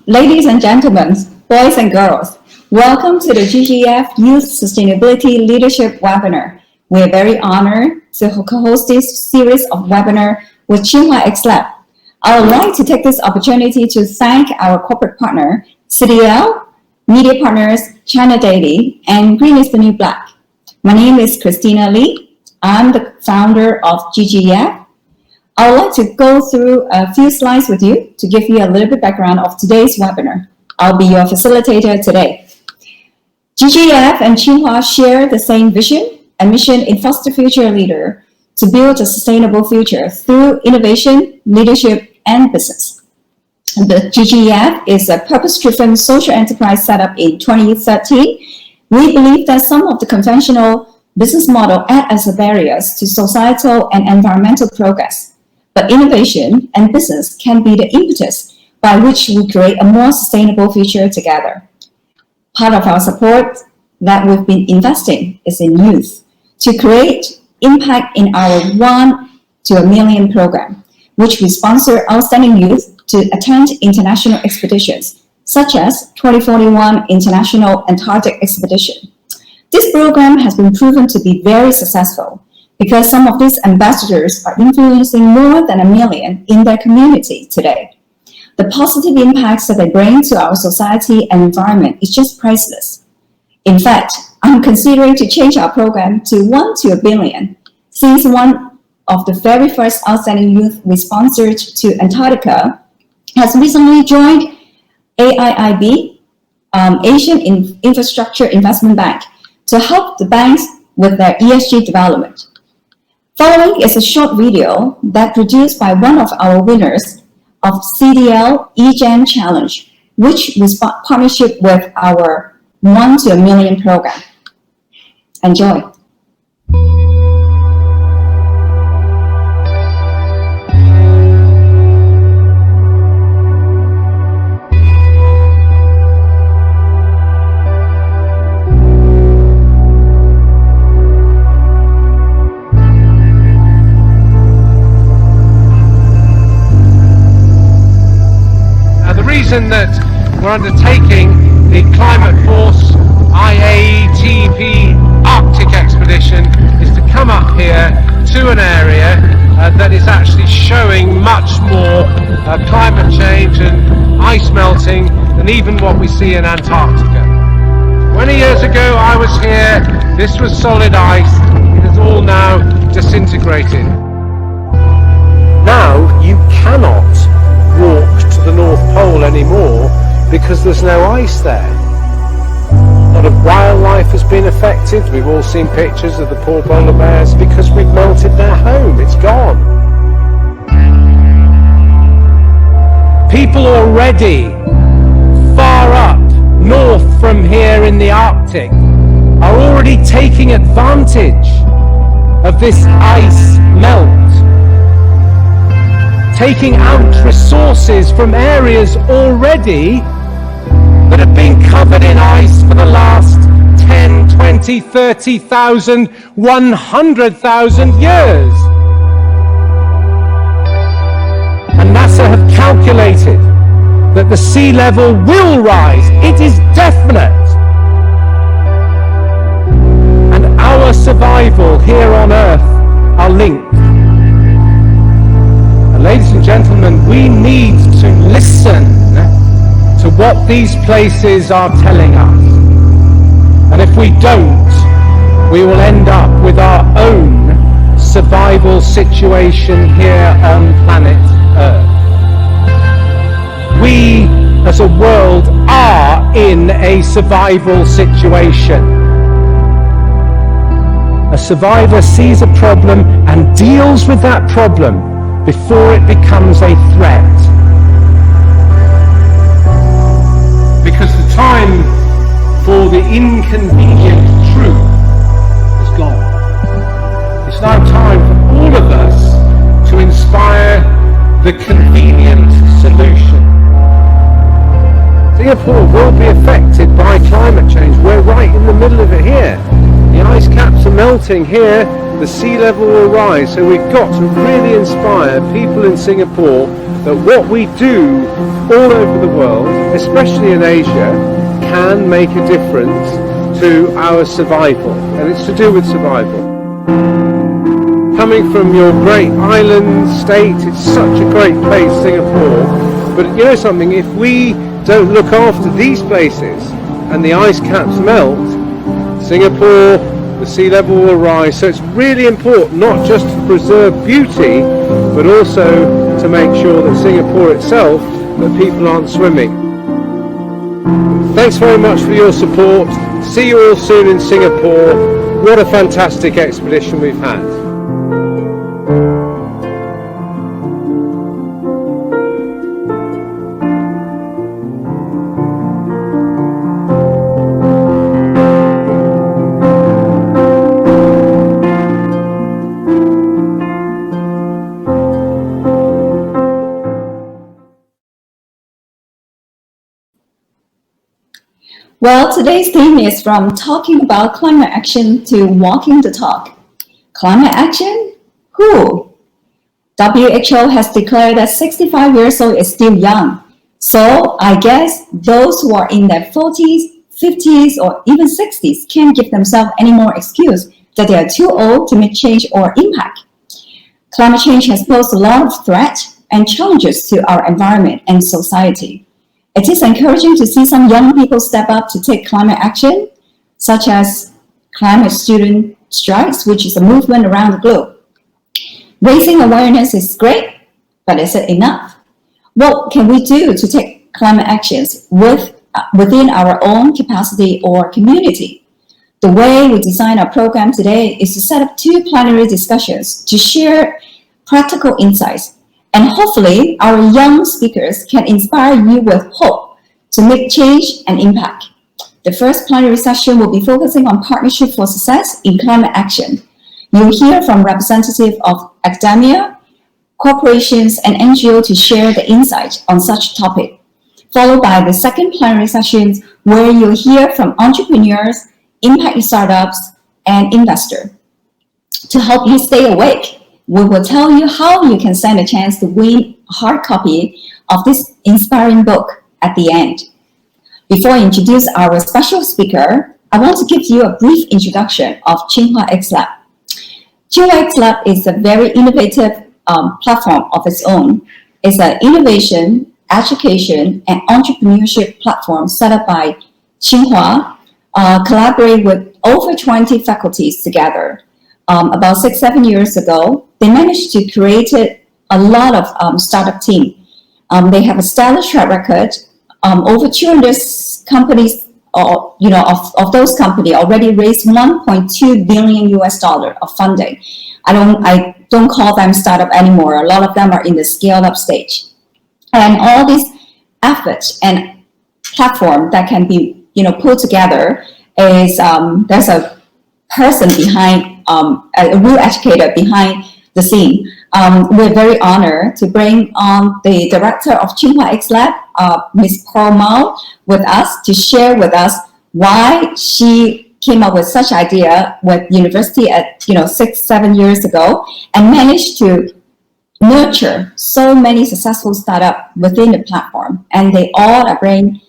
Ladies and gentlemen, boys and girls, welcome to the GGEF Youth Sustainability Leadership Webinar. We are very honored to co-host this series of webinars with Tsinghua X Lab. I would like to take this opportunity to thank our corporate partner, CDL, media partners, China Daily, and Green is the New Black. My name is Christina Lee. I'm the founder of GGEF. I would like to go through a few slides with you to give you a little bit background of today's webinar. I'll be your facilitator today. GGEF and Tsinghua share the same vision and mission in Foster Future Leader to build a sustainable future through innovation, leadership, and business. The GGEF is a purpose-driven social enterprise set up in 2013. We believe that some of the conventional business models act as barriers to societal and environmental progress. But innovation and business can be the impetus by which we create a more sustainable future together. Part of our support that we've been investing is in youth to create impact in our 1 to a Million program, which we sponsor outstanding youth to attend international expeditions, such as 2041 International Antarctic Expedition. This program has been proven to be very successful because some of these ambassadors are influencing more than 1 million in their community today. The positive impacts that they bring to our society and environment is just priceless. In fact, I'm considering to change our program to 1 to a billion, since one of the very first outstanding youth we sponsored to Antarctica has recently joined AIIB, Asian Infrastructure Investment Bank, to help the banks with their ESG development. Following is a short video that produced by one of our winners of CDL eGen Challenge, which was partnership with our 1 to a Million program. Enjoy. That we're undertaking the Climate Force IATP Arctic expedition is to come up here to an area that is actually showing much more climate change and ice melting than even what we see in Antarctica. 20 years ago I was here, this was solid ice, it is all now disintegrated. Now you cannot walk to the North Pole anymore because there's no ice there. A lot of wildlife has been affected. We've all seen pictures of the poor polar bears because we've melted their home. It's gone. People already far up north from here in the Arctic are already taking advantage of this ice melt, taking out resources from areas already that have been covered in ice for the last 10, 20, 30,000, 100,000 years. And NASA have calculated that the sea level will rise. It is definite. And our survival here on Earth are linked. Ladies and gentlemen, we need to listen to what these places are telling us. And if we don't, we will end up with our own survival situation here on planet Earth. We, as a world, are in a survival situation. A survivor sees a problem and deals with that problem before it becomes a threat. Because the time for the inconvenient truth is gone. It's now time for all of us to inspire the convenient solution. Singapore will be affected by climate change. We're right in the middle of it here. The ice caps are melting here, the sea level will rise, so we've got to really inspire people in Singapore that what we do all over the world, especially in Asia, can make a difference to our survival, and it's to do with survival. Coming from your great island state, it's such a great place, Singapore, but you know something, if we don't look after these places and the ice caps melt, Singapore, the sea level will rise. So it's really important not just to preserve beauty, but also to make sure that Singapore itself, that people aren't swimming. Thanks very much for your support. See you all soon in Singapore. What a fantastic expedition we've had. Well, today's theme is from talking about climate action to walking the talk. Climate action? Who? WHO has declared that 65 years old is still young. So I guess those who are in their 40s, 50s, or even 60s can't give themselves any more excuse that they are too old to make change or impact. Climate change has posed a lot of threats and challenges to our environment and society. It is encouraging to see some young people step up to take climate action, such as climate student strikes, which is a movement around the globe. Raising awareness is great, but is it enough? What can we do to take climate actions within our own capacity or community? The way we design our program today is to set up 2 plenary discussions to share practical insights. And hopefully, our young speakers can inspire you with hope to make change and impact. The first plenary session will be focusing on partnership for success in climate action. You'll hear from representatives of academia, corporations, and NGOs to share the insight on such topic, followed by the second plenary session where you'll hear from entrepreneurs, impact startups, and investors. To help you stay awake, we will tell you how you can stand a chance to win a hard copy of this inspiring book at the end. Before I introduce our special speaker, I want to give you a brief introduction of Tsinghua X Lab. Tsinghua X Lab is a very innovative platform of its own. It's an innovation, education, and entrepreneurship platform set up by Tsinghua, collaborate with over 20 faculties together. About 6-7 years ago, they managed to create a lot of startup team. They have a stellar track record. Over 200 companies, of those companies already raised $1.2 billion of funding. I don't call them startup anymore. A lot of them are in the scaled up stage. And all these efforts and platform that can be put together is there's a person behind, a real educator behind the scene. We're very honored to bring on the director of Tsinghua X Lab, Ms. Pearl Mao, with us to share with us why she came up with such idea with university at 6-7 years ago and managed to nurture so many successful startups within the platform, and they all are bringing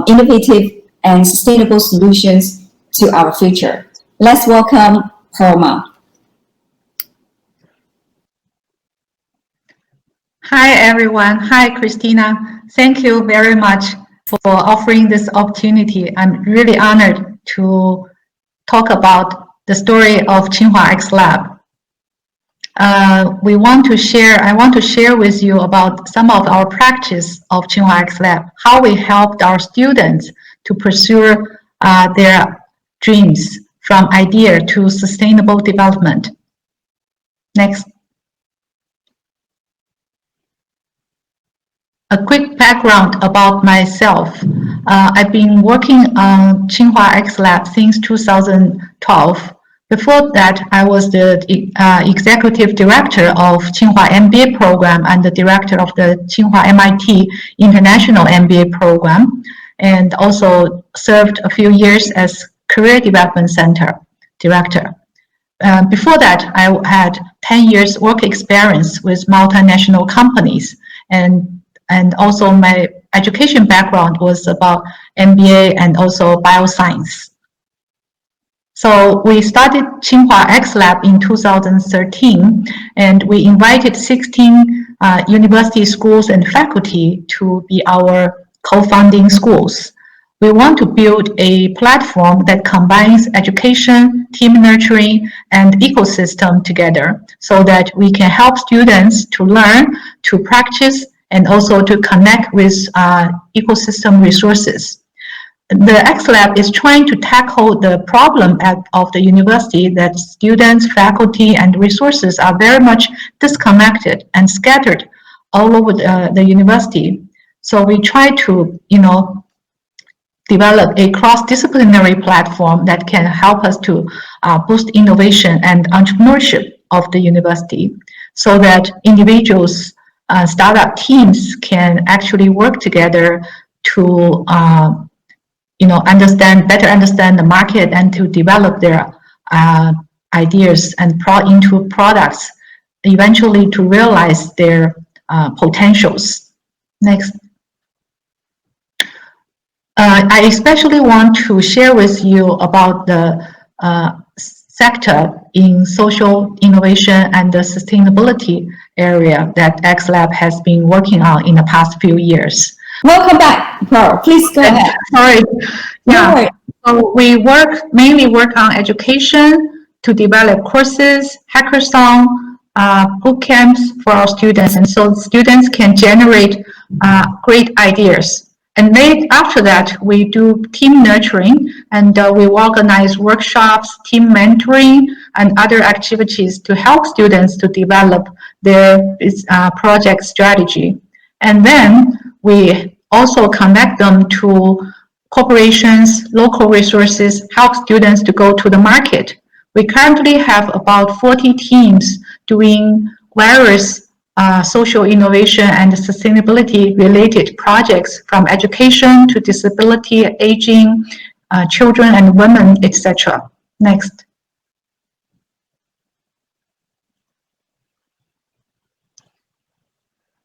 innovative and sustainable solutions to our future. Let's welcome Pearl Mao. Hi everyone. Hi Christina. Thank you very much for offering this opportunity. I'm really honored to talk about the story of Tsinghua X Lab. I want to share with you about some of our practice of Tsinghua X Lab, how we helped our students to pursue their dreams from idea to sustainable development. Next. A quick background about myself. I've been working on Tsinghua X Lab since 2012. Before that, I was the executive director of Tsinghua MBA program and the director of the Tsinghua MIT International MBA program, and also served a few years as Career Development Center director. Before that, I had 10 years work experience with multinational companies, and and also my education background was about MBA and also bioscience. So we started Tsinghua X Lab in 2013, and we invited 16 university schools and faculty to be our co-founding schools. We want to build a platform that combines education, team nurturing, and ecosystem together so that we can help students to learn, to practice, and also to connect with ecosystem resources. The X Lab is trying to tackle the problem of the university that students, faculty, and resources are very much disconnected and scattered all over the university. So we try to, develop a cross-disciplinary platform that can help us to boost innovation and entrepreneurship of the university, so that individuals, startup teams can actually work together to better understand the market and to develop their ideas and into products, eventually to realize their potentials. Next. I especially want to share with you about the sector in social innovation and the sustainability area that X Lab has been working on in the past few years. Welcome back, Pearl. Please go ahead. Sorry. Yeah. No. So we mainly work on education to develop courses, hackathon, boot camps for our students, and so students can generate great ideas. And after that, we do team nurturing, and we organize workshops, team mentoring, and other activities to help students to develop their project strategy. And then we also connect them to corporations, local resources, help students to go to the market. We currently have about 40 teams doing various social innovation and sustainability related projects, from education to disability, aging, children and women, etc. Next.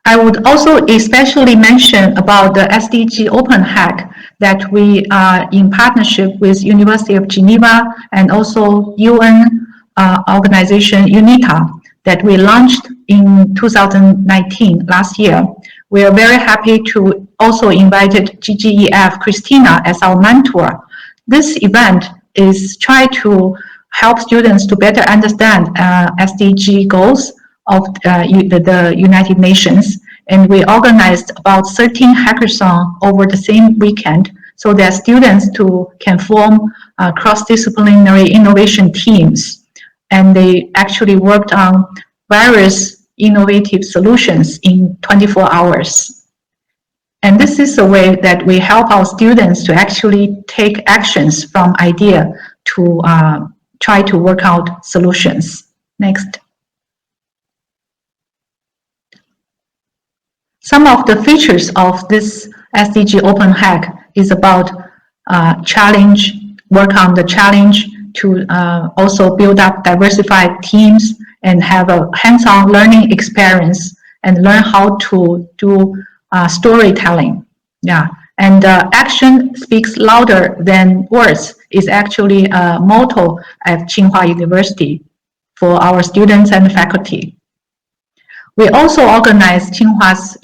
I would also especially mention about the SDG Open Hack that we are in partnership with University of Geneva and also UN organization UNITA that we launched in 2019, last year. We are very happy to also invited GGEF Christina as our mentor. This event is try to help students to better understand SDG goals of the United Nations, and we organized about 13 hackathons over the same weekend so that students can form cross-disciplinary innovation teams, and they actually worked on various innovative solutions in 24 hours. And this is a way that we help our students to actually take actions from idea to try to work out solutions. Next. Some of the features of this SDG Open Hack is about work on the challenge to also build up diversified teams and have a hands-on learning experience and learn how to do storytelling. Yeah, and action speaks louder than words is actually a motto at Tsinghua University for our students and faculty. We also organized Tsinghua's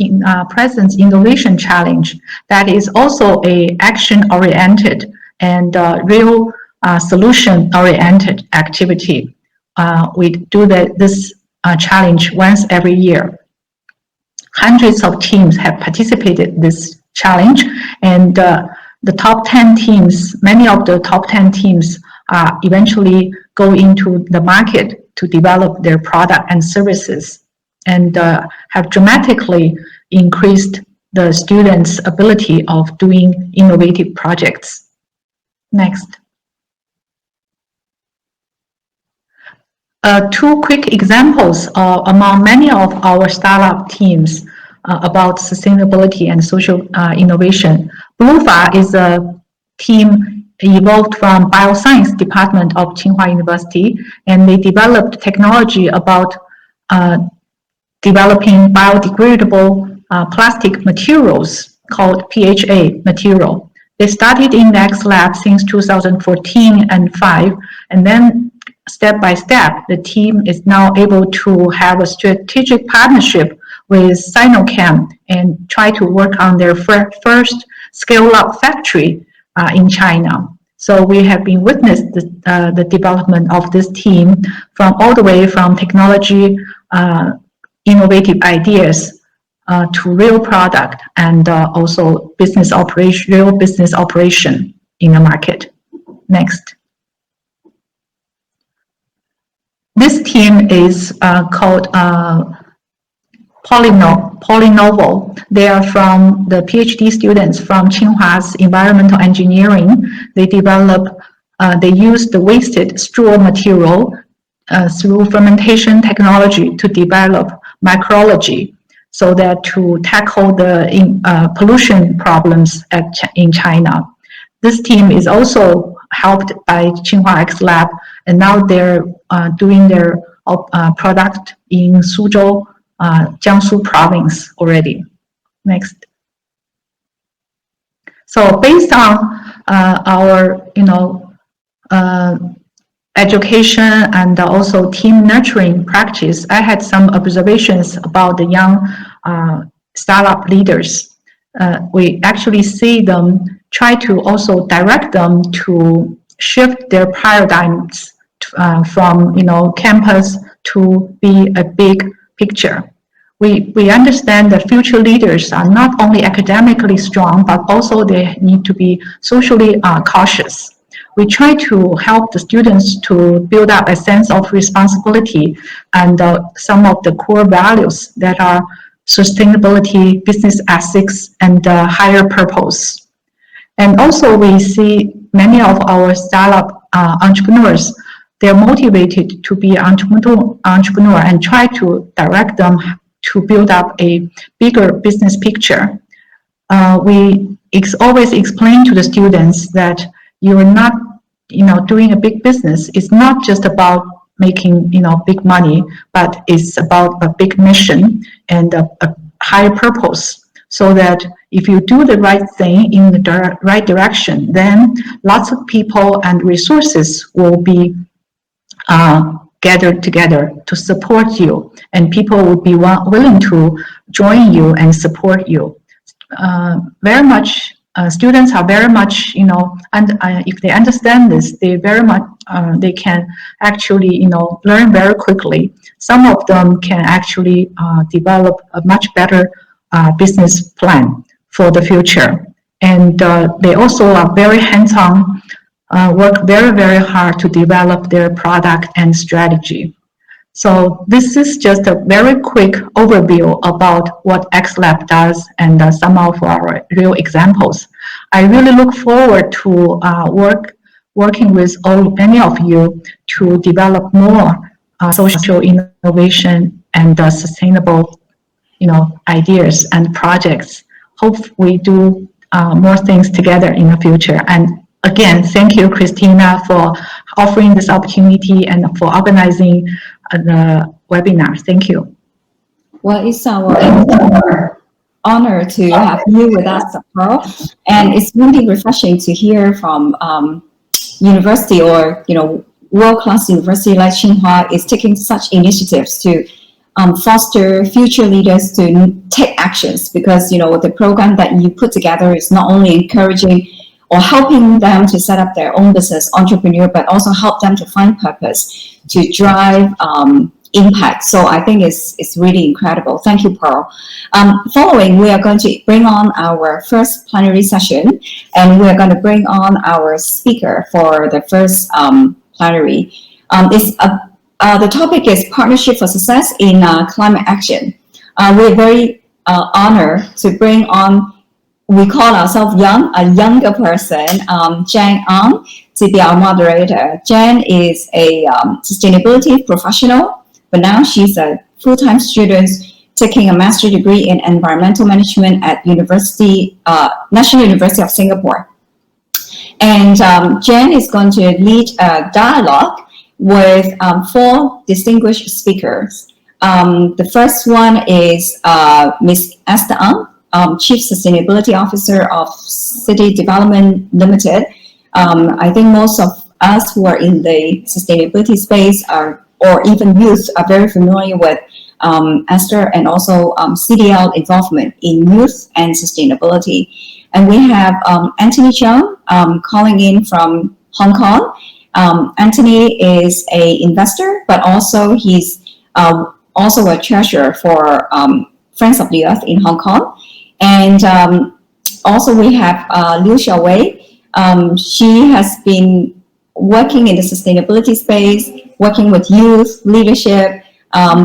Presence Innovation Challenge that is also a action-oriented and real solution-oriented activity. We do this challenge once every year. Hundreds of teams have participated in this challenge, and the top 10 teams, many of the top 10 teams eventually go into the market to develop their product and services, and have dramatically increased the students' ability of doing innovative projects. Next. Two quick examples among many of our startup teams about sustainability and social innovation. Bluefa is a team evolved from bioscience department of Tsinghua University, and they developed technology about developing biodegradable plastic materials called PHA material. They started in the X Lab since 2014 and 5, and then step by step, the team is now able to have a strategic partnership with Sinochem and try to work on their first scale-up factory in China. So we have been witnessed the development of this team from all the way from technology, innovative ideas to real product and also business operation, real business operation in the market. Next. This team is called Polynovel. They are from the PhD students from Tsinghua Environmental Engineering. They use the wasted straw material through fermentation technology to develop microalgae, so that to tackle the pollution problems in China. This team is also helped by Tsinghua X Lab, and now they're doing their product in Suzhou, Jiangsu province already. Next. So based on our, education and also team nurturing practice, I had some observations about the young startup leaders. We actually see them try to also direct them to shift their paradigms from campus to be a big picture. We understand that future leaders are not only academically strong, but also they need to be socially cautious. We try to help the students to build up a sense of responsibility and some of the core values that are sustainability, business ethics, and higher purpose. And also we see many of our startup entrepreneurs, they're motivated to be entrepreneur and try to direct them to build up a bigger business picture. We always explain to the students that you are not, doing a big business. It's not just about making, big money, but it's about a big mission and a higher purpose. So that if you do the right thing in the right direction, then lots of people and resources will be gathered together to support you, and people would be willing to join you and support you. Very much, students are very much, and if they understand this, they very much, they can actually, learn very quickly. Some of them can actually develop a much better business plan for the future. And they also are very hands-on, work very, very hard to develop their product and strategy. So this is just a very quick overview about what X Lab does and some of our real examples. I really look forward to working with many of you to develop more social innovation and sustainable, ideas and projects. Hope we do more things together in the future. And again, thank you, Christina, for offering this opportunity and for organizing the webinar. Thank you. Well, it's our honor to have you with us, Pearl. And it's really refreshing to hear from university or, world-class university like Tsinghua is taking such initiatives to foster future leaders to take actions, because, the program that you put together is not only encouraging or helping them to set up their own business, entrepreneur, but also help them to find purpose, to drive impact. So I think it's really incredible. Thank you, Pearl. Following, we are going to bring on our first plenary session, and we are going to bring on our speaker for the first plenary. The topic is Partnership for Success in Climate Action. We're very honored to bring on, we call ourselves a younger person, Jen Ang, to be our moderator. Jen is a sustainability professional, but now she's a full-time student taking a master's degree in environmental management at National University of Singapore. And Jen is going to lead a dialogue with 4 distinguished speakers. The first one is Ms. Esther Ang, Chief Sustainability Officer of City Development Limited. I think most of us who are in the sustainability space or even youth are very familiar with Esther and also CDL involvement in youth and sustainability. And we have Anthony Chung calling in from Hong Kong. Anthony is an investor, but also he's also a treasurer for Friends of the Earth in Hong Kong. And also we have Liu Xiaowei. She has been working in the sustainability space, working with youth leadership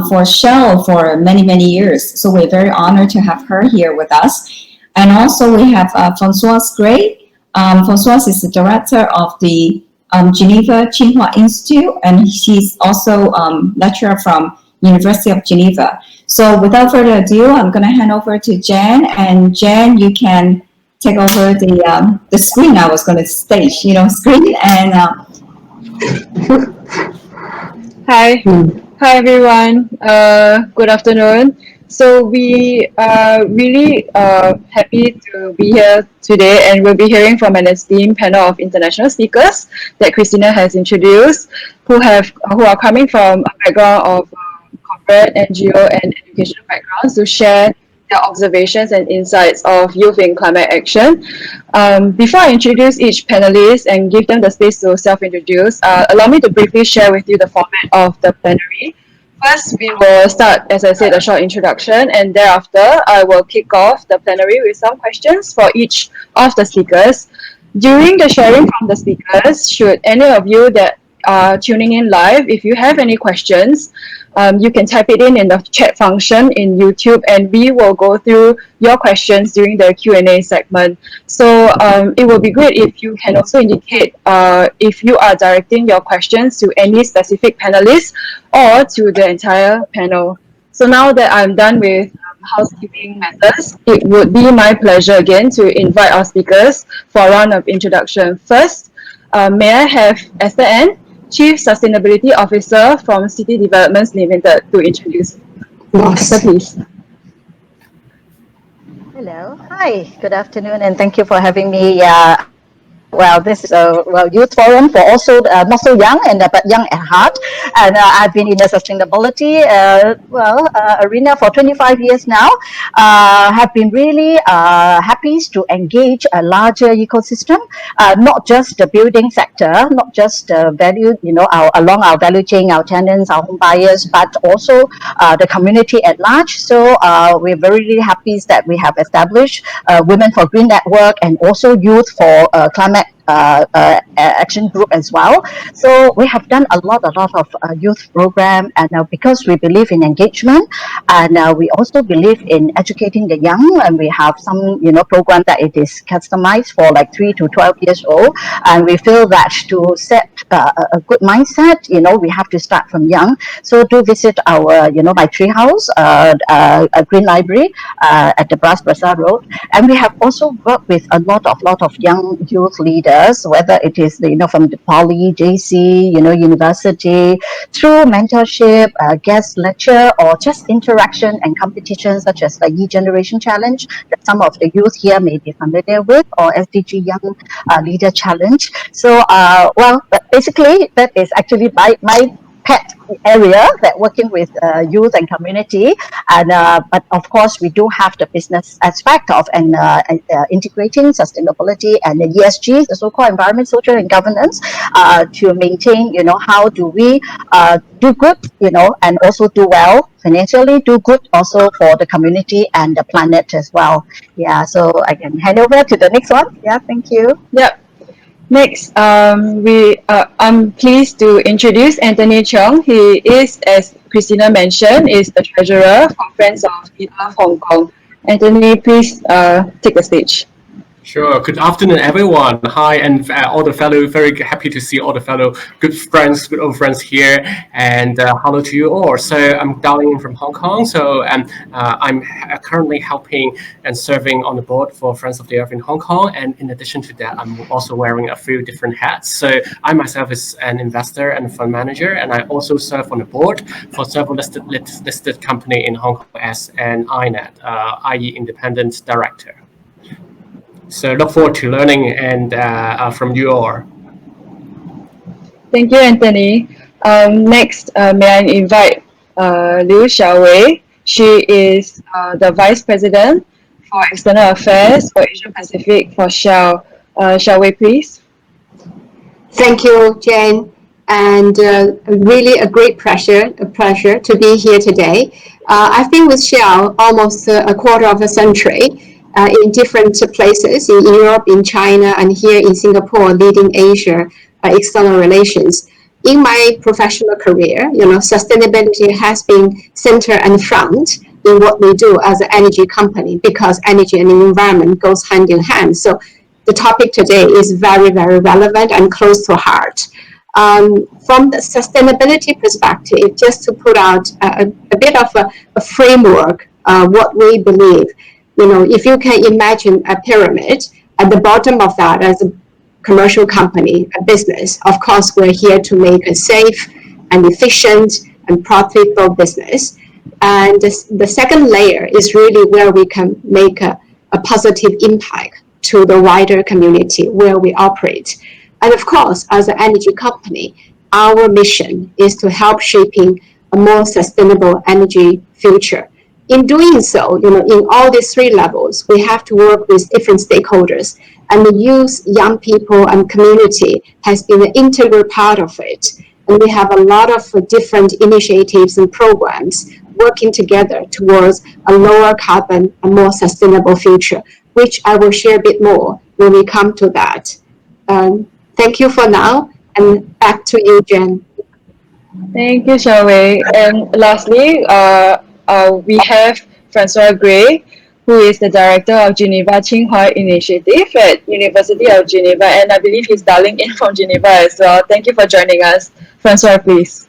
for Shell for many, many years. So we're very honored to have her here with us. And also we have Françoise Gray. Françoise is the director of the Geneva Tsinghua Institute, and she's also lecturer from University of Geneva. So without further ado, I'm going to hand over to Jen, and Jen, you can take over the screen. I was going to stage, screen and. Hi everyone. Good afternoon. So we are really happy to be here today, and we'll be hearing from an esteemed panel of international speakers that Christina has introduced, who are coming from a background of corporate, NGO, and educational backgrounds to share their observations and insights of youth in climate action. Before I introduce each panelist and give them the space to self-introduce, allow me to briefly share with you the format of the plenary. First, we will start, as I said, a short introduction, and thereafter, I will kick off the plenary with some questions for each of the speakers. During the sharing from the speakers, should any of you that are tuning in live, if you have any questions, you can type it in the chat function in YouTube, and we will go through your questions during the Q&A segment. So it will be great if you can also indicate if you are directing your questions to any specific panelists or to the entire panel. So now that I'm done with housekeeping matters, it would be my pleasure again to invite our speakers for a round of introduction. First, may I have Esther N, Chief Sustainability Officer from City Developments Limited, to introduce. Esther, please. Hello. Hi. Good afternoon, and thank you for having me. Well, this is a youth forum for also not so young but young at heart, and I've been in the sustainability arena for 25 years now. Have been really happy to engage a larger ecosystem, not just the building sector, not just value, along our value chain, our tenants, our home buyers, but also the community at large. So we're very really happy that we have established Women for Green Network and also Youth for Climate action group as well. So we have done a lot of youth program, and because we believe in engagement, and we also believe in educating the young, and we have some program that it is customized for like 3 to 12 years old, and we feel that to set a good mindset, we have to start from young. So do visit our my tree house, a green library at the Bras Basah Road, and we have also worked with a lot of young youth leaders, whether it is from the poly, JC, university, through mentorship, guest lecture, or just interaction and competitions such as the E-Generation Challenge that some of the youth here may be familiar with, or SDG Young Leader Challenge. So basically that is actually my pet area, that working with youth and community, and but of course we do have the business aspect of integrating sustainability and the ESG, the so-called environment, social, and governance, to maintain how do we do good, and also do well financially, do good also for the community and the planet as well. Yeah, so I can hand over to the next one. Yeah, thank you. Yeah. Next, I'm pleased to introduce Anthony Chung. He is, as Christina mentioned, is the treasurer for Friends of the Earth Hong Kong. Anthony, please take the stage. Sure. Good afternoon, everyone. Hi, and all the fellow. Very happy to see all the fellow good friends, good old friends here. And hello to you all. So I'm dialing in from Hong Kong. So I'm currently helping and serving on the board for Friends of the Earth in Hong Kong. And in addition to that, I'm also wearing a few different hats. So I myself is an investor and a fund manager, and I also serve on the board for several listed company in Hong Kong as an INET, i.e. Independent Director. So look forward to learning and from you all. Thank you, Anthony. Next, may I invite Liu Xiaowei. She is the Vice President for External Affairs for Asia Pacific for Shell. Xiaowei, please. Thank you, Jane, and really a great pleasure to be here today. I've been with Shell almost a quarter of a century. In different places in Europe, in China, and here in Singapore, leading Asia external relations. In my professional career, sustainability has been center and front in what we do as an energy company, because energy and environment goes hand in hand. So the topic today is very, very relevant and close to heart. From the sustainability perspective, just to put out a bit of a framework, what we believe. If you can imagine a pyramid, at the bottom of that as a commercial company, a business, of course, we're here to make a safe and efficient and profitable business. And the second layer is really where we can make a positive impact to the wider community where we operate. And of course, as an energy company, our mission is to help shaping a more sustainable energy future. In doing so, in all these three levels, we have to work with different stakeholders, and the youth, young people, and community has been an integral part of it. And we have a lot of different initiatives and programs working together towards a lower carbon and more sustainable future, which I will share a bit more when we come to that. Thank you for now, and back to you, Jen. Thank you, Xiaowei. And lastly, we have Francois Gray, who is the director of Geneva Tsinghua Initiative at University of Geneva, and I believe he's dialing in from Geneva as well. Thank you for joining us. Francois, please.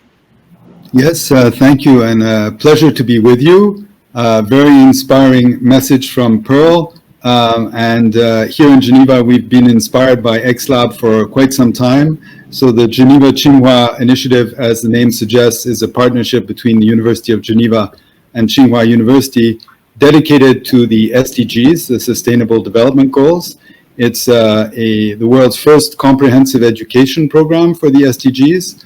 Yes, thank you, and pleasure to be with you. Very inspiring message from Pearl. And here in Geneva, we've been inspired by XLab for quite some time. So the Geneva Tsinghua Initiative, as the name suggests, is a partnership between the University of Geneva and Tsinghua University dedicated to the SDGs, the Sustainable Development Goals. It's the world's first comprehensive education program for the SDGs.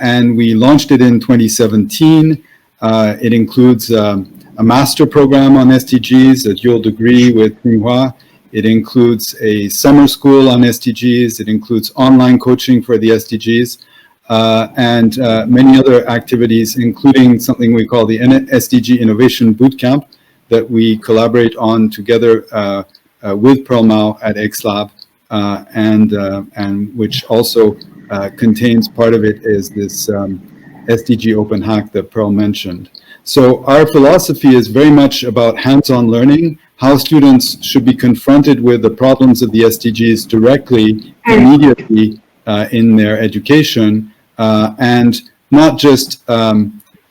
And we launched it in 2017. It includes a master program on SDGs, a dual degree with Tsinghua. It includes a summer school on SDGs. It includes online coaching for the SDGs, and many other activities, including something we call the SDG Innovation Bootcamp that we collaborate on together with Pearl Mao at XLab, and which also contains part of it is this SDG Open Hack that Pearl mentioned. So our philosophy is very much about hands-on learning, how students should be confronted with the problems of the SDGs directly, immediately in their education, and not just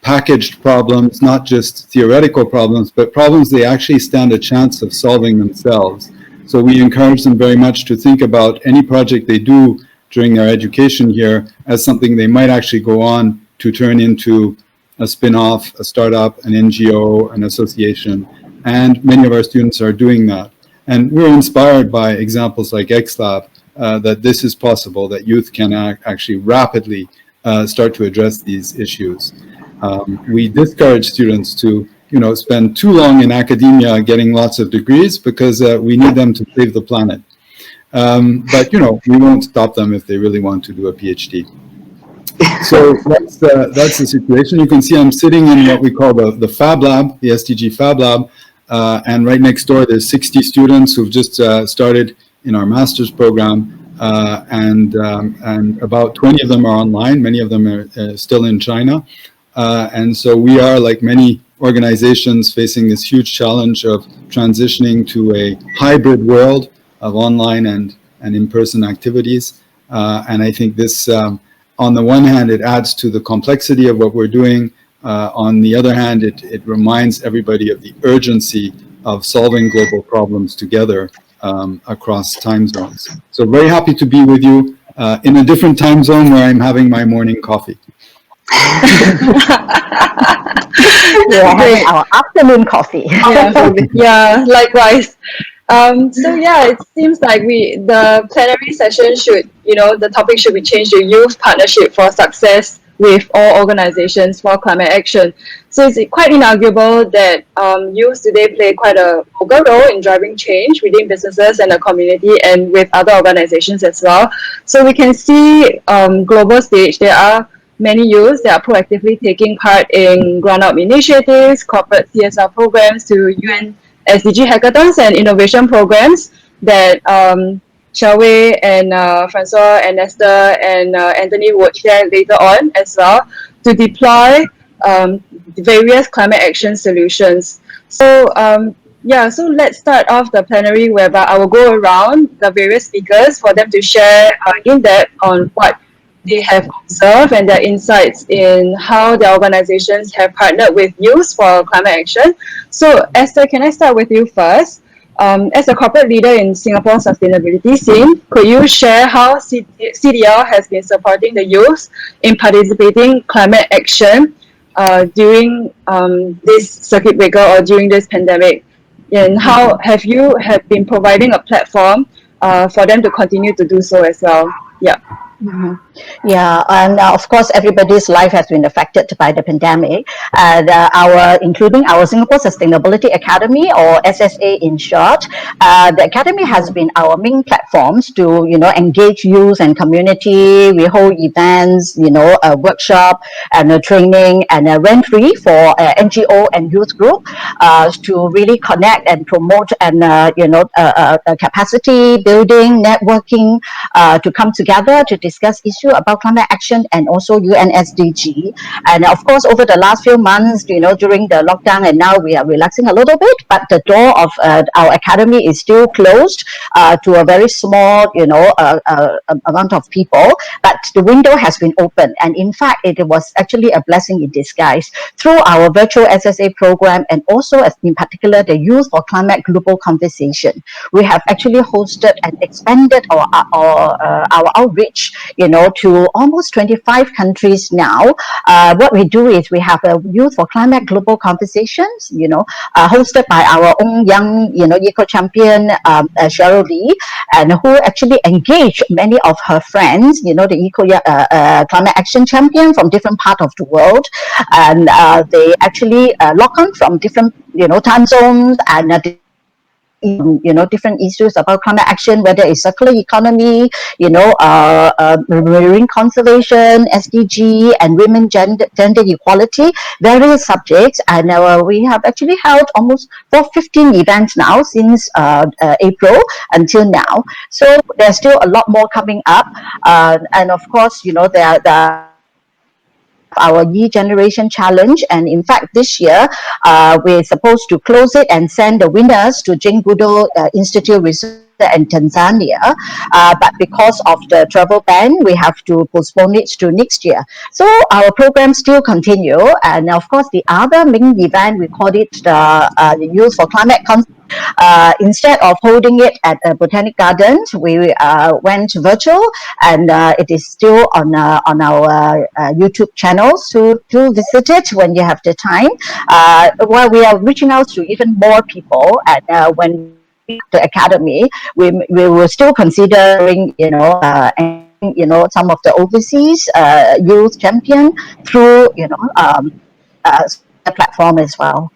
packaged problems, not just theoretical problems, but problems they actually stand a chance of solving themselves. So we encourage them very much to think about any project they do during their education here as something they might actually go on to turn into a spin-off, a startup, an NGO, an association, and many of our students are doing that. And we're inspired by examples like XLab, that this is possible, that youth can actually rapidly start to address these issues. We discourage students to spend too long in academia getting lots of degrees because we need them to save the planet. But we won't stop them if they really want to do a PhD. So that's the situation. You can see I'm sitting in what we call the Fab Lab, the SDG Fab Lab, and right next door there's 60 students who've just started in our master's program, and about 20 of them are online. Many of them are still in China, and so we are, like many organizations, facing this huge challenge of transitioning to a hybrid world online and in-person activities. And I think this, on the one hand, it adds to the complexity of what we're doing. On the other hand, it reminds everybody of the urgency of solving global problems together across time zones. So very happy to be with you in a different time zone where I'm having my morning coffee. We're having our afternoon coffee. Yeah, likewise. So yeah, it seems like the plenary session should, the topic should be changed to Youth Partnership for Success with all organizations for climate action. So it's quite inarguable that youth today play quite a vocal role in driving change within businesses and the community and with other organizations as well. So we can see global stage, there are many youths that are proactively taking part in ground-up initiatives, corporate CSR programs to UN SDG hackathons and innovation programs that Xiaowei and Francois and Esther and Anthony would share later on as well to deploy various climate action solutions. So so let's start off the plenary whereby I will go around the various speakers for them to share in depth on what they have observed and their insights in how their organizations have partnered with youth for climate action. So Esther, can I start with you first? As a corporate leader in Singapore's sustainability scene, could you share how CDL has been supporting the youth in participating climate action during this circuit breaker or during this pandemic? And how have you been providing a platform for them to continue to do so as well? Yeah. Mm-hmm. Yeah, and of course, everybody's life has been affected by the pandemic. And including our Singapore Sustainability Academy, or SSA in short, the academy has been our main platforms to engage youth and community. We hold events, a workshop and a training and a rent-free for NGO and youth group to really connect and promote and capacity building, networking to come together to discuss issues about climate action and also UN SDG. And of course, over the last few months, during the lockdown, and now we are relaxing a little bit, but the door of our academy is still closed to a very small, amount of people. But the window has been opened, and in fact, it was actually a blessing in disguise through our virtual SSA program, and also, in particular, the Youth for Climate Global Conversation. We have actually hosted and expanded our outreach, to almost 25 countries now. What we do is we have a Youth for Climate Global Conversations, hosted by our own young, eco champion, Cheryl Lee, and who actually engaged many of her friends, the eco climate action champion from different parts of the world, and they actually log on from different, time zones and different issues about climate action, whether it's circular economy, marine conservation, SDG, and women gender equality, various subjects. And we have actually held almost 15 events now since April until now. So there's still a lot more coming up. And of course, there are our Generation Challenge, and in fact this year we're supposed to close it and send the winners to Jane Goodall Institute Research in Tanzania, but because of the travel ban, we have to postpone it to next year. So our programs still continue, and of course the other main event, we call it the Youth for Climate instead of holding it at Botanic Gardens, we went virtual, and it is still on our YouTube channels to visit it when you have the time. While we are reaching out to even more people, and when the academy, we will still considering some of the overseas youth champion through the platform as well.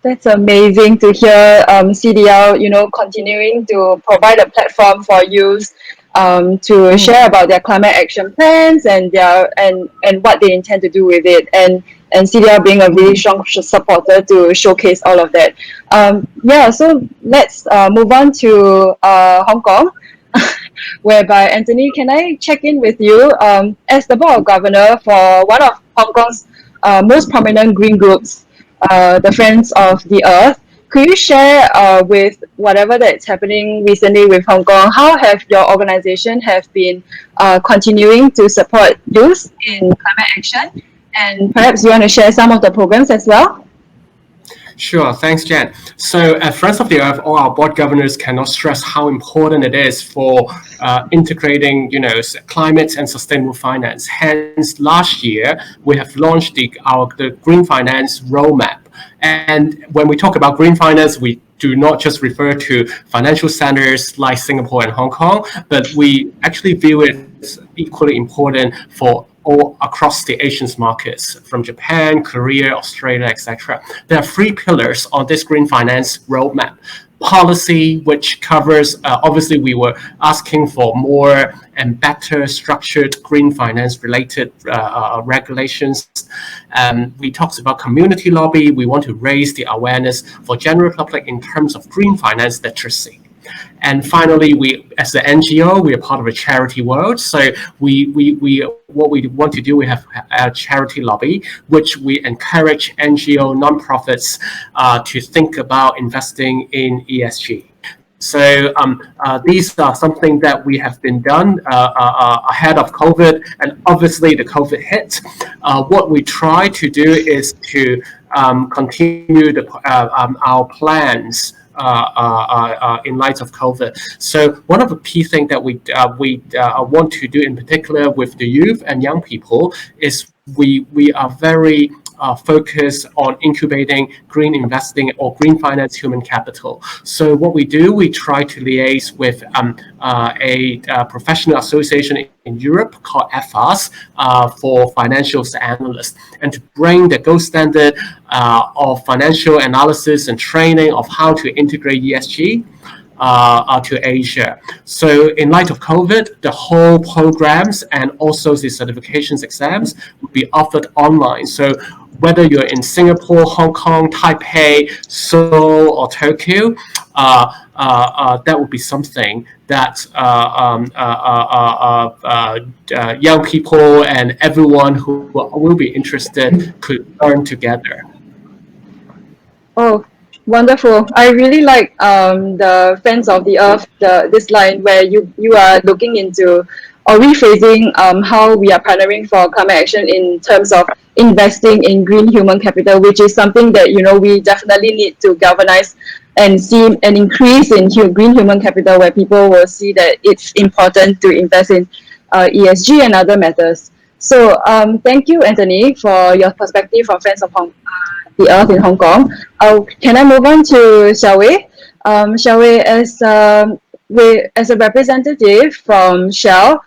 That's amazing to hear CDL, continuing to provide a platform for youth to share about their climate action plans and what they intend to do with it, and CDL being a really strong supporter to showcase all of that. So let's move on to Hong Kong, whereby Anthony, can I check in with you as the board of governor for one of Hong Kong's most prominent green groups, the Friends of the Earth? could you share with whatever that's happening recently with Hong Kong, how have your organization have been continuing to support youth in climate action? And perhaps you want to share some of the programs as well? Sure, thanks, Jen. So at Friends of the Earth, all our board governors cannot stress how important it is for integrating, climate and sustainable finance. Hence, last year we have launched the Green Finance Roadmap. And when we talk about green finance, we do not just refer to financial centers like Singapore and Hong Kong, but we actually view it as equally important for all across the Asian markets, from Japan, Korea, Australia, etc. There are 3 pillars on this green finance roadmap. Policy, which covers, obviously we were asking for more and better structured green finance related regulations. We talked about community lobby. We want to raise the awareness for general public in terms of green finance literacy. And finally, we, as an NGO, we are part of a charity world. So what we want to do, we have a charity lobby, which we encourage NGO nonprofits to think about investing in ESG. So these are something that we have been done ahead of COVID, and obviously the COVID hit. What we try to do is to continue our plans in light of COVID. So one of the key things that we want to do in particular with the youth and young people is we are very focused on incubating green investing or green finance human capital. So what we do, we try to liaise with a professional association in Europe called FAS for financial analysts, and to bring the gold standard of financial analysis and training of how to integrate ESG to Asia. So in light of COVID, the whole programs and also the certifications exams will be offered online. So whether you're in Singapore, Hong Kong, Taipei, Seoul, or Tokyo, that would be something that young people and everyone who will be interested could learn together. Oh, wonderful. I really like the Friends of the Earth, this line where you are looking into or rephrasing how we are partnering for climate action in terms of investing in green human capital, which is something that we definitely need to galvanize and see an increase in green human capital, where people will see that it's important to invest in ESG and other matters. So thank you, Anthony, for your perspective from Friends of the Earth in Hong Kong. Can I move on to Xiaowei? Xiaowei, as a representative from Shell,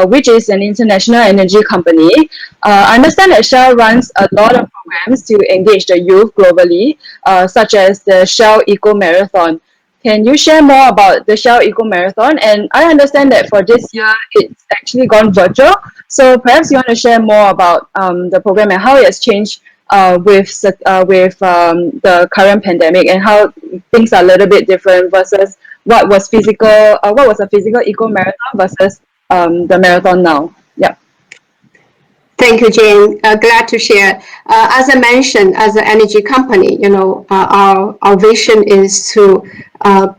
which is an international energy company, I understand that Shell runs a lot of programs to engage the youth globally, such as the Shell Eco Marathon. Can you share more about the Shell Eco Marathon? And I understand that for this year, it's actually gone virtual. So perhaps you want to share more about the program and how it has changed with the current pandemic, and how things are a little bit different versus what was a physical eco marathon versus the marathon now. Yeah. Thank you, Jane. Glad to share. As I mentioned, as an energy company, our vision is to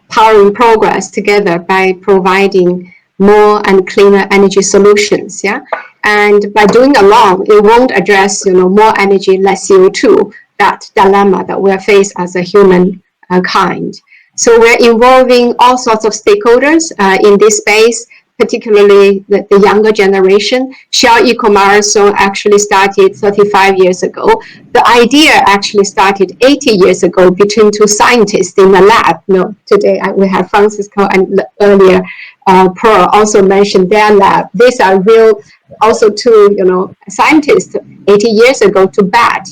powering progress together by providing more and cleaner energy solutions. Yeah, and by doing along, it won't address more energy, less CO2. That dilemma that we're faced as a human kind. So we're involving all sorts of stakeholders in this space, particularly the younger generation. Shell Eco Marathon actually started 35 years ago. The idea actually started 80 years ago between 2 scientists in the lab. Today we have Francisco, and earlier Pearl also mentioned their lab. These are real, also 2 scientists 80 years ago to bat,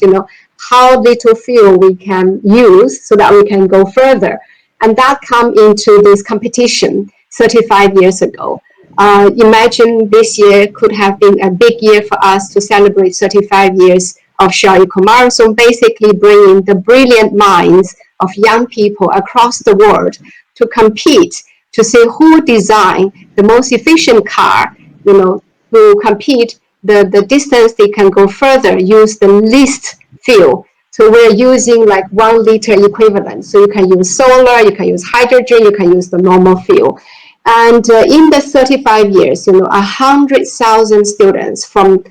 how little fuel we can use so that we can go further. And that come into this competition 35 years ago. Imagine this year could have been a big year for us to celebrate 35 years of Shell Eco Marathon, basically bringing the brilliant minds of young people across the world to compete, to see who designed the most efficient car, who compete the distance they can go further, use the least fuel So we're using like 1 liter equivalent. So you can use solar, you can use hydrogen, you can use the normal fuel. And in the 35 years, 100,000 students from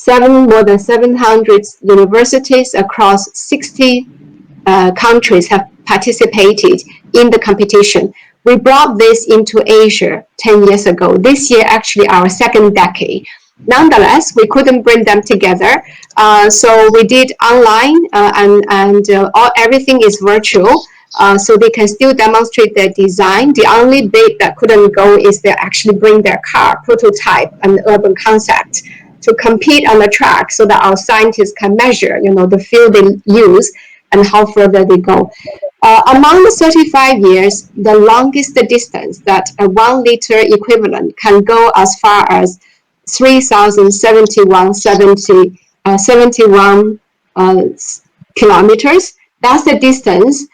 more than 700 universities across 60 countries have participated in the competition. We brought this into Asia 10 years ago. This year, actually, our second decade. Nonetheless, we couldn't bring them together. So we did online and everything is virtual. So they can still demonstrate their design. The only bit that couldn't go is they actually bring their car, prototype, and urban concept to compete on the track so that our scientists can measure, the fuel they use and how further they go. Among the 35 years, the longest distance that a 1 liter equivalent can go as far as 3,071 kilometers. That's the distance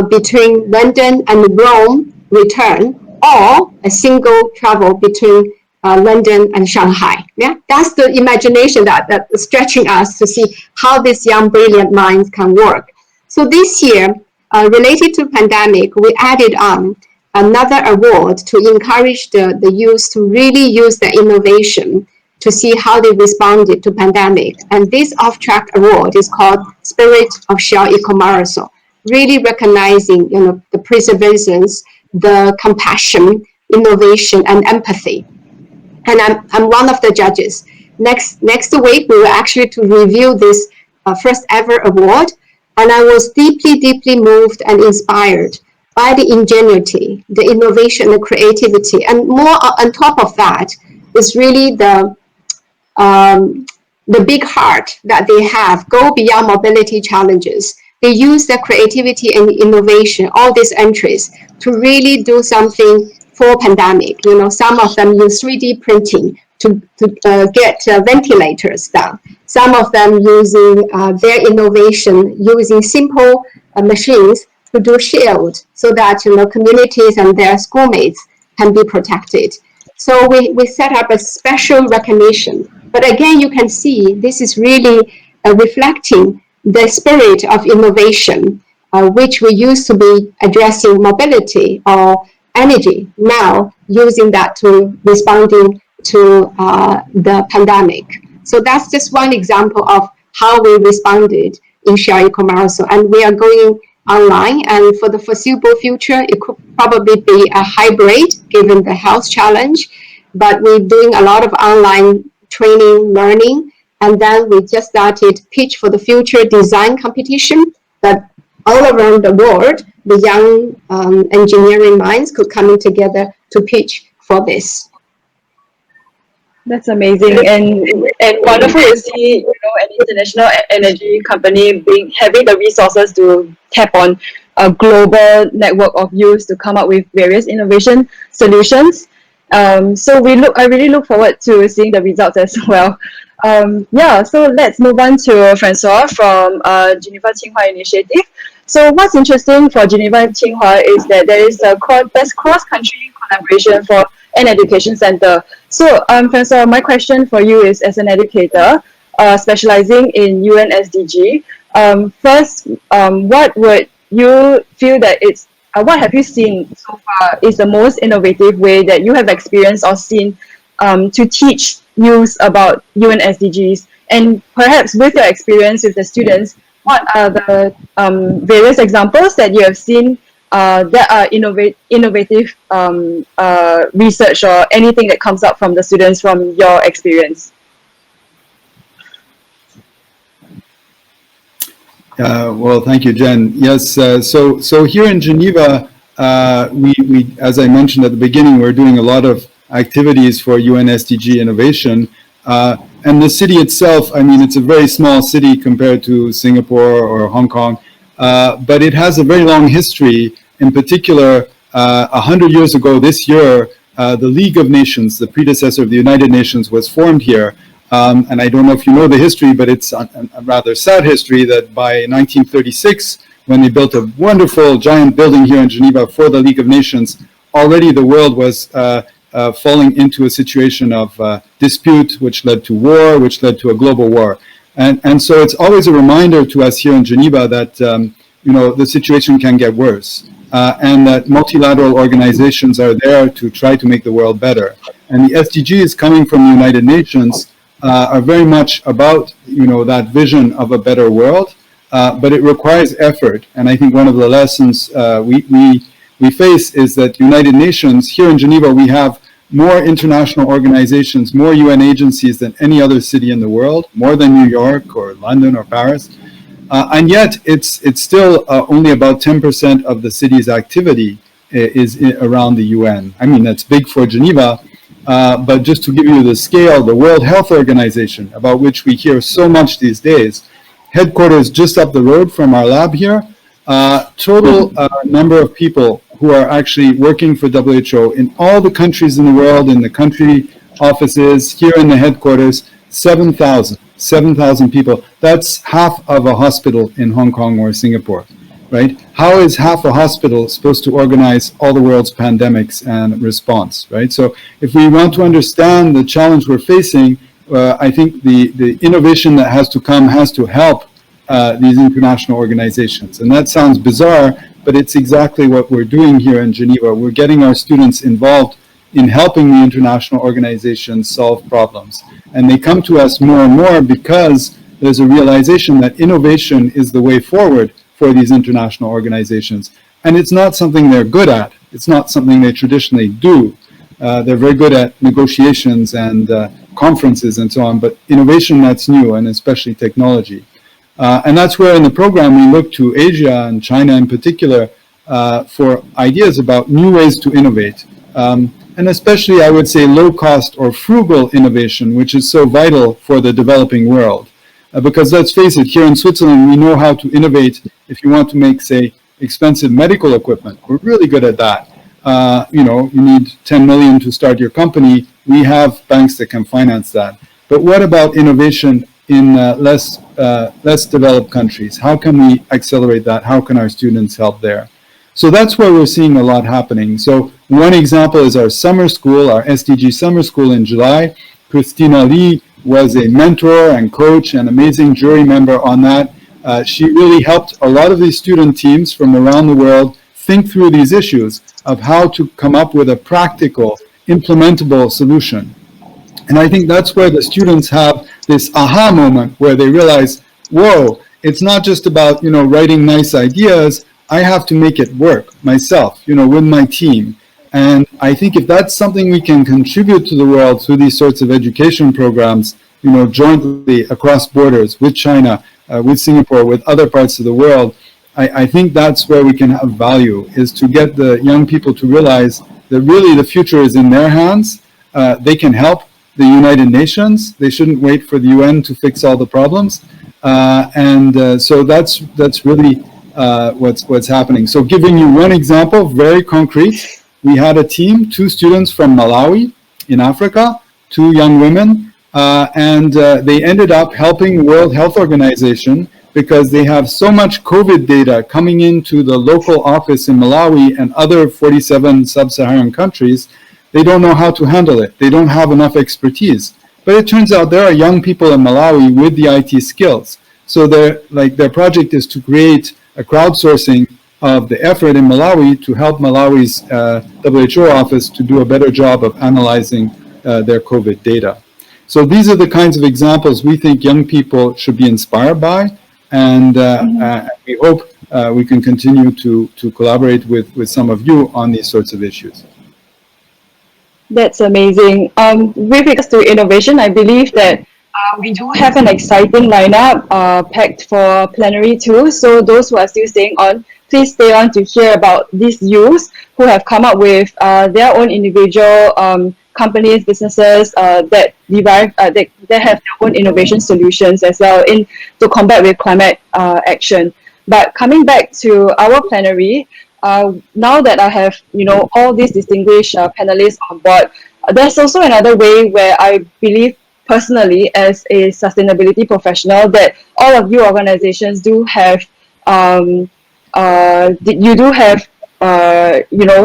between London and Rome return, or a single travel between London and Shanghai. Yeah, that's the imagination that is stretching us to see how these young, brilliant minds can work. So this year, related to pandemic, we added on another award to encourage the youth to really use the innovation to see how they responded to pandemic. And this off-track award is called Spirit of Shell Eco Marathon, really recognizing the perseverance, the compassion, innovation, and empathy. And I'm one of the judges. Next week, we will actually to review this first ever award. And I was deeply, deeply moved and inspired by the ingenuity, the innovation, the creativity. And more on top of that is really the big heart that they have, go beyond mobility challenges. They use their creativity and innovation, all these entries, to really do something for pandemic. Some of them use 3D printing to get ventilators done. Some of them using their innovation, using simple machines to do shield so that communities and their schoolmates can be protected. So we set up a special recognition. But again, you can see this is really reflecting the spirit of innovation, which we used to be addressing mobility or energy, now using that to responding to the pandemic. So that's just one example of how we responded in Shell Eco Marathon. And we are going online, and for the foreseeable future, it could probably be a hybrid given the health challenge. But we're doing a lot of online training, learning, and then we just started Pitch for the Future design competition that all around the world, the young engineering minds could come in together to pitch for this. That's amazing and wonderful to see, an international energy company having the resources to tap on a global network of youth to come up with various innovation solutions. So I really look forward to seeing the results as well. So let's move on to Francois from Geneva Tsinghua Initiative. So what's interesting for Geneva Tsinghua is that there is a cross-country collaboration for an education center. So Francois, my question for you is, as an educator specializing in UN SDG, first, what would you feel that what have you seen so far is the most innovative way that you have experienced or seen to teach youth about UN SDGs? And perhaps with your experience with the students, what are the various examples that you have seen that are innovative research or anything that comes up from the students from your experience? Well, thank you, Jen. Yes, so here in Geneva, we, as I mentioned at the beginning, we're doing a lot of activities for UN SDG innovation. And the city itself, it's a very small city compared to Singapore or Hong Kong, but it has a very long history. In particular, 100 years ago this year, the League of Nations, the predecessor of the United Nations, was formed here. And I don't know if you know the history, but it's a rather sad history that by 1936, when they built a wonderful giant building here in Geneva for the League of Nations, already the world was falling into a situation of dispute, which led to war, which led to a global war. And so it's always a reminder to us here in Geneva that, the situation can get worse. And that multilateral organizations are there to try to make the world better. And the SDGs coming from the United Nations are very much about, that vision of a better world, but it requires effort. And I think one of the lessons we face is that United Nations, here in Geneva, we have more international organizations, more UN agencies than any other city in the world, more than New York or London or Paris. And yet it's still only about 10% of the city's activity is around the UN. I mean, that's big for Geneva, but just to give you the scale, the World Health Organization, about which we hear so much these days, headquarters just up the road from our lab here, total number of people who are actually working for WHO in all the countries in the world, in the country offices, here in the headquarters, 7,000 people. That's half of a hospital in Hong Kong or Singapore, right? How is half a hospital supposed to organize all the world's pandemics and response, right? So if we want to understand the challenge we're facing, I think the innovation that has to come has to help these international organizations. And that sounds bizarre, but it's exactly what we're doing here in Geneva. We're getting our students involved in helping the international organizations solve problems. And they come to us more and more because there's a realization that innovation is the way forward for these international organizations. And it's not something they're good at. It's not something they traditionally do. They're very good at negotiations and conferences and so on, but innovation, that's new, and especially technology. And that's where in the program we look to Asia and China in particular for ideas about new ways to innovate. And especially, I would say, low-cost or frugal innovation, which is so vital for the developing world. Because let's face it, here in Switzerland, we know how to innovate if you want to make, say, expensive medical equipment. We're really good at that. You need 10 million to start your company. We have banks that can finance that. But what about innovation in less developed countries? How can we accelerate that? How can our students help there? So that's where we're seeing a lot happening. So one example is our summer school, our SDG summer school in July. Christina Lee was a mentor and coach and amazing jury member on that. She really helped a lot of these student teams from around the world think through these issues of how to come up with a practical, implementable solution. And I think that's where the students have this aha moment where they realize, whoa, it's not just about, writing nice ideas. I have to make it work myself, with my team. And I think if that's something we can contribute to the world through these sorts of education programs, jointly across borders with China, with Singapore, with other parts of the world, I think that's where we can have value, is to get the young people to realize that really the future is in their hands. They can help the United Nations. They shouldn't wait for the UN to fix all the problems. So that's really what's happening. So giving you one example, very concrete, we had a team, 2 students from Malawi in Africa, 2 young women, and they ended up helping the World Health Organization because they have so much COVID data coming into the local office in Malawi and other 47 sub-Saharan countries. They don't know how to handle it. They don't have enough expertise. But it turns out there are young people in Malawi with the IT skills. So their project is to create a crowdsourcing of the effort in Malawi to help Malawi's WHO office to do a better job of analyzing their COVID data. So these are the kinds of examples we think young people should be inspired by, and we hope we can continue to collaborate with some of you on these sorts of issues. That's amazing. With regards to innovation, I believe that we do have an exciting lineup packed for plenary too. So those who are still staying on, please stay on to hear about these youths who have come up with their own individual companies, businesses that have their own innovation solutions as well to combat with climate action. But coming back to our plenary, now that I have all these distinguished panelists on board, there's also another way where I believe personally as a sustainability professional that all of you organizations do have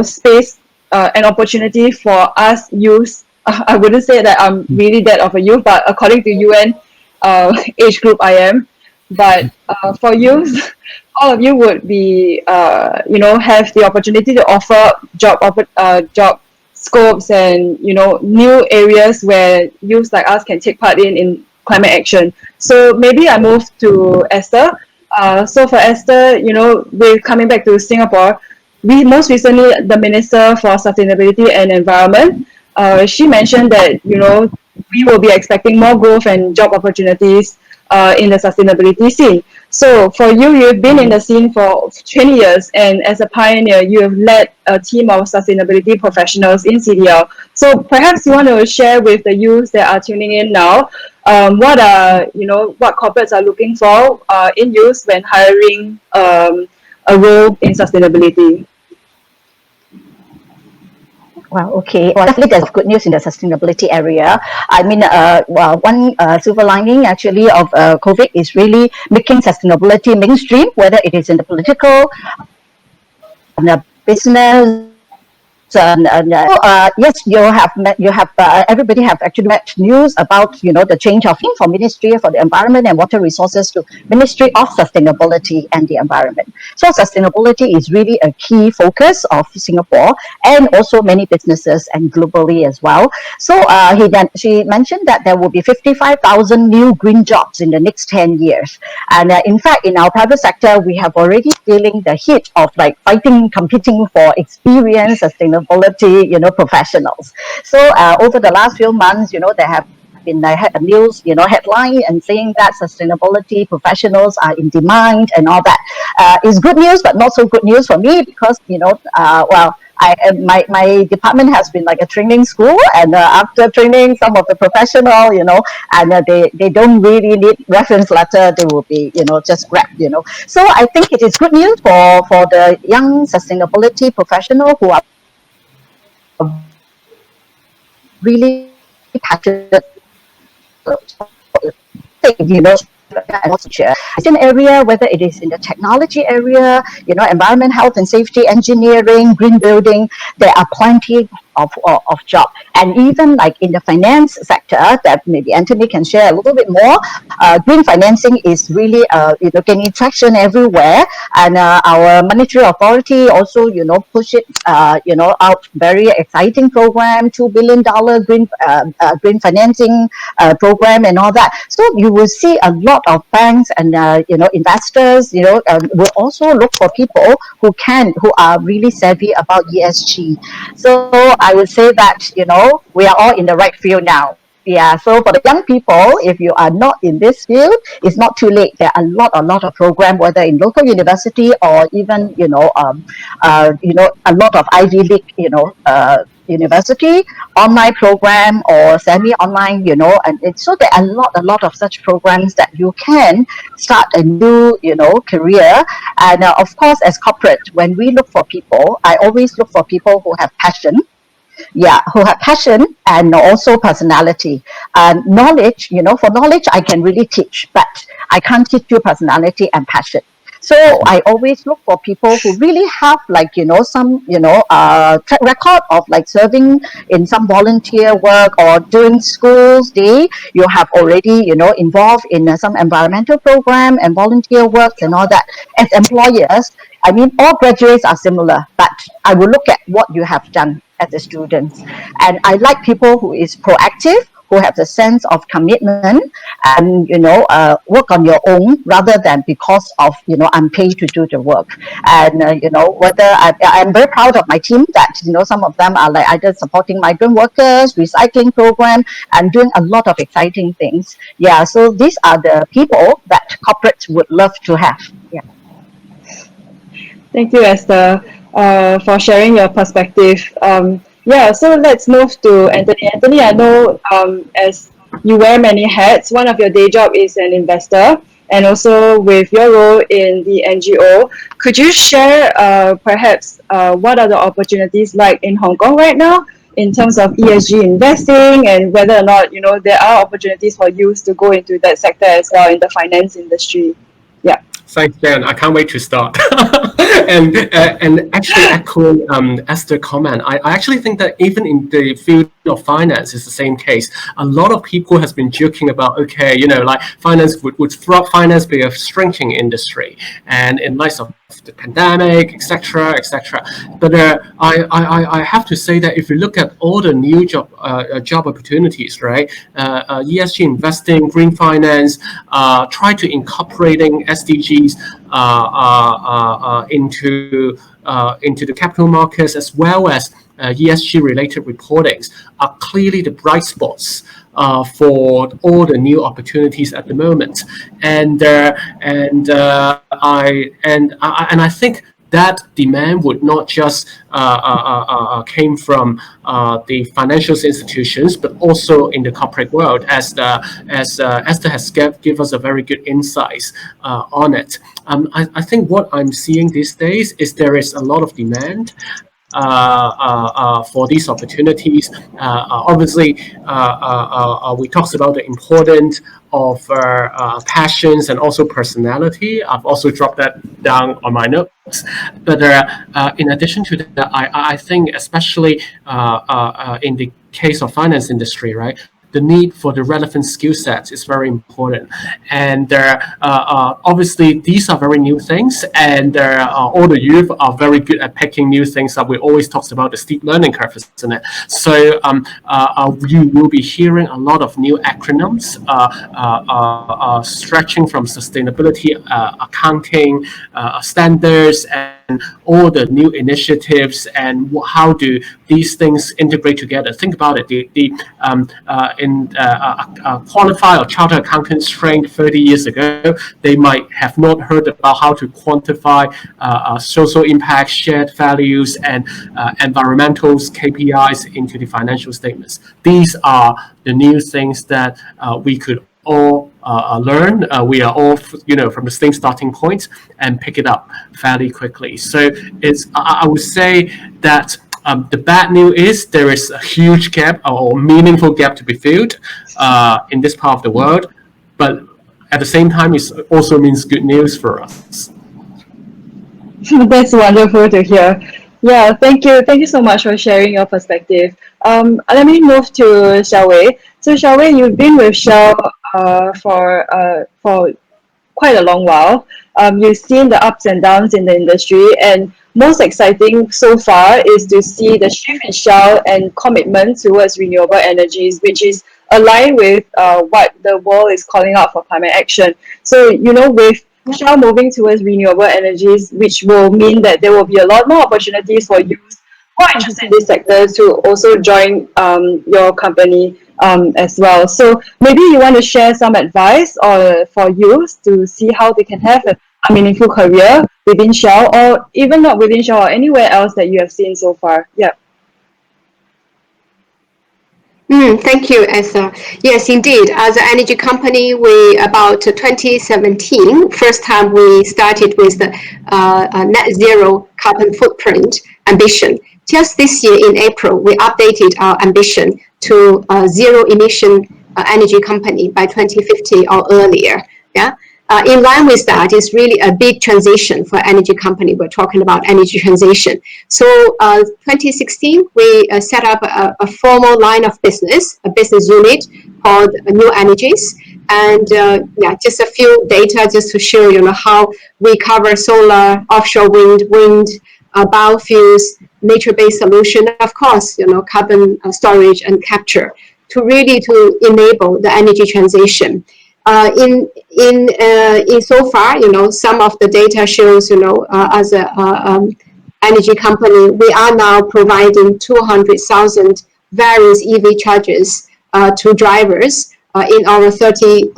space and opportunity for us youth. I wouldn't say that I'm really that of a youth, but according to UN, age group I am. But for youth, all of you would be, have the opportunity to offer job scopes and, new areas where youth like us can take part in climate action. So maybe I move to Esther. So for Esther, we're coming back to Singapore. We most recently, the Minister for Sustainability and Environment, she mentioned that, we will be expecting more growth and job opportunities in the sustainability scene. So for you, you've been in the scene for 20 years, and as a pioneer, you have led a team of sustainability professionals in CDL. So perhaps you want to share with the youth that are tuning in now, what corporates are looking for in youth when hiring a role in sustainability. Well, okay. Well, definitely there's good news in the sustainability area. I mean, one silver lining actually of COVID is really making sustainability mainstream, whether it is in the political, in the business. Yes, everybody have actually read news about the change of name from Ministry for the Environment and Water Resources to Ministry of Sustainability and the Environment. So sustainability is really a key focus of Singapore and also many businesses and globally as well. So she mentioned that there will be 55,000 new green jobs in the next 10 years. And in fact, in our private sector, we have already feeling the heat of competing for experience, sustainability, professionals. So over the last few months, there have been a news, headline and saying that sustainability professionals are in demand and all that. Is good news, but not so good news for me because, my department has been like a training school, and after training some of the professional, and they don't really need reference letter, they will be, just grabbed, So I think it is good news for the young sustainability professional who are really passionate, it's an area, whether it is in the technology area, environment, health and safety, engineering, green building, there are plenty of jobs. And even like in the finance sector, that maybe Anthony can share a little bit more, green financing is really gaining traction everywhere. And our monetary authority also, push it, out very exciting program, $2 billion green financing program and all that. So you will see a lot of banks and investors, will also look for people who are really savvy about ESG. So I would say that, we are all in the right field now. Yeah, so for the young people, if you are not in this field, it's not too late. There are a lot of programs, whether in local university or even, a lot of Ivy League, university, online program or semi-online, and so there are a lot of such programs that you can start a new, career. And of course, as corporate, when we look for people, I always look for people who have passion. Yeah, who have passion and also personality. Knowledge, for knowledge, I can really teach, but I can't teach you personality and passion. So I always look for people who really have some, track record of serving in some volunteer work, or during school's day, you have already, involved in some environmental program and volunteer works and all that. As employers, I mean, all graduates are similar, but I will look at what you have done as a student. And I like people who is proactive, who have the sense of commitment and, work on your own rather than because of, I'm paid to do the work. And, whether I'm very proud of my team that, some of them are either supporting migrant workers, recycling program, and doing a lot of exciting things. Yeah, so these are the people that corporates would love to have. Yeah. Thank you, Esther, for sharing your perspective. So let's move to Anthony. Anthony, I know as you wear many hats, one of your day job is an investor, and also with your role in the NGO, could you share perhaps what are the opportunities like in Hong Kong right now in terms of ESG investing, and whether or not, there are opportunities for youth to go into that sector as well in the finance industry? Yeah. Thanks, Jen. I can't wait to start. and actually echoing Esther's comment, I actually think that even in the field of finance is the same case. A lot of people has been joking about, okay, like finance would finance be a shrinking industry, and in light of the pandemic, etc., etc. But I have to say that if you look at all the new job opportunities, right? ESG investing, green finance, try to incorporating SDGs into the capital markets, as well as ESG related reportings, are clearly the bright spots for all the new opportunities at the moment. And I think that demand would not just came from the financial institutions, but also in the corporate world, as Esther has given us a very good insights on it. I think what I'm seeing these days is there is a lot of demand for these opportunities. Obviously, we talked about the importance of passions and also personality. I've also dropped that down on my notes. But in addition to that, I think especially in the case of finance industry, right? The need for the relevant skill sets is very important, and obviously these are very new things, and all the youth are very good at picking new things that we always talk about, the steep learning curve, isn't it? So you will be hearing a lot of new acronyms stretching from sustainability, accounting, standards, and all the new initiatives, and how do these things integrate together. Think about it. Qualified or chartered accountants trained 30 years ago, they might have not heard about how to quantify social impact, shared values, and environmental KPIs into the financial statements. These are the new things that we could all learn. We are all, from the same starting point, and pick it up fairly quickly. So I would say that the bad news is there is a huge gap or meaningful gap to be filled in this part of the world, but at the same time, it also means good news for us. That's wonderful to hear. Yeah, thank you so much for sharing your perspective. Let me move to Xiaowei. So Xiaowei, you've been with Shell for quite a long while. You've seen the ups and downs in the industry, and most exciting so far is to see the shift in Shell and commitment towards renewable energies, which is aligned with what the world is calling out for climate action. So, with Shell moving towards renewable energies, which will mean that there will be a lot more opportunities for youth who are interested in this sector to also join your company as well. So maybe you want to share some advice for youth to see how they can have a meaningful career within Shell, or even not within Shell, or anywhere else that you have seen so far. Yeah. Thank you, Esther. Yes, indeed. As an energy company, about 2017, first time we started with the net zero carbon footprint ambition. Just this year in April, we updated our ambition to zero emission energy company by 2050 or earlier. Yeah. In line with that, it's really a big transition for energy company. We're talking about energy transition. So 2016, we set up a formal line of business, a business unit called New Energies. And just a few data just to show how we cover solar, offshore wind, biofuels, nature-based solution, of course, carbon storage and capture, to enable the energy transition. In so far, some of the data shows, as a energy company, we are now providing 200,000 various EV chargers to drivers in our 30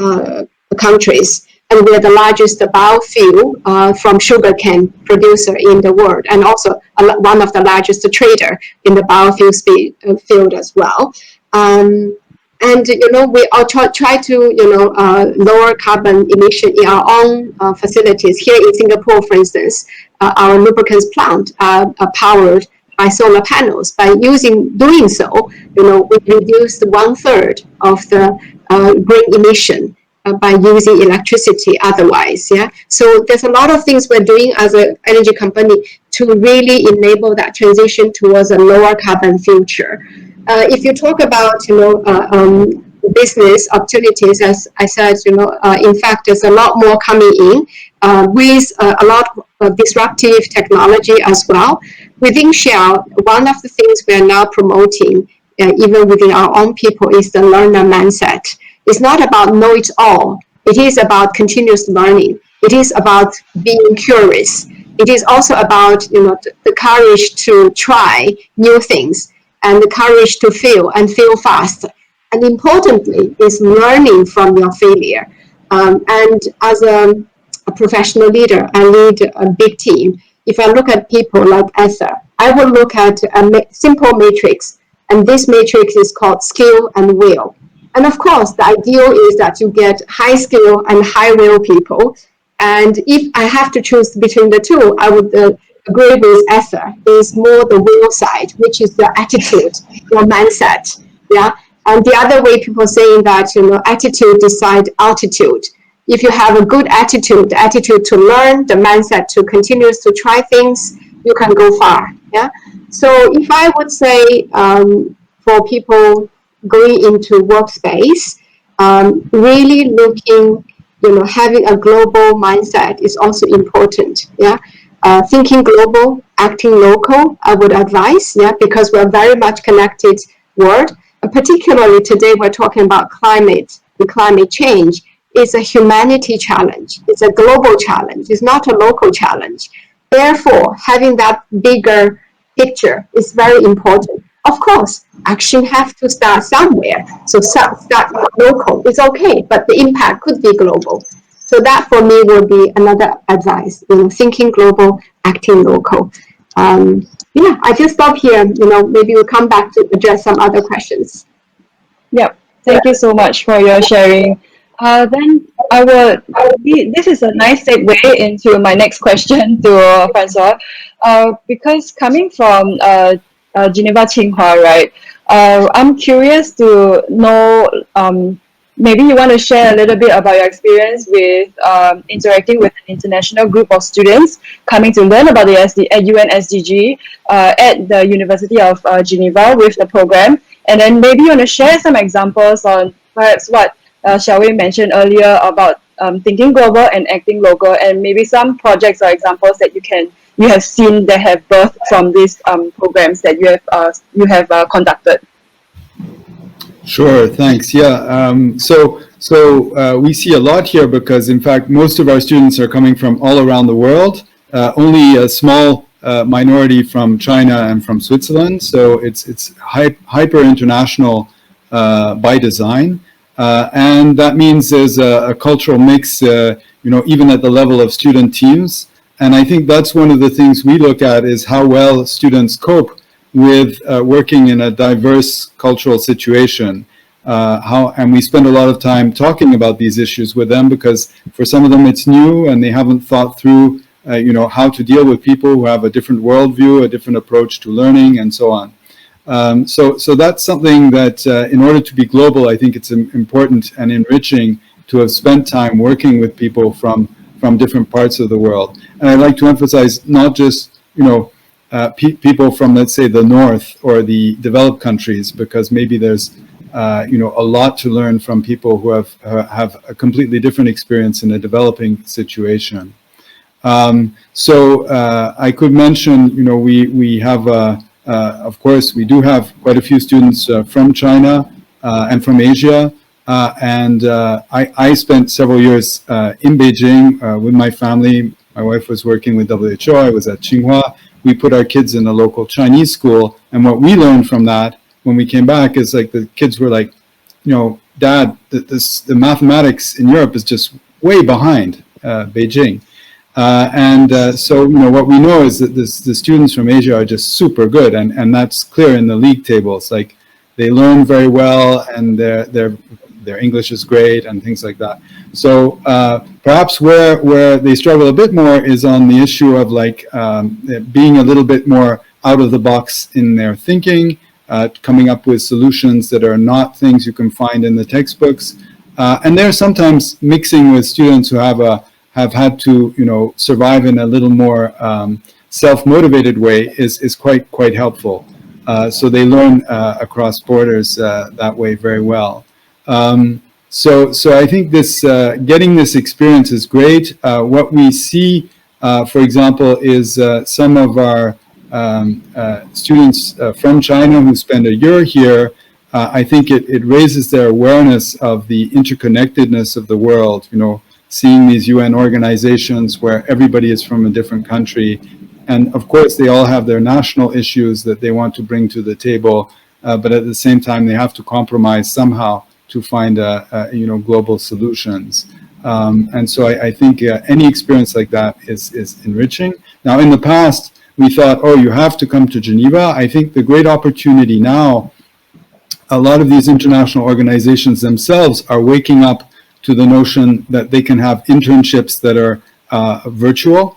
countries. And we are the largest biofuel from sugarcane producer in the world, and also one of the largest trader in the biofuel field as well. And we all try to lower carbon emission in our own facilities. Here in Singapore, for instance, our lubricants plant are powered by solar panels. By doing so, we reduced 1/3 of the green emission by using electricity otherwise. Yeah. So there's a lot of things we're doing as an energy company to really enable that transition towards a lower carbon future. If you talk about, business opportunities, as I said, in fact, there's a lot more coming in with a lot of disruptive technology as well. Within Shell, one of the things we are now promoting, even within our own people, is the learner mindset. It's not about know it all. It is about continuous learning. It is about being curious. It is also about, the courage to try new things and the courage to fail and fail fast. And importantly, is learning from your failure. And as a professional leader, I lead a big team. If I look at people like Esther, I will look at a simple matrix. And this matrix is called skill and will. And of course, the ideal is that you get high skill and high will people. And if I have to choose between the two, I would agree with Esther, is more the will side, which is the attitude, your mindset. Yeah. And the other way people saying that, attitude decide altitude. If you have a good attitude, the attitude to learn, the mindset to continue to try things, you can go far. Yeah. So if I would say for people going into workspace, really looking, having a global mindset is also important. Yeah. Thinking global, acting local, I would advise. Yeah, because we're very much connected world. Particularly today, we're talking about climate and climate change. It's a humanity challenge. It's a global challenge. It's not a local challenge. Therefore, having that bigger picture is very important. Of course, action has to start somewhere. So start local. It's okay, but the impact could be global. So that for me will be another advice, thinking global, acting local. Yeah, I just stop here. Maybe we'll come back to address some other questions. Yeah, thank you so much for your sharing. Then this is a nice segue into my next question to Francois. Because coming from Geneva, Tsinghua, right? I'm curious to know, maybe you want to share a little bit about your experience with interacting with an international group of students coming to learn about the UN SDG at the University of Geneva with the program. And then maybe you want to share some examples on perhaps what Xiaowei mentioned earlier about thinking global and acting local, and maybe some projects or examples that you have seen that have birthed from these programs that you have conducted. Sure, thanks. Yeah, so we see a lot here because, in fact, most of our students are coming from all around the world. Only a small minority from China and from Switzerland. So it's hyper international by design, and that means there's a cultural mix, even at the level of student teams. And I think that's one of the things we look at is how well students cope with working in a diverse cultural situation. And we spend a lot of time talking about these issues with them because for some of them it's new and they haven't thought through, how to deal with people who have a different worldview, a different approach to learning, and so on. So that's something that, in order to be global, I think it's important and enriching to have spent time working with people from different parts of the world. And I'd like to emphasize not just, people from, let's say, the North or the developed countries, because maybe there's, a lot to learn from people who have a completely different experience in a developing situation. So I could mention, we have, of course, we do have quite a few students from China and from Asia. And I spent several years in Beijing with my family. My wife was working with WHO. I was at Tsinghua. We put our kids in a local Chinese school. And what we learned from that when we came back is like the kids were like, Dad, the mathematics in Europe is just way behind Beijing. So what we know is that the students from Asia are just super good. And that's clear in the league tables. Like they learn very well and their English is great and things like that. So perhaps where they struggle a bit more is on the issue of being a little bit more out of the box in their thinking, coming up with solutions that are not things you can find in the textbooks. And they're sometimes mixing with students who have had to survive in a little more self-motivated way is quite helpful. So they learn across borders that way very well. So I think this getting this experience is great. What we see, for example, is some of our students from China who spend a year here. I think it raises their awareness of the interconnectedness of the world. You know, seeing these UN organizations where everybody is from a different country, and of course they all have their national issues that they want to bring to the table, but at the same time they have to compromise somehow to find global solutions. And so I think any experience like that is enriching. Now, in the past, we thought, oh, you have to come to Geneva. I think the great opportunity now, a lot of these international organizations themselves are waking up to the notion that they can have internships that are virtual.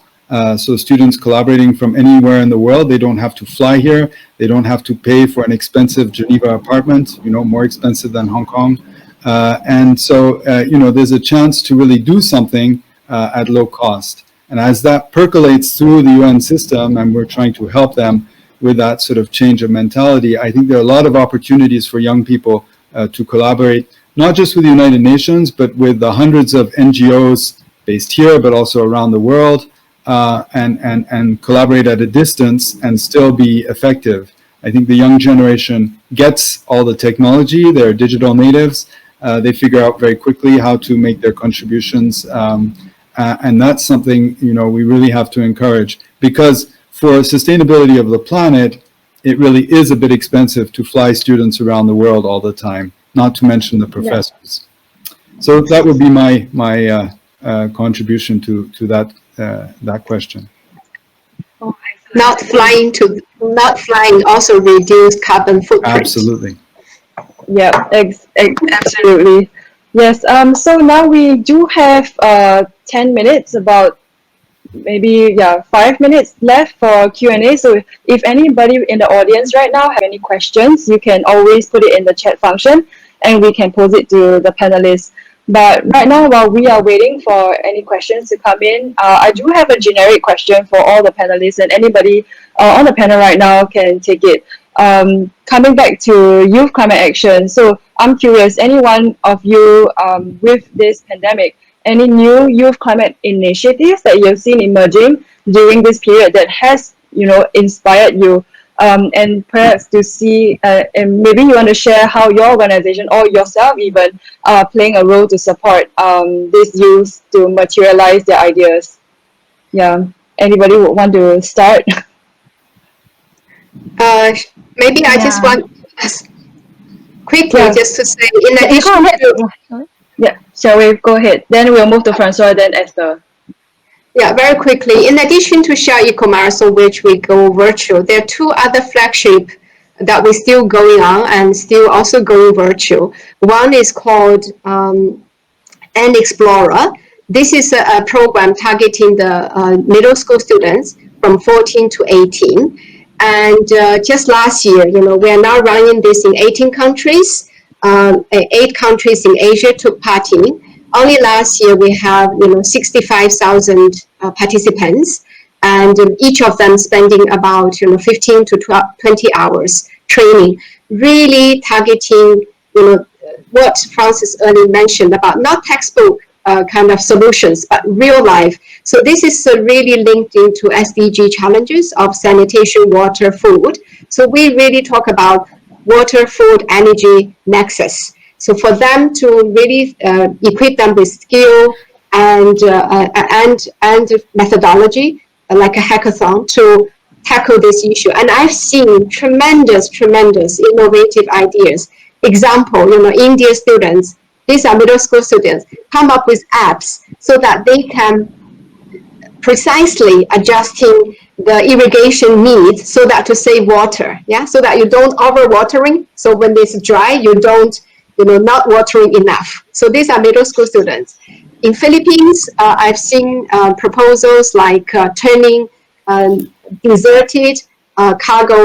So students collaborating from anywhere in the world, they don't have to fly here. They don't have to pay for an expensive Geneva apartment, more expensive than Hong Kong. And so, there's a chance to really do something at low cost. And as that percolates through the UN system, and we're trying to help them with that sort of change of mentality, I think there are a lot of opportunities for young people to collaborate, not just with the United Nations, but with the hundreds of NGOs based here, but also around the world, and collaborate at a distance and still be effective. I think the young generation gets all the technology. They're digital natives. They figure out very quickly how to make their contributions. And that's something, we really have to encourage, because for sustainability of the planet, it really is a bit expensive to fly students around the world all the time, not to mention the professors. Yeah. So that would be my contribution to that question. Not flying also reduce carbon footprint. Absolutely. Yeah, absolutely. Yes. So now we do have 10 minutes, about maybe 5 minutes left for Q&A. So if anybody in the audience right now have any questions, you can always put it in the chat function, and we can pose it to the panelists. But right now, while we are waiting for any questions to come in, I do have a generic question for all the panelists, and anybody on the panel right now can take it. Coming back to youth climate action, so I'm curious, any one of you with this pandemic, any new youth climate initiatives that you've seen emerging during this period that has, inspired you? And perhaps to see, and maybe you want to share how your organization or yourself even are playing a role to support these youth to materialize their ideas. Yeah, anybody would want to start? Maybe I just want quickly just to say, in addition to... Yeah, shall we go ahead? Then we'll move to Francois, then Esther. Yeah, very quickly. In addition to Share Eco Marathon, which we go virtual, there are two other flagship that we're still going on and still also going virtual. One is called An Explorer. This is a program targeting the middle school students from 14 to 18. And just last year, we are now running this in 18 countries. 8 countries in Asia took part in. Only last year we have 65,000 participants, and each of them spending about 15 to 20 hours training, really targeting what Francis earlier mentioned about not textbook kind of solutions, but real life. So this is really linked into SDG challenges of sanitation, water, food. So we really talk about water, food, energy nexus. So for them to really equip them with skill and methodology, like a hackathon, to tackle this issue. And I've seen tremendous innovative ideas. Example, Indian students, these are middle school students, come up with apps so that they can precisely adjusting the irrigation needs so that to save water, so that you don't over watering. So when it's dry, you don't, not watering enough. So these are middle school students. In Philippines, I've seen proposals like turning deserted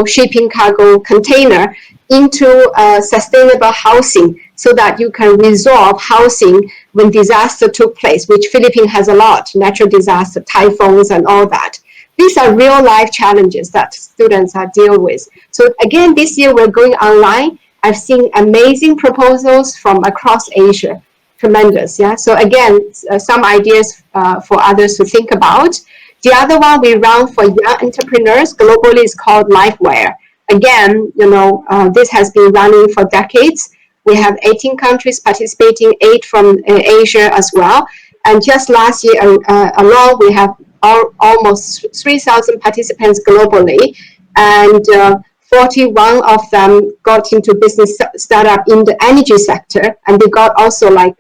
shipping cargo container into sustainable housing so that you can resolve housing when disaster took place, which Philippines has a lot, natural disaster, typhoons and all that. these are real life challenges that students are dealing with. So again, this year we're going online. I've seen amazing proposals from across Asia. Tremendous, yeah. So again, some ideas for others to think about. The other one we run for young entrepreneurs globally is called LifeWare. Again, this has been running for decades. We have 18 countries participating, 8 from Asia as well. And just last year alone, we have almost 3,000 participants globally, and 41 of them got into business startup in the energy sector, and they got also like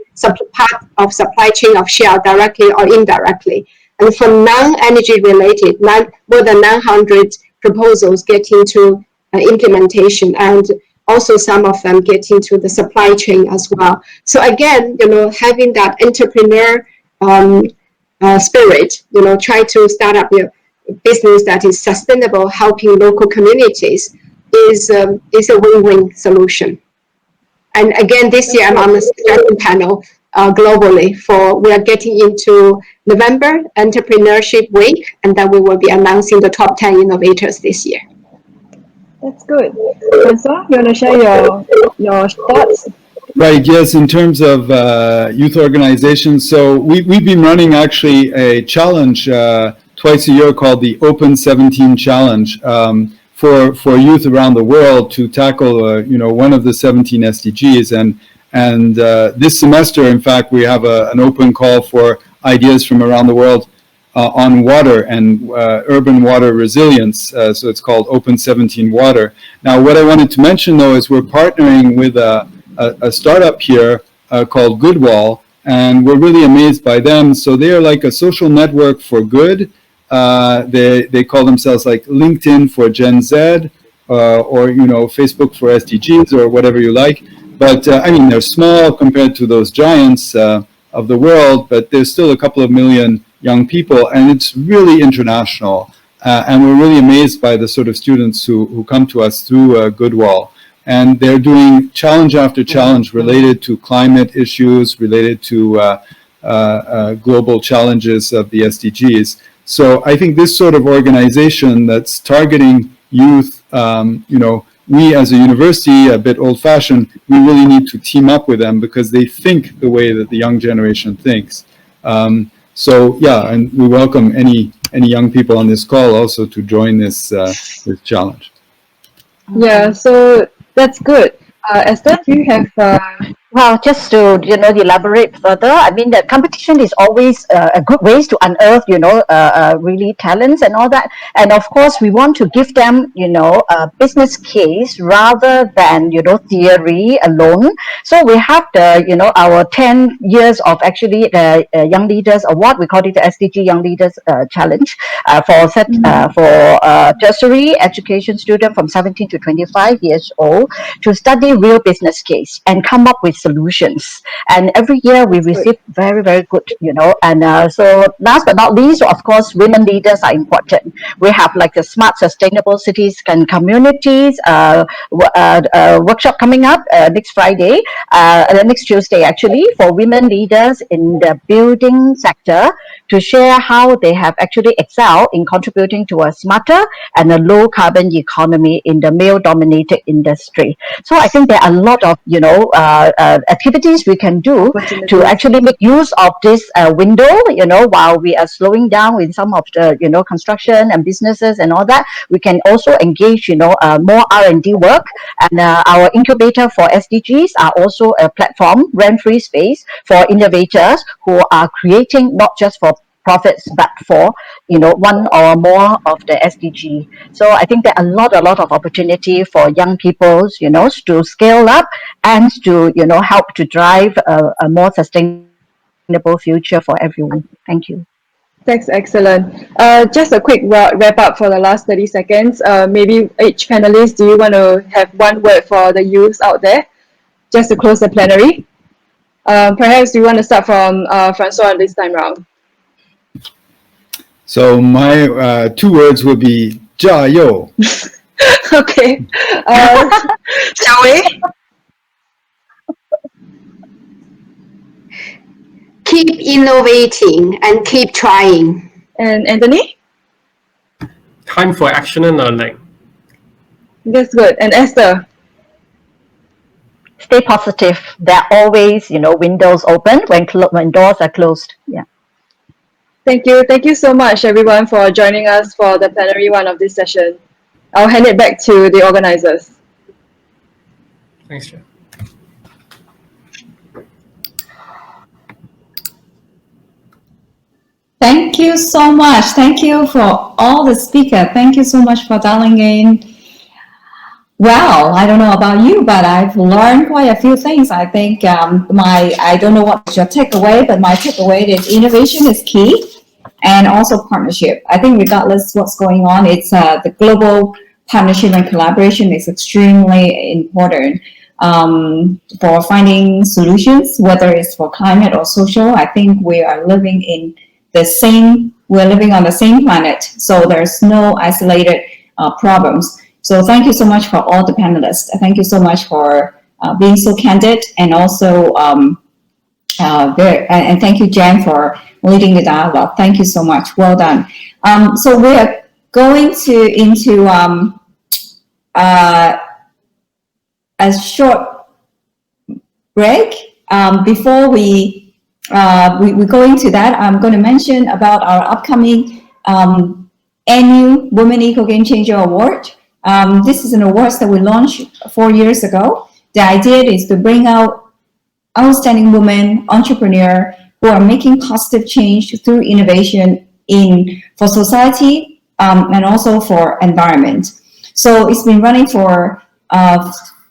part of supply chain of Shell directly or indirectly. And for non-energy related, more than 900 proposals get into implementation, and also some of them get into the supply chain as well. So again, having that entrepreneur spirit, try to start up your business that is sustainable, helping local communities is a win-win solution. And again, this year I'm on the suggestion panel globally we are getting into November Entrepreneurship Week, and then we will be announcing the top 10 innovators this year. That's good. Francois, you want to share your thoughts? Right, yes, in terms of youth organizations. So we've been running actually a challenge twice a year called the Open 17 Challenge for youth around the world to tackle, one of the 17 SDGs. And this semester, in fact, we have an open call for ideas from around the world on water and urban water resilience. So it's called Open 17 Water. Now, what I wanted to mention, though, is we're partnering with a startup here called Goodwall, and we're really amazed by them. So they are like a social network for good. They call themselves like LinkedIn for Gen Z, or Facebook for SDGs, or whatever you like. But they're small compared to those giants of the world, but there's still a couple of million young people, and it's really international. And we're really amazed by the sort of students who come to us through Goodwall. And they're doing challenge after challenge related to climate issues, related to global challenges of the SDGs. So I think this sort of organization that's targeting youth, we as a university, a bit old-fashioned, we really need to team up with them because they think the way that the young generation thinks. So yeah, and we welcome any young people on this call also to join this challenge. Yeah, so that's good. Esther, do you have... Well, just to elaborate further, the competition is always a good way to unearth really talents and all that. And of course, we want to give them a business case rather than theory alone. So we have the our 10 years of actually the Young Leaders Award. We call it the SDG Young Leaders Challenge for tertiary education students from 17 to 25 years old to study real business case and come up with solutions. And every year we receive very, very good, and so last but not least, of course, women leaders are important. We have like the Smart Sustainable Cities and Communities workshop coming up next Friday, next Tuesday actually, for women leaders in the building sector to share how they have actually excelled in contributing to a smarter and a low carbon economy in the male dominated industry. So I think there are a lot of, activities we can do to actually make use of this window, while we are slowing down in some of the, construction and businesses and all that. We can also engage, more R&D work. And our incubator for SDGs are also a platform, rent-free space for innovators who are creating not just for profits, but for one or more of the SDG. So I think there are a lot of opportunity for young people, to scale up and to help to drive a more sustainable future for everyone. Thank you. That's excellent. Just a quick wrap up for the last 30 seconds. Maybe each panelist, do you want to have one word for the youth out there, just to close the plenary? Perhaps you want to start from Francois this time round. So my 2 words would be 加油. Okay. Shall we? Keep innovating and keep trying. And Anthony? time for action and learning. That's good. And Esther? Stay positive. There are always, windows open when doors are closed. Yeah. Thank you. Thank you so much, everyone, for joining us for the plenary one of this session. I'll hand it back to the organizers. Thanks, Jen. Thank you so much. Thank you for all the speakers. Thank you so much for dialing in. Well, I don't know about you, but I've learned quite a few things. I think I don't know what's your takeaway, but my takeaway is innovation is key, and also partnership. I think regardless what's going on, it's the global partnership and collaboration is extremely important for finding solutions, whether it's for climate or social. I think we are living in we're living on the same planet, so there's no isolated problems. So thank you so much for all the panelists. Thank you so much for being so candid, and also and thank you, Jen, for leading the dialogue. Thank you so much. Well done. So we are going into a short break. Before we go into that, I'm going to mention about our upcoming annual Women Eco Game Changer Award. This is an award that we launched 4 years ago. The idea is to bring out outstanding women entrepreneurs who are making positive change through innovation for society and also for environment. So it's been running for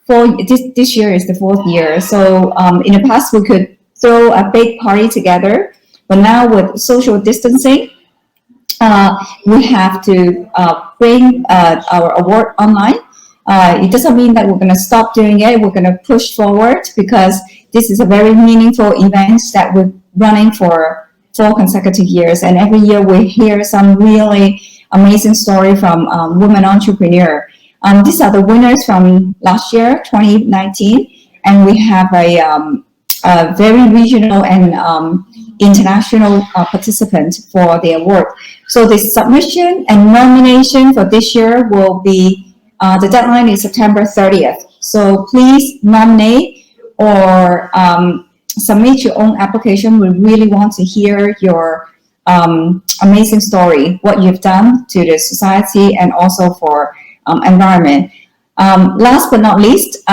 this year is the 4th year. So in the past we could throw a big party together, but now with social distancing, we have to bring our award online. It doesn't mean that we're going to stop doing it. We're going to push forward, because this is a very meaningful event that we're running for 4 consecutive years. And every year we hear some really amazing story from women entrepreneurs. These are the winners from last year, 2019. And we have a very regional and international participant for the award. So the submission and nomination for this year will be, the deadline is September 30th. So please nominate or submit your own application. We really want to hear your amazing story, what you've done to the society and also for environment. Last but not least,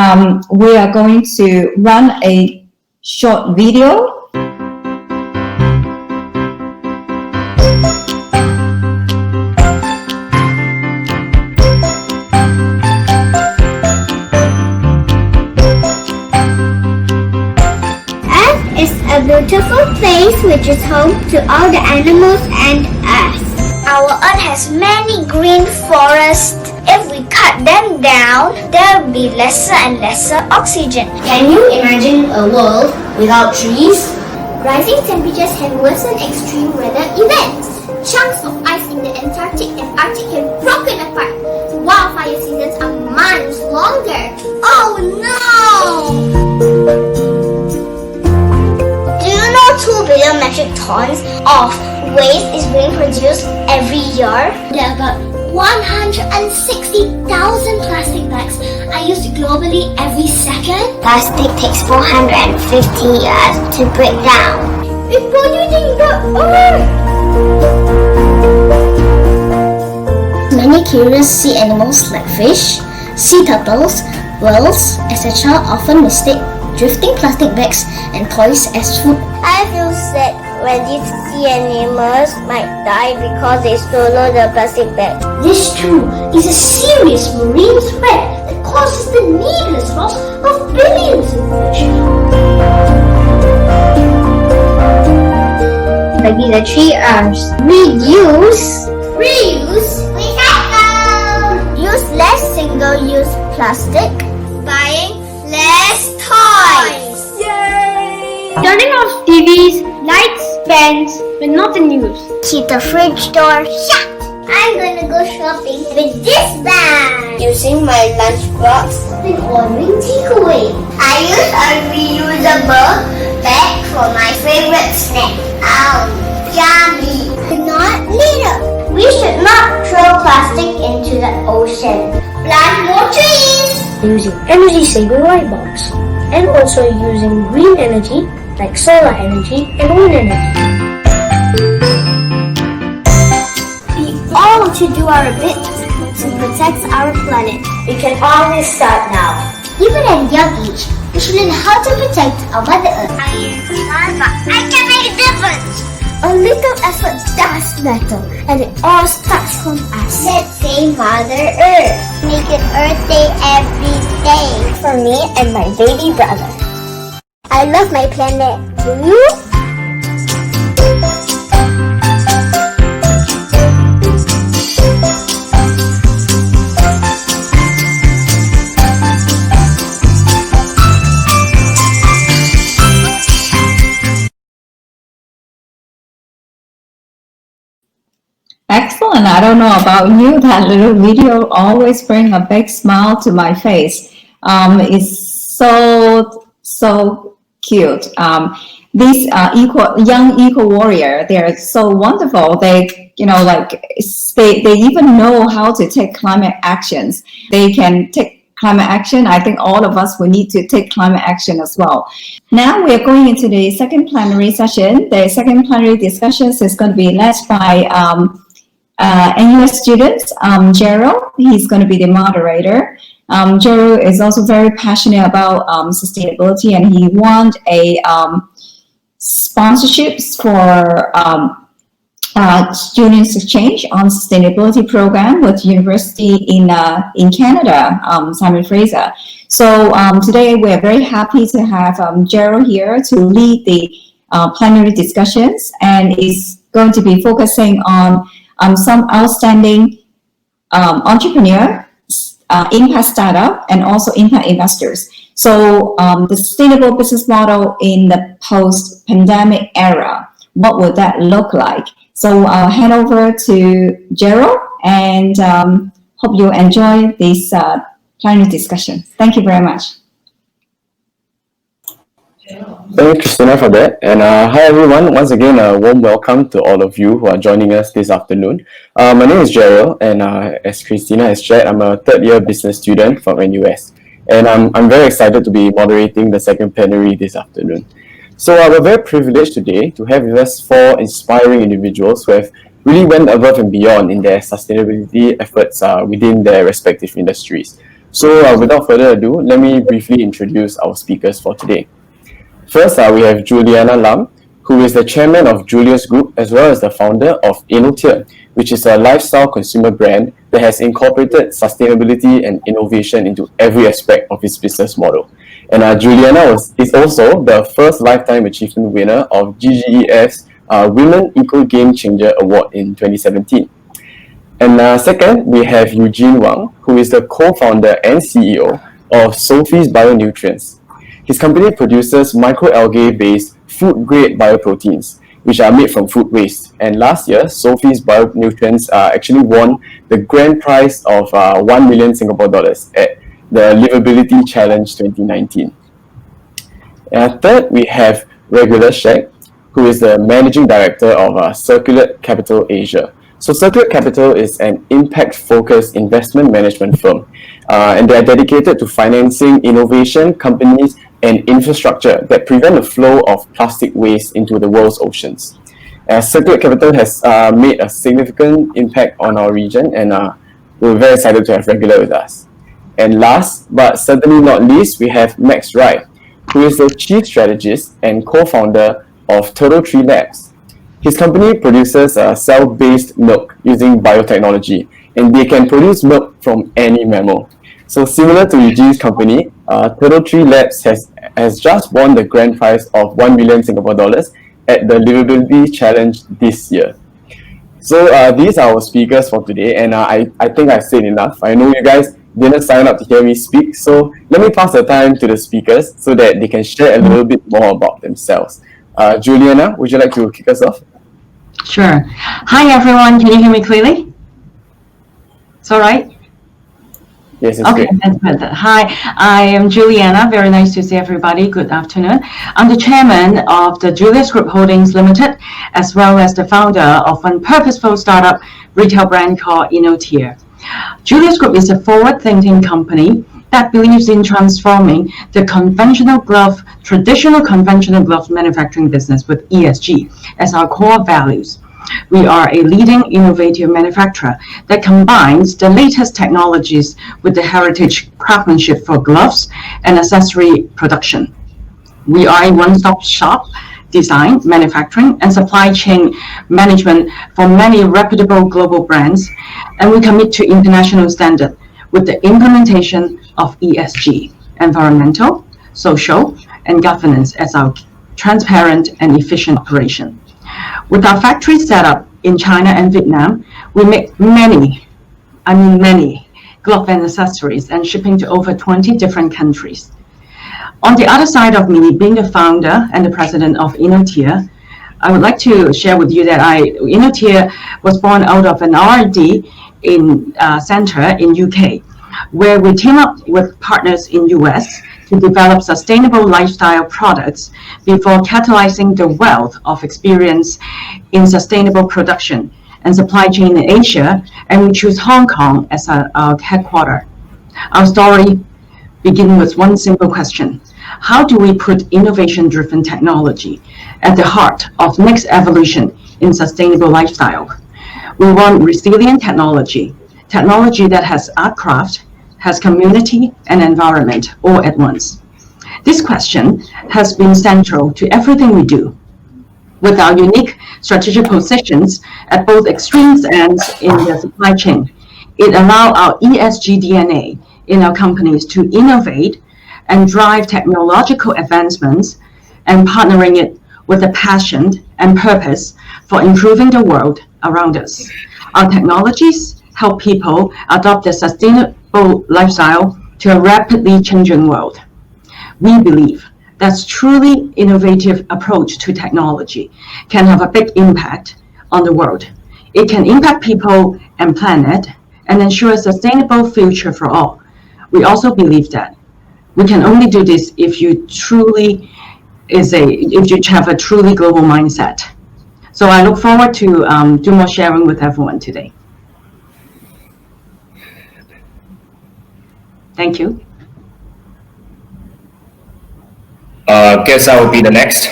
we are going to run a short video. A beautiful place which is home to all the animals and us. Our earth has many green forests. If we cut them down, there will be lesser and lesser oxygen. Can you imagine a world without trees? Rising temperatures can worsen extreme weather events. Chunks of ice in the Antarctic and Arctic have broken apart. Wildfire seasons are months longer. Oh no! 2 billion metric tons of waste is being produced every year. There are about 160,000 plastic bags are used globally every second. Plastic takes 450 years to break down. It's polluting the earth. Many curious sea animals like fish, sea turtles, whales, etc. often mistake drifting plastic bags and toys as food. I feel sad when these sea animals might die because they swallow the plastic bag. This too is a serious marine threat that causes the needless loss of billions of fish. Maybe the 3 R's. Reduce, recycle, use less single-use plastic, buying less toys. Yay! Turning off TVs, lights, fans when not in use. Keep the fridge door shut. I'm gonna go shopping with this bag. Using my lunchbox When ordering takeaway, I use a reusable bag for my favorite snack. Yummy! not litter. We should not throw plastic into the ocean. Plant more trees! Using energy-saving light bulbs. And also using green energy like solar energy and wind energy. We all should do our bit to protect our planet. We can always start now. Even at a young age, we should learn how to protect our Mother Earth. I can make a difference. A little effort does matter, and it all starts from us. Let's save Mother Earth. Make an Earth Day every day For me and my baby brother. I love my planet. Do you? Excellent. I don't know about you, that little video always brings a big smile to my face. It's so cute. These young eco warrior, they're so wonderful. They, they even know how to take climate actions. They can take climate action. I think all of us will need to take climate action as well. Now we are going into the second plenary session. The second plenary discussions is going to be led by NUS students, Gerald. He's going to be the moderator. Gerald is also very passionate about sustainability, and he won a sponsorships for students exchange on sustainability program with university in Canada, Simon Fraser. So today we are very happy to have Gerald here to lead the plenary discussions, and is going to be focusing on some outstanding entrepreneur, impact startup, and also impact investors. So the sustainable business model in the post-pandemic era, what would that look like? So I'll hand over to Gerald, and hope you enjoy this plenary discussion. Thank you very much. Thank you, Christina, for that. And hi, everyone. Once again, a warm welcome to all of you who are joining us this afternoon. My name is Gerald, and as Christina has shared, I'm a third-year business student from NUS. And I'm very excited to be moderating the second plenary this afternoon. So we're very privileged today to have with us 4 inspiring individuals who have really went above and beyond in their sustainability efforts within their respective industries. So without further ado, let me briefly introduce our speakers for today. First, we have Juliana Lam, who is the chairman of Julius Group, as well as the founder of Innotier, which is a lifestyle consumer brand that has incorporated sustainability and innovation into every aspect of its business model. And Juliana is also the first Lifetime Achievement winner of GGEF's Women Eco Game Changer Award in 2017. And second, we have Eugene Wang, who is the co-founder and CEO of Sophie's Bionutrients. His company produces microalgae-based food-grade bioproteins, which are made from food waste. And last year, Sophie's Bionutrients actually won the grand prize of 1 million Singapore dollars at the Livability Challenge 2019. And third, we have Regular Shek, who is the managing director of Circular Capital Asia. So Circular Capital is an impact-focused investment management firm, and they are dedicated to financing innovation companies and infrastructure that prevent the flow of plastic waste into the world's oceans. Circular Capital has made a significant impact on our region, and we're very excited to have Regular with us. And last, but certainly not least, we have Max Wright, who is the chief strategist and co-founder of Turtle Tree Labs. His company produces cell-based milk using biotechnology, and they can produce milk from any mammal. So similar to Eugene's company, Turtle Tree Labs has just won the grand prize of 1 million Singapore dollars at the Livability Challenge this year. So these are our speakers for today, and I think I've said enough. I know you guys didn't sign up to hear me speak, so let me pass the time to the speakers so that they can share a little bit more about themselves. Juliana, would you like to kick us off? Sure. Hi everyone, can you hear me clearly? It's all right? Yes, it's Okay, great. that's good. Hi, I am Juliana. Very nice to see everybody. Good afternoon. I'm the chairman of the Julius Group Holdings Limited, as well as the founder of one purposeful startup retail brand called Innotier. Julius Group is a forward-thinking company that believes in transforming the traditional conventional glove manufacturing business with ESG as our core values. We are a leading innovative manufacturer that combines the latest technologies with the heritage craftsmanship for gloves and accessory production. We are a one-stop shop design, manufacturing, and supply chain management for many reputable global brands, and we commit to international standards with the implementation of ESG, environmental, social, and governance as our transparent and efficient operation. With our factory set up in China and Vietnam, we make many glove and accessories and shipping to over 20 different countries. On the other side of me, being the founder and the president of Innotier, I would like to share with you that Innotier was born out of an R&D center in UK, where we team up with partners in US to develop sustainable lifestyle products before catalyzing the wealth of experience in sustainable production and supply chain in Asia, and we choose Hong Kong as our headquarters. Our story begins with one simple question: how do we put innovation-driven technology at the heart of next evolution in sustainable lifestyle? We want resilient technology that has art craft, has community and environment all at once. This question has been central to everything we do. With our unique strategic positions at both extremes ends in the supply chain, it allows our ESG DNA in our companies to innovate and drive technological advancements, and partnering it with a passion and purpose for improving the world around us. Our technologies help people adopt a sustainable lifestyle to a rapidly changing world. We believe that truly innovative approach to technology can have a big impact on the world. It can impact people and planet and ensure a sustainable future for all. We also believe that we can only do this if you have a truly global mindset. So I look forward to do more sharing with everyone today. Thank you. Guess I will be the next.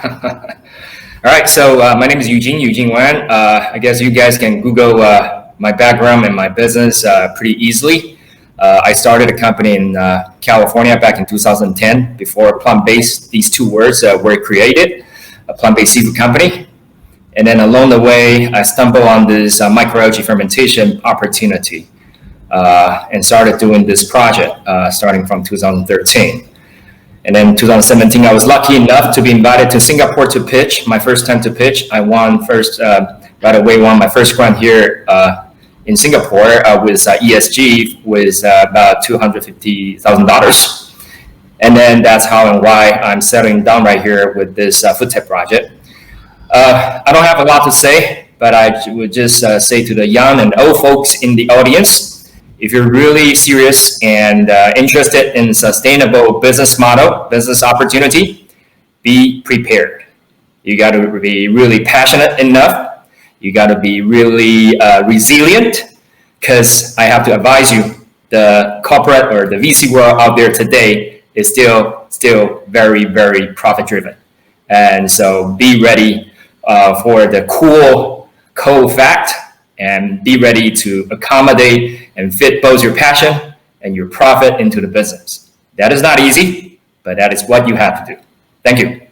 All right, so my name is Eugene Wan. I guess you guys can Google my background and my business pretty easily. I started a company in California back in 2010 before plant-based, these two words were created, a plant-based seafood company. And then along the way, I stumbled on this microalgae fermentation opportunity and started doing this project starting from 2013. And then 2017, I was lucky enough to be invited to Singapore to pitch, my first time to pitch. I won my first grant here in Singapore with ESG with about $250,000. And then that's how and why I'm settling down right here with this food tech project. I don't have a lot to say, but I would just say to the young and old folks in the audience, if you're really serious and interested in sustainable business model, business opportunity, be prepared. You got to be really passionate enough. You got to be really resilient, because I have to advise you, the corporate or the VC world out there today is still very, very profit driven. And so be ready for the cold fact, and be ready to accommodate and fit both your passion and your profit into the business. That is not easy, but that is what you have to do. Thank you.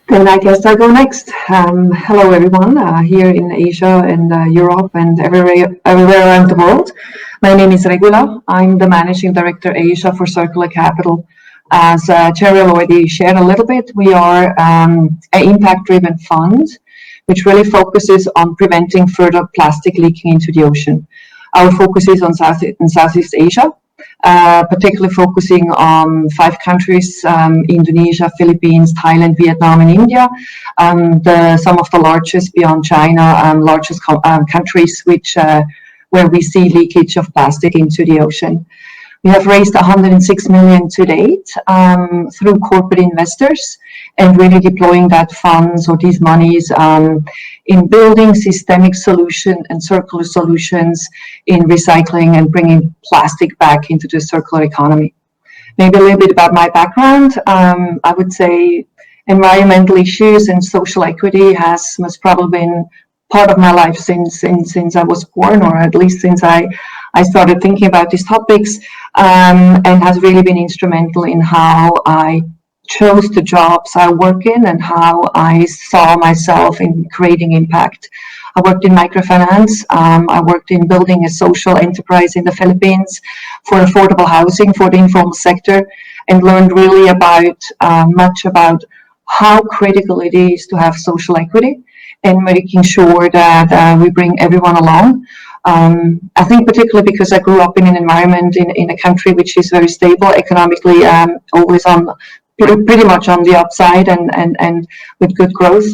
Then I guess I go next. Hello everyone here in Asia and Europe and everywhere around the world. My name is Regula. I'm the Managing Director Asia for Circular Capital. As Cheryl already shared a little bit, we are an impact-driven fund which really focuses on preventing further plastic leaking into the ocean. Our focus is on Southeast Asia, particularly focusing on 5 countries, Indonesia, Philippines, Thailand, Vietnam, and India, some of the largest beyond China, largest countries where we see leakage of plastic into the ocean. We have raised 106 million to date through corporate investors, and really deploying that funds or these monies in building systemic solution and circular solutions in recycling and bringing plastic back into the circular economy. Maybe a little bit about my background. I would say environmental issues and social equity has most probably been part of my life since I was born, or at least since I started thinking about these topics, and has really been instrumental in how I chose the jobs I work in and how I saw myself in creating impact. I worked in microfinance. I worked in building a social enterprise in the Philippines for affordable housing for the informal sector, and learned really much about how critical it is to have social equity and making sure that we bring everyone along. I think particularly because I grew up in an environment in a country which is very stable economically, always pretty much on the upside and with good growth.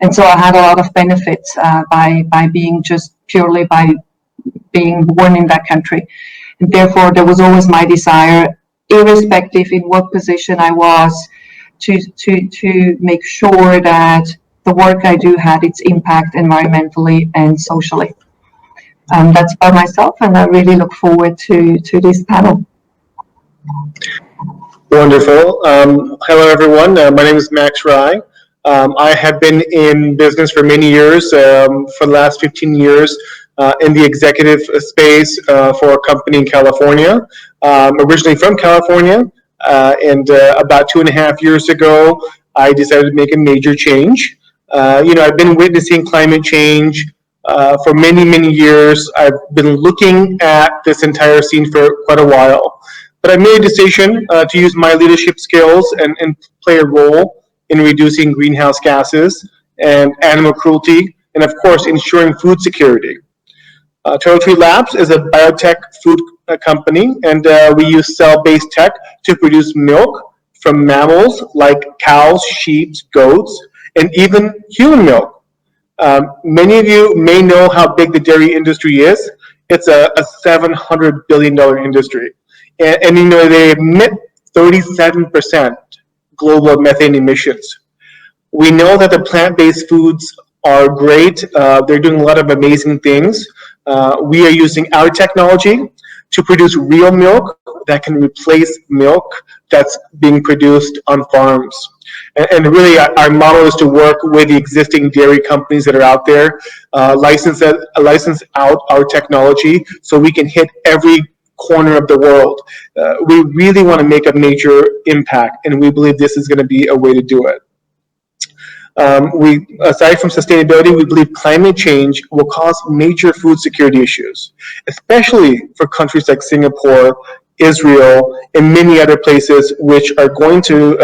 And so I had a lot of benefits by being born in that country. And therefore there was always my desire, irrespective in what position I was, to make sure that the work I do had its impact environmentally and socially. That's about myself, and I really look forward to this panel. Wonderful. Hello, everyone. My name is Max Rai. I have been in business for many years, for the last 15 years, in the executive space for a company in California. Originally from California, and about 2.5 years ago, I decided to make a major change. I've been witnessing climate change for many years. I've been looking at this entire scene for quite a while. But I made a decision to use my leadership skills and play a role in reducing greenhouse gases and animal cruelty, and of course, ensuring food security. Turtle Tree Labs is a biotech food company, and we use cell-based tech to produce milk from mammals like cows, sheep, goats, and even human milk. Many of you may know how big the dairy industry is. It's a $700 billion industry. And they emit 37% global methane emissions. We know that the plant-based foods are great. They're doing a lot of amazing things. We are using our technology to produce real milk that can replace milk that's being produced on farms. And really, our model is to work with the existing dairy companies that are out there, license out our technology so we can hit every corner of the world. We really want to make a major impact, and we believe this is going to be a way to do it. Aside from sustainability, we believe climate change will cause major food security issues, especially for countries like Singapore, Israel, and many other places which are going to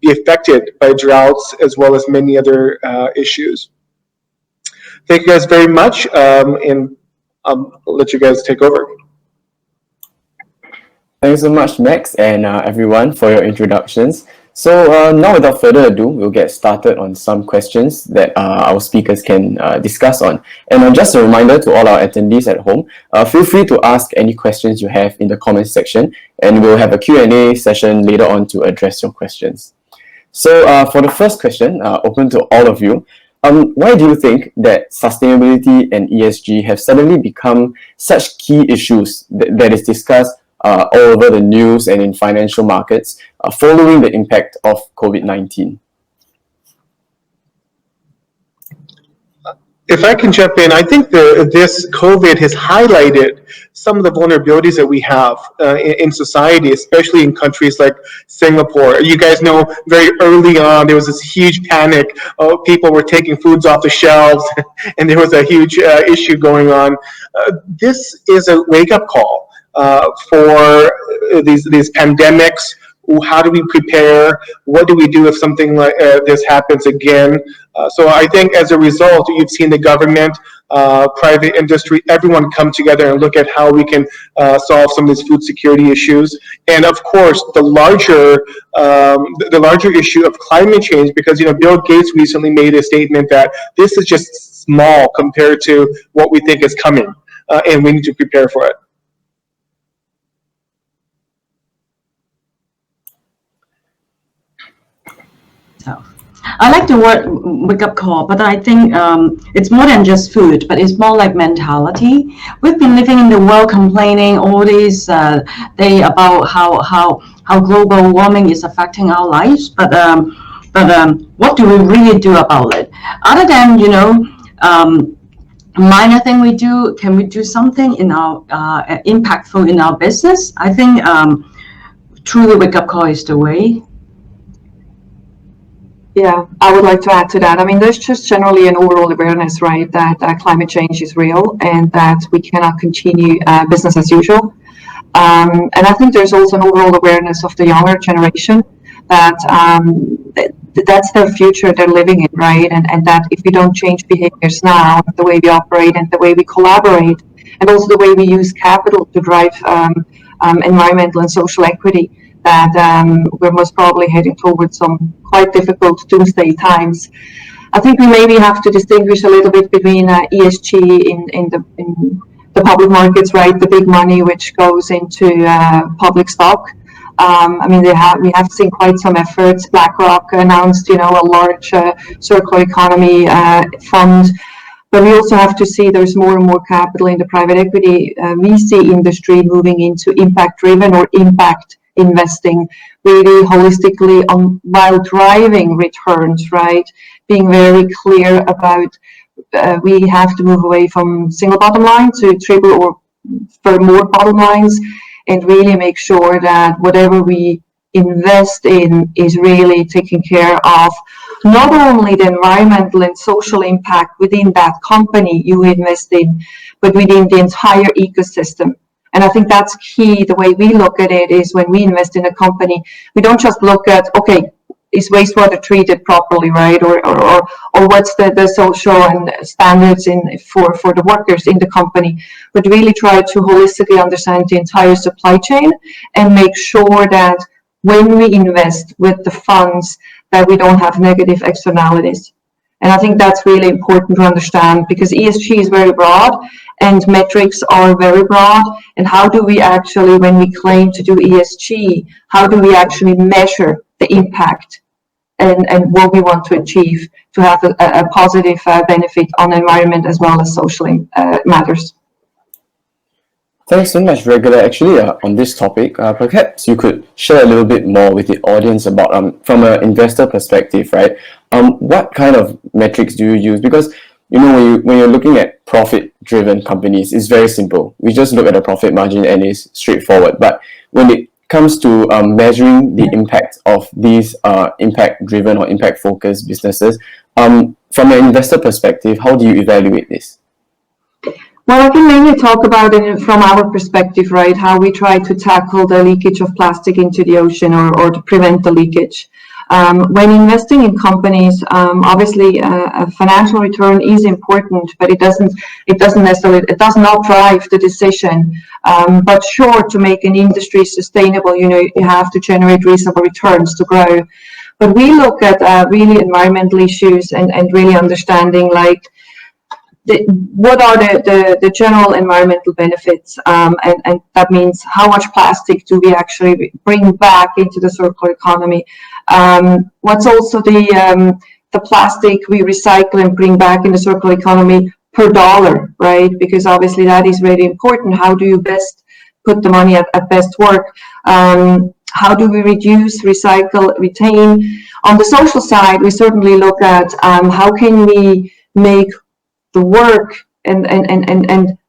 be affected by droughts as well as many other issues. Thank you guys very much, and I'll let you guys take over. Thanks so much, Max, and everyone for your introductions. So now, without further ado, we'll get started on some questions that our speakers can discuss on. And just a reminder to all our attendees at home, feel free to ask any questions you have in the comments section, and we'll have a Q&A session later on to address your questions. So for the first question, open to all of you, why do you think that sustainability and ESG have suddenly become such key issues that is discussed all over the news and in financial markets following the impact of COVID-19? If I can jump in, I think this COVID has highlighted some of the vulnerabilities that we have in society, especially in countries like Singapore. You guys know very early on there was this huge panic. People were taking foods off the shelves, and there was a huge issue going on. This is a wake-up call for these pandemics. How do we prepare? What do we do if something like this happens again? So I think as a result, you've seen the government private industry, everyone come together and look at how we can solve some of these food security issues. And of course, the larger issue of climate change, because Bill Gates recently made a statement that this is just small compared to what we think is coming, and we need to prepare for it. I like the word wake-up call, but I think it's more than just food, but it's more like mentality. We've been living in the world complaining all these day about how global warming is affecting our lives, but what do we really do about it? Other than minor thing we do, can we do something in our impactful in our business? I think truly wake-up call is the way. Yeah, I would like to add to that. I mean, there's just generally an overall awareness, right, that climate change is real and that we cannot continue business as usual. And I think there's also an overall awareness of the younger generation that that's their future they're living in, right? And that if we don't change behaviors now, the way we operate and the way we collaborate, and also the way we use capital to drive environmental and social equity, that we're most probably heading towards some quite difficult doomsday times. I think we maybe have to distinguish a little bit between ESG in the public markets, right? The big money which goes into public stock. I mean, we have seen quite some efforts. BlackRock announced, a large circular economy fund. But we also have to see there's more and more capital in the private equity VC industry moving into impact-driven or impact investing really holistically while driving returns, right? Being very clear about we have to move away from single bottom line to triple or for more bottom lines, and really make sure that whatever we invest in is really taking care of not only the environmental and social impact within that company you invest in, but within the entire ecosystem. And I think that's key. The way we look at it is when we invest in a company, we don't just look at, okay, is wastewater treated properly, right? Or what's the social and standards for the workers in the company, but really try to holistically understand the entire supply chain and make sure that when we invest with the funds that we don't have negative externalities. And I think that's really important to understand because ESG is very broad and metrics are very broad. And how do we actually, when we claim to do ESG, how do we actually measure the impact and what we want to achieve to have a positive benefit on the environment as well as social matters? Thanks so much, Regular. Actually, on this topic, perhaps you could share a little bit more with the audience about, from an investor perspective, right? What kind of metrics do you use? Because when you're looking at profit-driven companies, it's very simple. We just look at the profit margin and it's straightforward. But when it comes to measuring the impact of these impact-driven or impact-focused businesses, from an investor perspective, how do you evaluate this? Well, I can mainly talk about it from our perspective, right? How we try to tackle the leakage of plastic into the ocean or to prevent the leakage. When investing in companies, obviously a financial return is important, but it does not drive the decision. But sure, to make an industry sustainable, you have to generate reasonable returns to grow. But we look at really environmental issues and really understanding like what are the general environmental benefits, and that means how much plastic do we actually bring back into the circular economy. What's also the plastic we recycle and bring back in the circular economy per dollar, right? Because obviously that is really important. How do you best put the money at best work? How do we reduce, recycle, retain? On the social side, we certainly look at how can we make the work and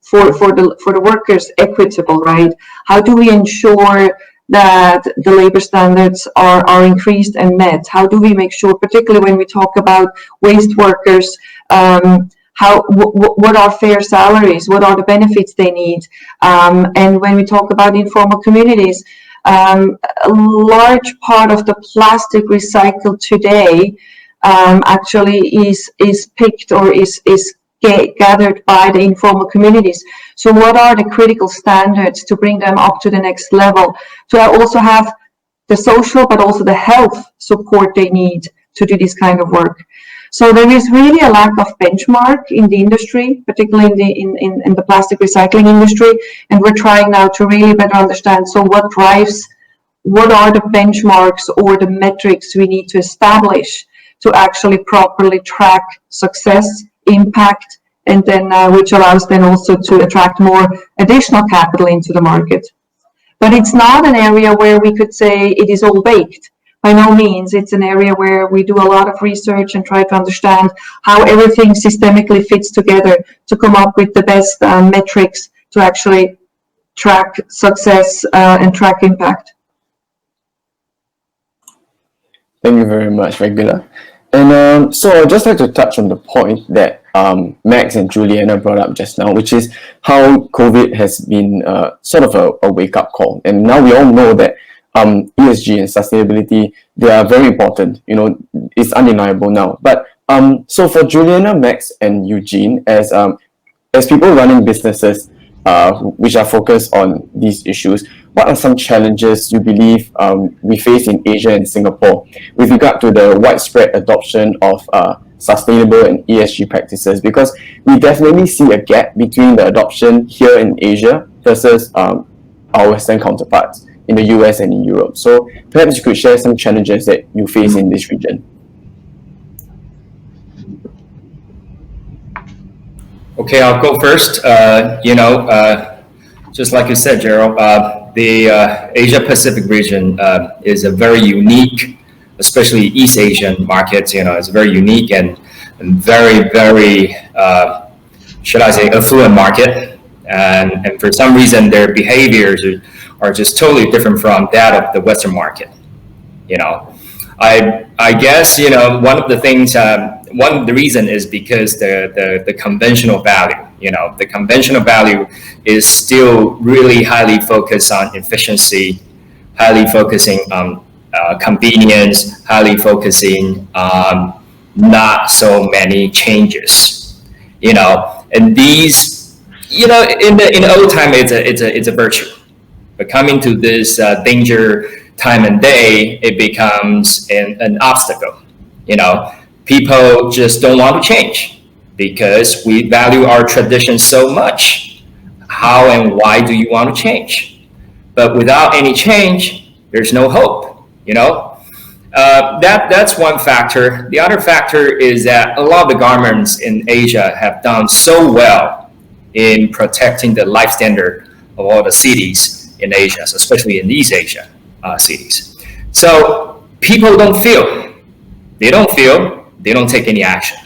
for the workers equitable, right? How do we ensure that the labor standards are increased and met? How do we make sure, particularly when we talk about waste workers, what are fair salaries? What are the benefits they need? And when we talk about informal communities, a large part of the plastic recycled today actually is picked or is gathered by the informal communities. So what are the critical standards to bring them up to the next level? To also have the social, but also the health support they need to do this kind of work. So there is really a lack of benchmark in the industry, particularly in the plastic recycling industry. And we're trying now to really better understand, so what are the benchmarks or the metrics we need to establish to actually properly track success, impact, and then which allows then also to attract more additional capital into the market. But it's not an area where we could say it is all baked. By no means. It's an area where we do a lot of research and try to understand how everything systemically fits together to come up with the best metrics to actually track success and track impact. Thank you very much, Regula. And so I'd just like to touch on the point that Max and Juliana brought up just now, which is how COVID has been sort of a wake-up call. And now we all know that ESG and sustainability, they are very important. You know, it's undeniable now. But so for Juliana, Max, and Eugene, as people running businesses which are focused on these issues, what are some challenges you believe we face in Asia and Singapore with regard to the widespread adoption of sustainable and ESG practices? Because we definitely see a gap between the adoption here in Asia versus our Western counterparts in the US and in Europe. So perhaps you could share some challenges that you face in this region. Okay, I'll go first. Just like you said, Gerald, the Asia Pacific region is a very unique, especially East Asian markets. It's very unique and very, very, should I say, affluent market. And for some reason, their behaviors are just totally different from that of the Western market. I guess one of the things, one of the reason is because the conventional value. The conventional value is still really highly focused on efficiency, highly focusing on convenience, highly focusing on not so many changes. And these, in the old time, it's a virtue. But coming to this danger time and day, it becomes an obstacle. People just don't want to change because we value our tradition so much. How and why do you want to change? But without any change, there's no hope. That's one factor. The other factor is that a lot of the governments in Asia have done so well in protecting the life standard of all the cities in Asia, especially in East Asia cities. So people don't feel. They don't take any action.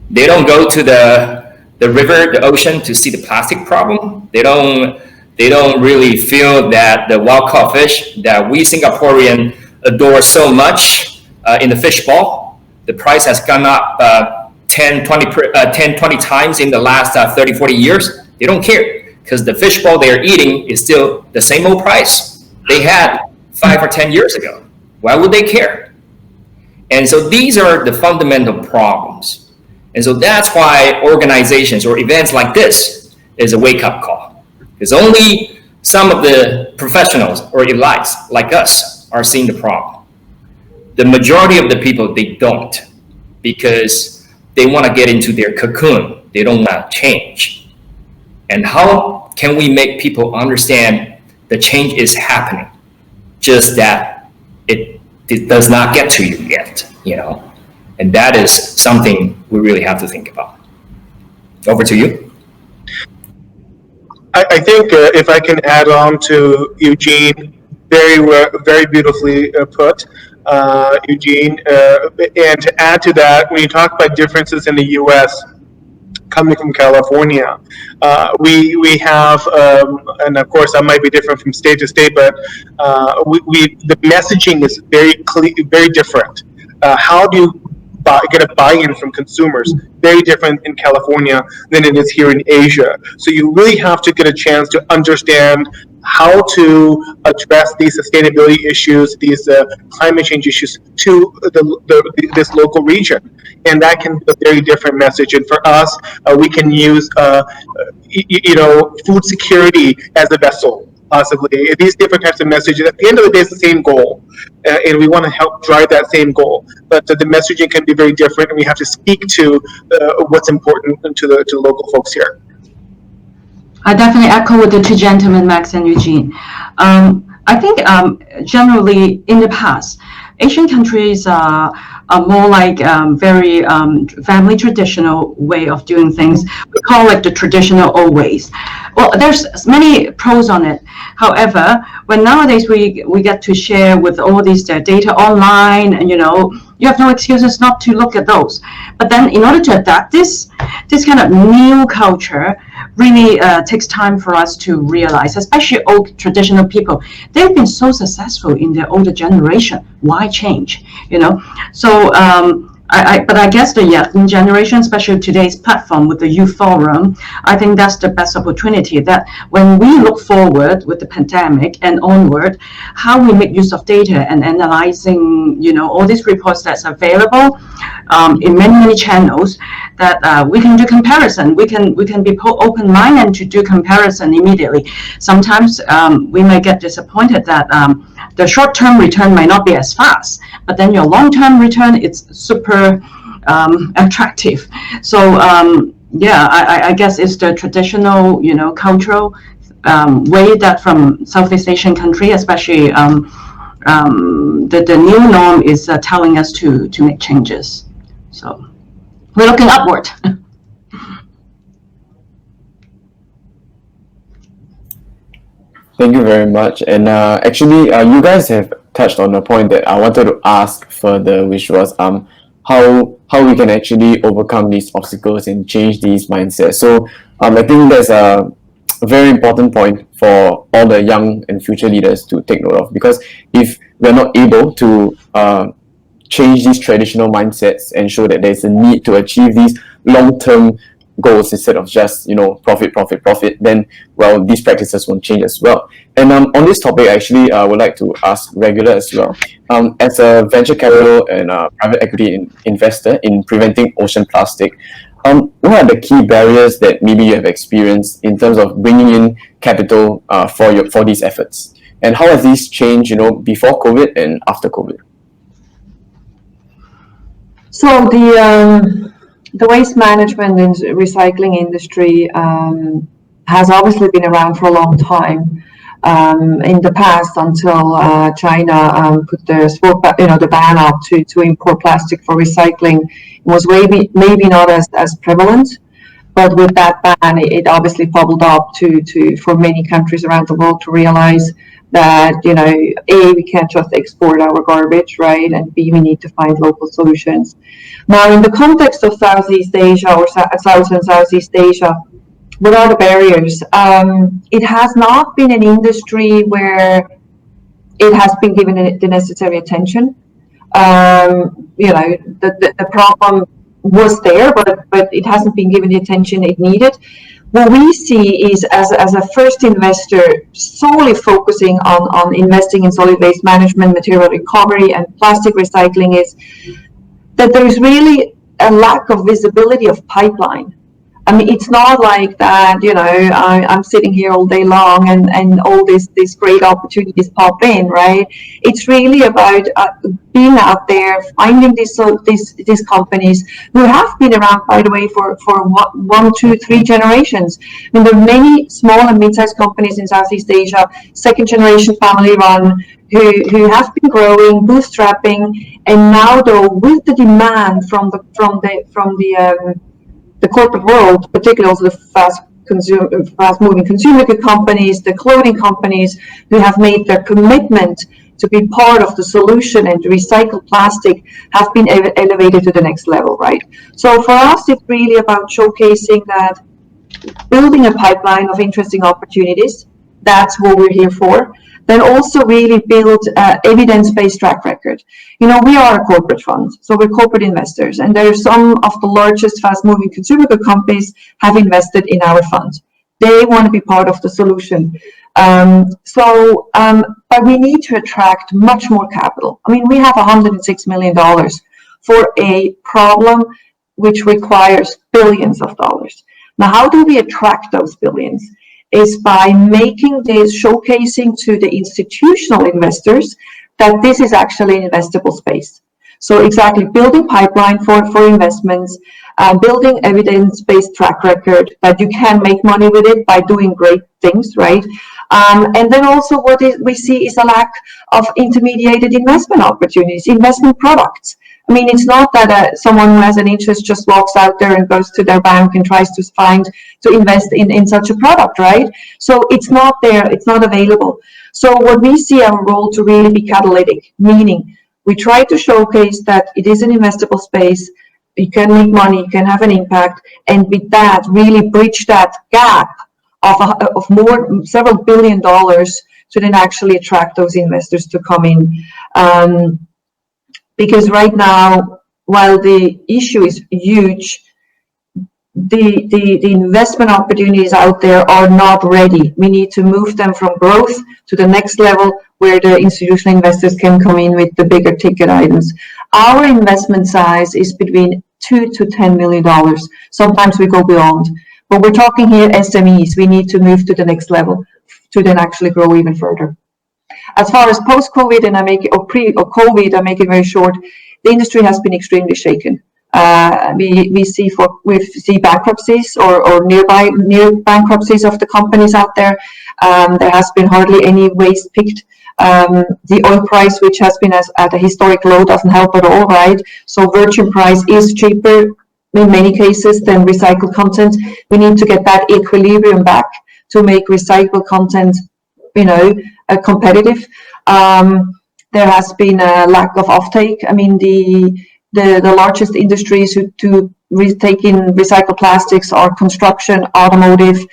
They don't go to the river, the ocean to see the plastic problem. They don't really feel that the wild caught fish that we Singaporean adore so much in the fish bowl, the price has gone up 10, 20 times in the last 30, 40 years. They don't care because the fish bowl they're eating is still the same old price they had 5 or 10 years ago. Why would they care? And so these are the fundamental problems. And so that's why organizations or events like this is a wake-up call. Because only some of the professionals or elites like us are seeing the problem. The majority of the people, they don't, because they want to get into their cocoon. They don't want to change. And how can we make people understand the change is happening, just that it does not get to you yet, And that is something we really have to think about. Over to you. I think if I can add on to Eugene, very beautifully put, Eugene. And to add to that, when you talk about differences in the U.S., coming from California, we have, and of course that might be different from state to state, but the messaging is very different. How do you get a buy-in from consumers. Very different in California than it is here in Asia. So you really have to get a chance to understand how to address these sustainability issues, these climate change issues to this local region. And that can be a very different message. And for us, we can use food security as a vessel. Possibly these different types of messages. At the end of the day, it's the same goal, and we want to help drive that same goal. But the messaging can be very different, and we have to speak to what's important to the local folks here. I definitely echo with the two gentlemen, Max and Eugene. I think generally in the past, Asian countries are more like very family traditional way of doing things. We call it the traditional old ways. Well, there's many pros on it. However, when nowadays we get to share with all these data online, and you have no excuses not to look at those. But then in order to adapt this kind of new culture really takes time for us to realize, especially old traditional people. They've been so successful in their older generation. Why change? So but I guess the young generation, especially today's platform with the youth forum, I think that's the best opportunity, that when we look forward with the pandemic and onward, how we make use of data and analyzing, all these reports that's available in many channels, that we can do comparison. We can be open-minded to do comparison immediately. Sometimes we may get disappointed that the short-term return might not be as fast, but then your long-term return, it's super attractive. So I guess it's the traditional, cultural way that from Southeast Asian country, especially the new norm is telling us to make changes. So we're looking upward. Thank you very much. And actually, you guys have touched on a point that I wanted to ask further, which was how we can actually overcome these obstacles and change these mindsets. So I think that's a very important point for all the young and future leaders to take note of, because if we're not able to change these traditional mindsets and show that there's a need to achieve these long-term goals instead of just profit, then these practices won't change as well. And on this topic, actually, I would like to ask Regular as well. As a venture capital and private equity investor in preventing ocean plastic, what are the key barriers that maybe you have experienced in terms of bringing in capital for these efforts, and how has these changed, before COVID and after COVID? So the waste management and recycling industry has obviously been around for a long time. In the past, until China put the ban up to import plastic for recycling, it was maybe not as prevalent. But with that ban, it obviously bubbled up for many countries around the world to realize that, A, we can't just export our garbage, right? And B, we need to find local solutions. Now, in the context of Southeast Asia or South and Southeast Asia, what are the barriers? It has not been an industry where it has been given the necessary attention. The problem was there, but it hasn't been given the attention it needed. What we see is, as a first investor, solely focusing on investing in solid waste management, material recovery, and plastic recycling, is that there's really a lack of visibility of pipeline. I mean, it's not like that, I'm sitting here all day long and all these great opportunities pop in, right? It's really about being out there, finding these companies who have been around, by the way, for 1, 2, 3 generations. I mean, there are many small and mid-sized companies in Southeast Asia, second-generation family-run, who have been growing, bootstrapping, and now, though, with the demand from the corporate world, particularly also the fast-moving consumer good companies, the clothing companies, who have made their commitment to be part of the solution and to recycle plastic, have been elevated to the next level, right? So for us, it's really about showcasing that, building a pipeline of interesting opportunities That's what we're here for. Then also really build evidence-based track record. You know, we are a corporate fund, so we're corporate investors, and there are some of the largest fast-moving consumer good companies have invested in our fund. They want to be part of the solution. But we need to attract much more capital. I mean, we have $106 million for a problem which requires billions of dollars. Now, how do we attract those billions? Is by making this, showcasing to the institutional investors that this is actually an investable space. So exactly, building pipeline for investments, building evidence-based track record that you can make money with it by doing great things, right? And then also what we see is a lack of intermediated investment opportunities, investment products. I mean, it's not that someone who has an interest just walks out there and goes to their bank and tries to invest in such a product, right? So it's not there, it's not available. So what we see our role to really be catalytic, meaning we try to showcase that it is an investable space, you can make money, you can have an impact, and with that, really bridge that gap of several billion dollars to then actually attract those investors to come in. Because right now, while the issue is huge, the investment opportunities out there are not ready. We need to move them from growth to the next level where the institutional investors can come in with the bigger ticket items. Our investment size is between $2 to $10 million. Sometimes we go beyond, but we're talking here SMEs. We need to move to the next level to then actually grow even further. As far as post-COVID, and COVID, I make it very short, the industry has been extremely shaken. We see bankruptcies or near bankruptcies of the companies out there. There has been hardly any waste picked. The oil price, which has been at a historic low, doesn't help at all, right? So virgin price is cheaper in many cases than recycled content. We need to get that equilibrium back to make recycled content, competitive. There has been a lack of offtake. I mean, the largest industries who take in recycled plastics are construction, automotive,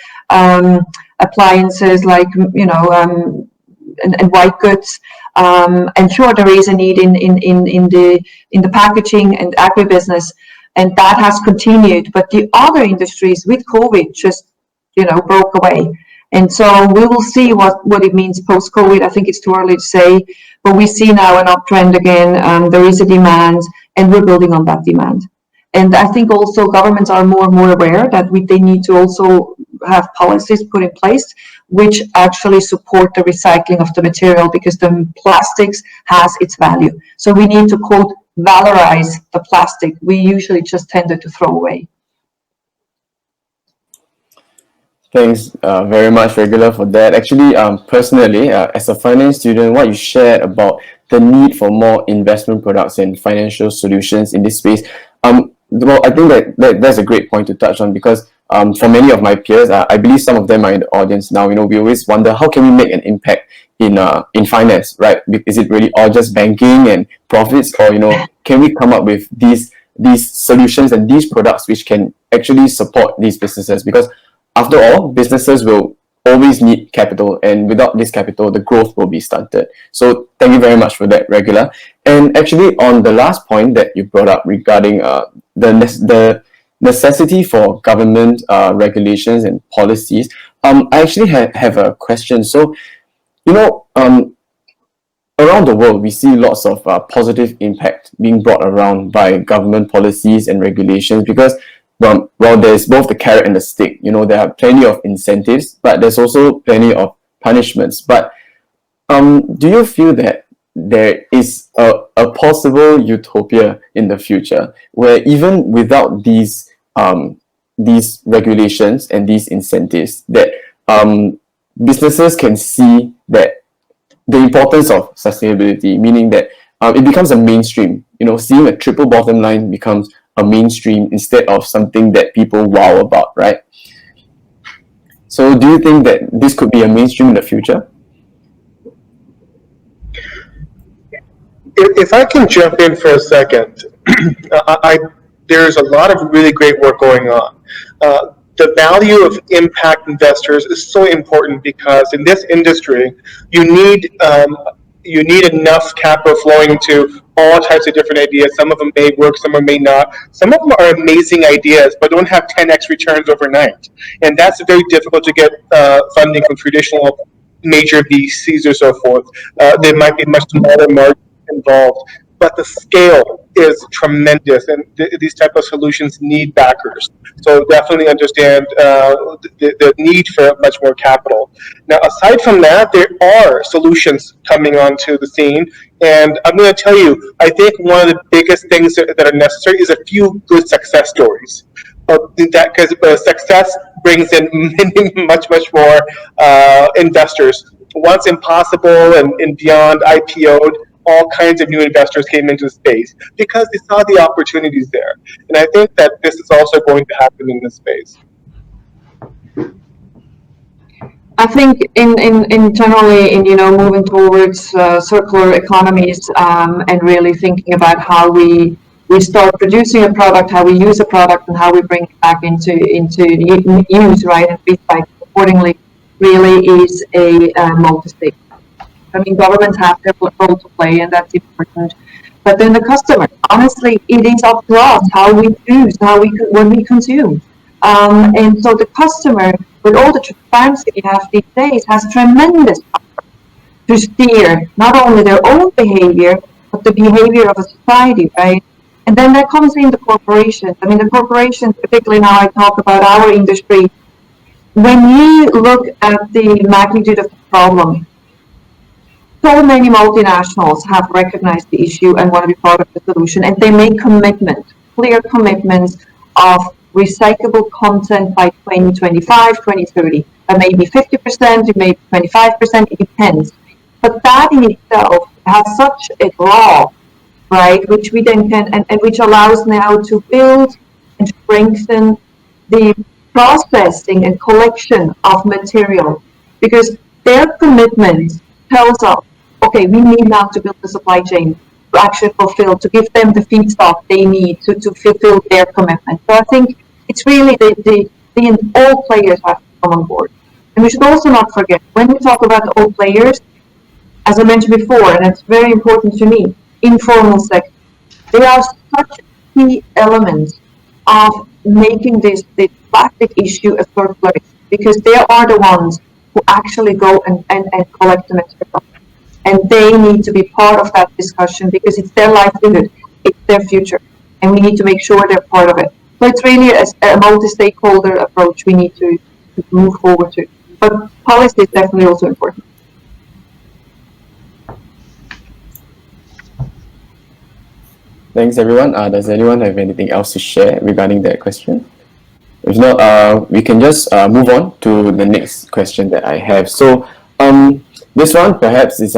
appliances like and white goods. And sure, there is a need in the packaging and agribusiness, and that has continued. But the other industries with COVID just broke away. And so we will see what it means post-COVID. I think it's too early to say, but we see now an uptrend again. There is a demand, and we're building on that demand. And I think also governments are more and more aware that they need to also have policies put in place which actually support the recycling of the material, because the plastics has its value. So we need to, quote, valorize the plastic we usually just tended to throw away. Thanks very much, Regular, for that. Actually, personally, as a finance student, what you shared about the need for more investment products and financial solutions in this space, well, I think that's a great point to touch on, because for many of my peers, I believe some of them are in the audience now. We always wonder, how can we make an impact in finance, right? Is it really all just banking and profits, or can we come up with these solutions and these products which can actually support these businesses? Because after all, businesses will always need capital, and without this capital, the growth will be stunted. So thank you very much for that, Regular. And actually, on the last point that you brought up regarding the necessity for government regulations and policies, I actually have a question. So, around the world, we see lots of positive impact being brought around by government policies and regulations, because well, there's both the carrot and the stick. There are plenty of incentives, but there's also plenty of punishments. But do you feel that there is a possible utopia in the future where even without these regulations and these incentives, that businesses can see that the importance of sustainability, meaning that it becomes a mainstream, seeing a triple bottom line becomes a mainstream instead of something that people wow about, right? So do you think that this could be a mainstream in the future? If I can jump in for a second, there's a lot of really great work going on. the value of impact investors is so important because in this industry, you need enough capital flowing into all types of different ideas. Some of them may work, some of them may not. Some of them are amazing ideas, but don't have 10x returns overnight. And that's very difficult to get funding from traditional major VCs or so forth. There might be much smaller margins involved, but the scale is tremendous, and these type of solutions need backers. So definitely understand the need for much more capital. Now, aside from that, there are solutions coming onto the scene, and I'm going to tell you, I think one of the biggest things that are necessary is a few good success stories. Because success brings in much more investors. Once Impossible and Beyond IPO'd, all kinds of new investors came into the space because they saw the opportunities there. And I think that this is also going to happen in this space. I think in generally in moving towards circular economies and really thinking about how we start producing a product, how we use a product, and how we bring it back into use, right, and recycle accordingly, really is a multi-stake. I mean, governments have their role to play, and that's important. But then the customer, honestly, it is up to us how we choose, what we consume. And so the customer, with all the transparency we have these days, has tremendous power to steer not only their own behavior, but the behavior of a society, right? And then that comes in the corporations. I mean, the corporations, particularly now I talk about our industry, when we look at the magnitude of the problem, so many multinationals have recognized the issue and want to be part of the solution, and they make clear commitments of recyclable content by 2025, 2030. That may be 50%, it may be 25%, it depends. But that in itself has such a draw, right, which we then can, and which allows now to build and strengthen the processing and collection of material, because their commitment tells us, okay, we need now to build the supply chain to actually fulfill, to give them the feedstock they need to fulfill their commitment. So I think it's really all players have to come on board. And we should also not forget, when we talk about all players, as I mentioned before, and it's very important to me, informal sector, they are such key elements of making this plastic issue a circular issue, because they are the ones who actually go and collect the material. And they need to be part of that discussion because it's their livelihood, it's their future, and we need to make sure they're part of it. So it's really a multi-stakeholder approach we need to move forward to. But policy is definitely also important. Thanks, everyone. Does anyone have anything else to share regarding that question? If not, we can just move on to the next question that I have. So this one perhaps is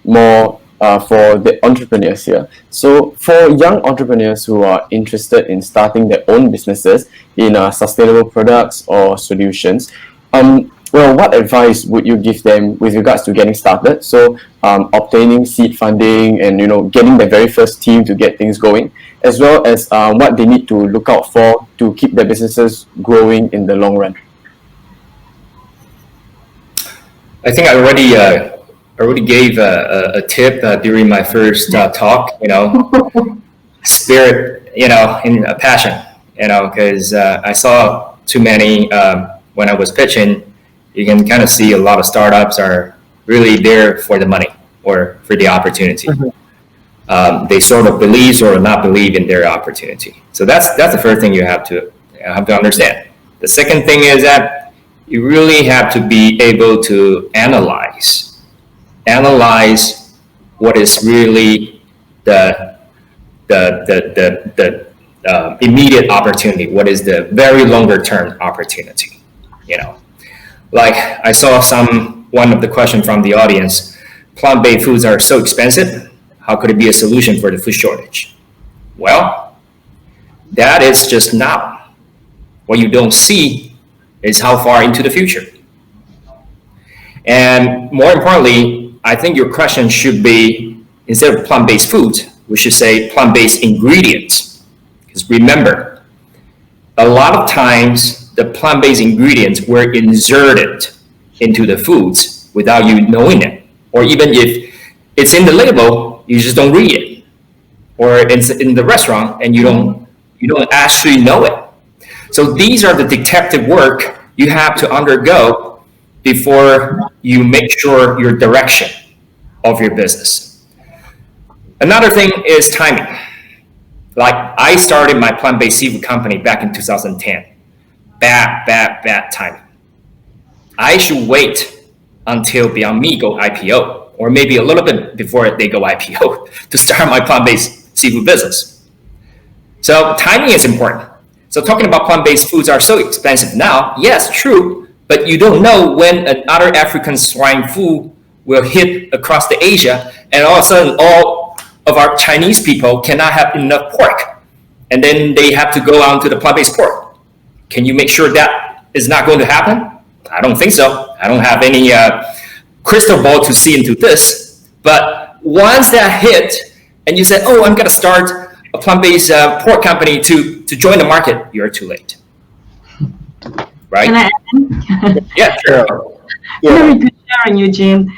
more for the entrepreneurs here. So for young entrepreneurs who are interested in starting their own businesses in sustainable products or solutions, well, what advice would you give them with regards to getting started? So obtaining seed funding and getting the very first team to get things going, as well as what they need to look out for to keep their businesses growing in the long run. I think I already gave a tip during my first talk. Spirit, in a passion. Because I saw too many when I was pitching. You can kind of see a lot of startups are really there for the money or for the opportunity. Mm-hmm. They sort of believe or not believe in their opportunity. So that's the first thing you have to understand. The second thing is that you really have to be able to analyze what is really the immediate opportunity, what is the very longer term opportunity. Like I saw one of the question from the audience, plant-based foods are so expensive, how could it be a solution for the food shortage? Well, that is just now. What you don't see is how far into the future. And more importantly, I think your question should be, instead of plant-based foods, we should say plant-based ingredients. Because remember, a lot of times the plant-based ingredients were inserted into the foods without you knowing it. Or even if it's in the label, you just don't read it. Or it's in the restaurant and you don't actually know it. So these are the detective work you have to undergo before you make sure your direction of your business. Another thing is timing. Like I started my plant-based seafood company back in 2010. Bad timing. I should wait until Beyond Meat go IPO, or maybe a little bit before they go IPO to start my plant-based seafood business. So timing is important. So talking about plant-based foods are so expensive now, yes, true, but you don't know when another African swine flu will hit across the Asia, and all of a sudden all of our Chinese people cannot have enough pork, and then they have to go on to the plant-based pork. Can you make sure that is not going to happen? I don't think so. I don't have any crystal ball to see into this, but once that hit, and you said, oh, I'm gonna start a plant-based pork company to join the market, you're too late. Right? Can I add? Yeah, sure. Very good sharing, Eugene.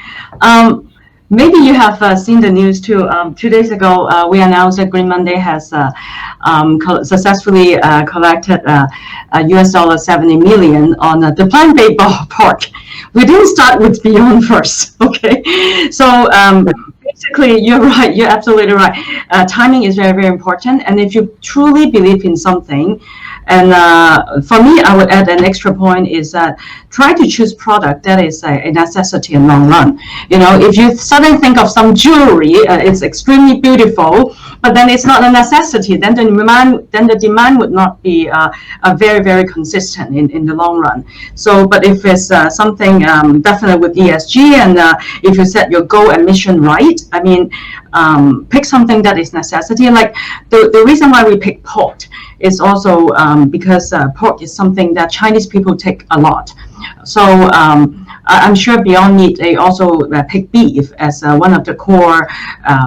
Maybe you have seen the news too. 2 days ago, we announced that Green Monday has successfully collected US $70 million on the plant-based pork. We didn't start with Beyond first, okay? So basically, you're right. You're absolutely right. Timing is very, very important. And if you truly believe in something, and for me, I would add an extra point is that try to choose product that is a necessity in long run. You know, if you suddenly think of some jewelry, it's extremely beautiful, but then it's not a necessity, then the demand would not be very, very consistent in the long run. So, but if it's something definitely with ESG, and if you set your goal and mission right, I mean, pick something that is necessity. Like the reason why we pick pork is also because pork is something that Chinese people take a lot. So I'm sure Beyond Meat, they also pick beef as one of the core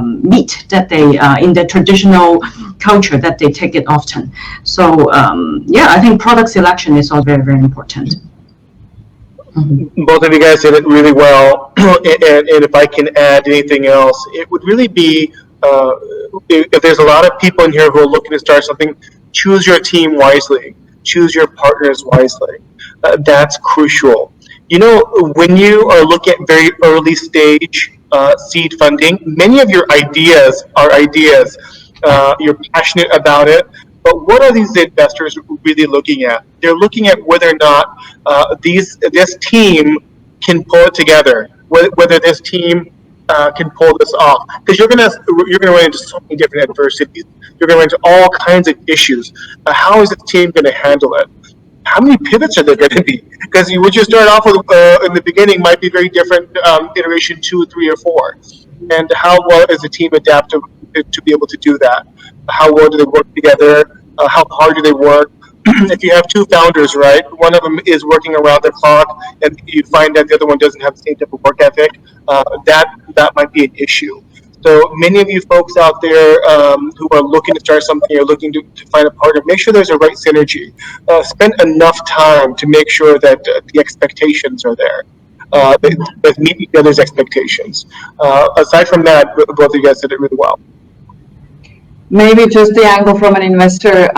meat that they, in the traditional culture, that they take it often. So yeah, I think product selection is also very, very important. Both of you guys did it really well, and if I can add anything else, it would really be, if there's a lot of people in here who are looking to start something, choose your team wisely, choose your partners wisely. That's crucial. You know, when you are looking at very early stage seed funding, many of your ideas are ideas. You're passionate about it, but what are these investors really looking at? They're looking at whether or not this team can pull it together, whether this team can pull this off. Because you're gonna run into so many different adversities. You're gonna run into all kinds of issues. How is the team gonna handle it? How many pivots are there going to be? Because what you start off with in the beginning might be very different iteration 2, 3, or 4. And how well is the team adaptive to be able to do that? How well do they work together? How hard do they work? If you have two founders, right, one of them is working around the clock, and you find that the other one doesn't have the same type of work ethic, that might be an issue. So many of you folks out there who are looking to start something or looking to find a partner, make sure there's a right synergy. Spend enough time to make sure that the expectations are there, that meet each other's expectations. Aside from that, both of you guys did it really well. Maybe just the angle from an investor,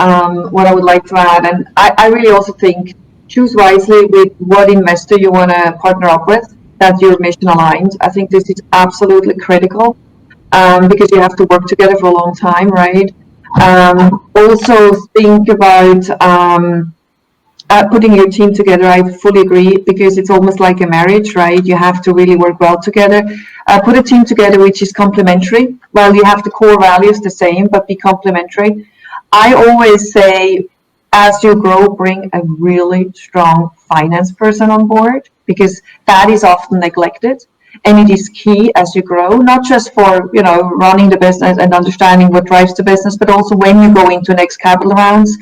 what I would like to add, and I really also think choose wisely with what investor you want to partner up with, that your mission aligns. I think this is absolutely critical. Because you have to work together for a long time, right? Also think about putting your team together. I fully agree, because it's almost like a marriage, right? You have to really work well together. Put a team together which is complementary. Well, you have the core values the same, but be complementary. I always say, as you grow, bring a really strong finance person on board, because that is often neglected. And it is key as you grow, not just for, you know, running the business and understanding what drives the business, but also when you go into next capital rounds,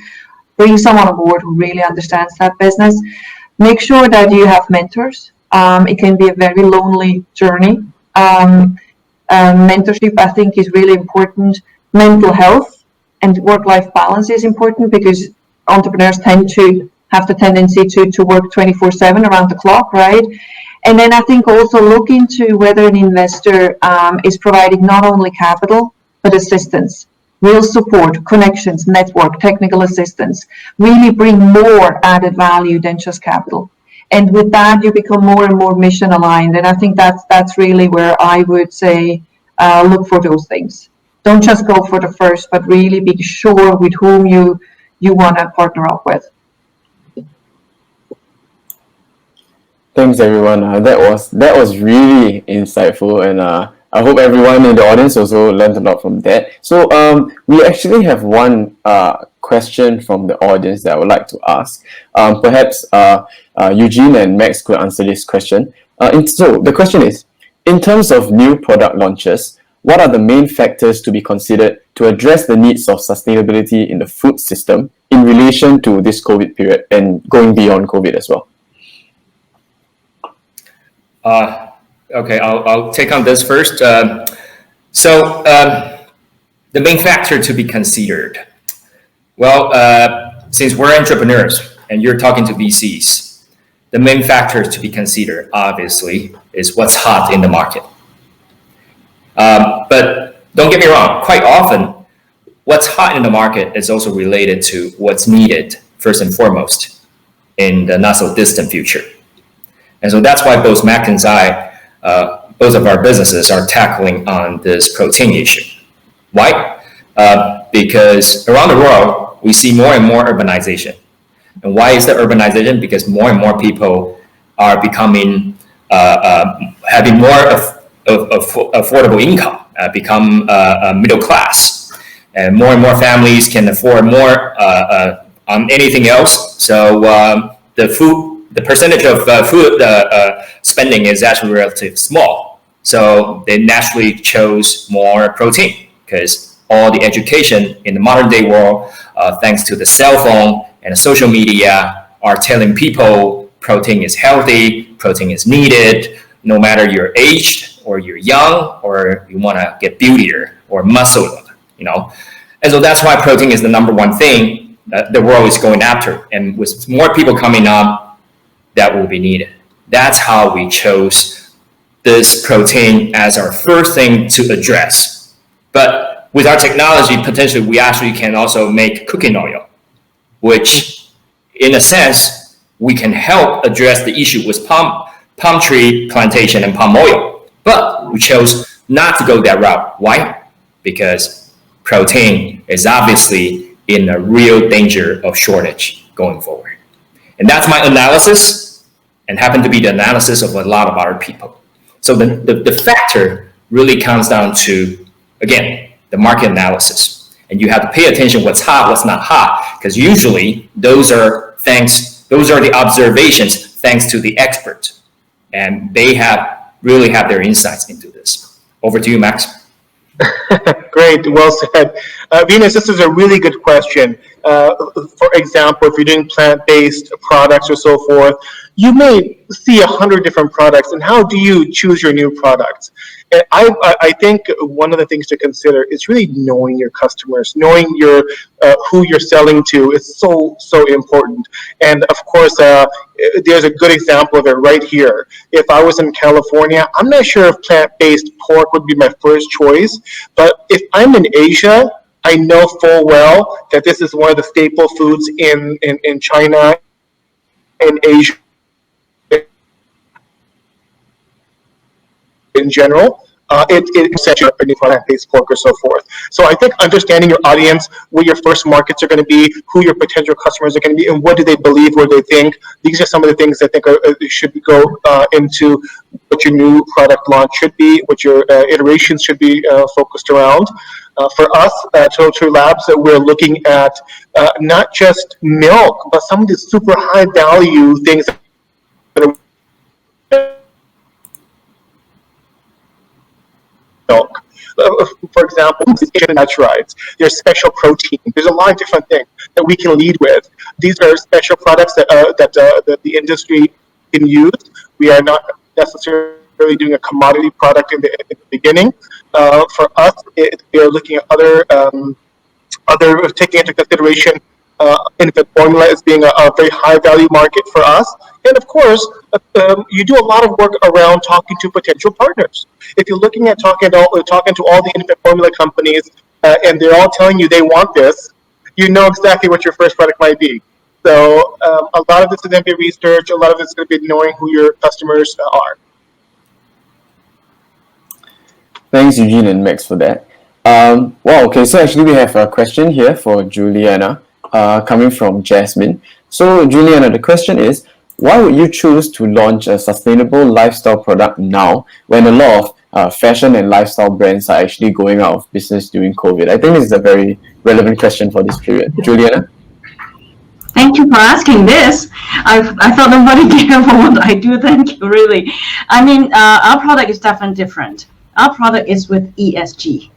bring someone on board who really understands that business. Make sure that you have mentors. It can be a very lonely journey. Mentorship, I think, is really important. Mental health and work-life balance is important, because entrepreneurs tend to have the tendency to work 24/7 around the clock, right? And then I think also look into whether an investor is providing not only capital, but assistance, real support, connections, network, technical assistance, really bring more added value than just capital. And with that, you become more and more mission aligned. And I think that's really where I would say, look for those things. Don't just go for the first, but really be sure with whom you want to partner up with. Thanks, everyone. That was really insightful, and I hope everyone in the audience also learned a lot from that. So we actually have one question from the audience that I would like to ask. Perhaps Eugene and Max could answer this question. So the question is, in terms of new product launches, what are the main factors to be considered to address the needs of sustainability in the food system in relation to this COVID period and going beyond COVID as well? Okay, I'll take on this first. So the main factor to be considered. Well, since we're entrepreneurs and you're talking to VCs, the main factor to be considered, obviously, is what's hot in the market. But don't get me wrong, quite often, what's hot in the market is also related to what's needed, first and foremost, in the not so distant future. And so that's why both Mac and I, both of our businesses are tackling on this protein issue. Why? Because around the world, we see more and more urbanization. And why is the urbanization? Because more and more people are becoming, having more affordable income, become middle class. And more families can afford more on anything else. So the percentage of food spending is actually relatively small. So they naturally chose more protein because all the education in the modern day world, thanks to the cell phone and social media, are telling people protein is healthy, protein is needed, no matter your age or you're young or you want to get beautier or muscular, you know. And so that's why protein is the number one thing that the world is going after. And with more people coming up, that will be needed. That's how we chose this protein as our first thing to address. But with our technology, potentially we actually can also make cooking oil, which in a sense, we can help address the issue with palm tree plantation and palm oil. But we chose not to go that route. Why? Because protein is obviously in a real danger of shortage going forward. And that's my analysis, and happened to be the analysis of a lot of other people. So the factor really comes down to, again, the market analysis. And you have to pay attention what's hot, what's not hot, because usually those are the observations thanks to the experts. And they really have their insights into this. Over to you, Max. Great, well said. Venus, this is a really good question. For example, if you're doing plant-based products or so forth, you may see 100 different products, and how do you choose your new products? And I think one of the things to consider is really knowing your customers, knowing your who you're selling to is so important. And of course, there's a good example of it right here. If I was in California, I'm not sure if plant-based pork would be my first choice, but if I'm in Asia, I know full well that this is one of the staple foods in China and Asia in general. It's such a new plant-based pork or so forth. So I think understanding your audience, where your first markets are going to be, who your potential customers are going to be, and what do they believe, what do they think. These are some of the things I think should go into what your new product launch should be, what your iterations should be focused around. For us at Total True Labs, we're looking at not just milk, but some of the super high value things that are milk. For example, naturites. There's special protein. There's a lot of different things that we can lead with. These are special products that the industry can use. We are not necessarily doing a commodity product in the beginning. For us, we are looking at other taking into consideration infant formula as being a very high value market for us. And of course, you do a lot of work around talking to potential partners. If you're looking at talking to all the infant formula companies and they're all telling you they want this, you know exactly what your first product might be. So a lot of this is going to be research. A lot of it's going to be knowing who your customers are. Thanks, Eugene and Max, for that. Well, okay, so actually we have a question here for Juliana coming from Jasmine. So, Juliana, the question is, why would you choose to launch a sustainable lifestyle product now when a lot of fashion and lifestyle brands are actually going out of business during COVID? I think this is a very relevant question for this period. Juliana? Thank you for asking this. I thought nobody cared for what I do. Thank you, really. I mean, our product is definitely different. Our product is with ESG.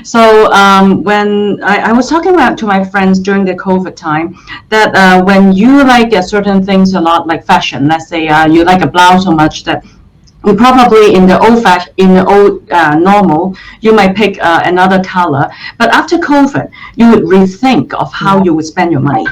So when I was talking to my friends during the COVID time, that when you like certain things a lot, like fashion, let's say you like a blouse so much that you probably in the old normal, you might pick another color. But after COVID, you would rethink of how you would spend your money.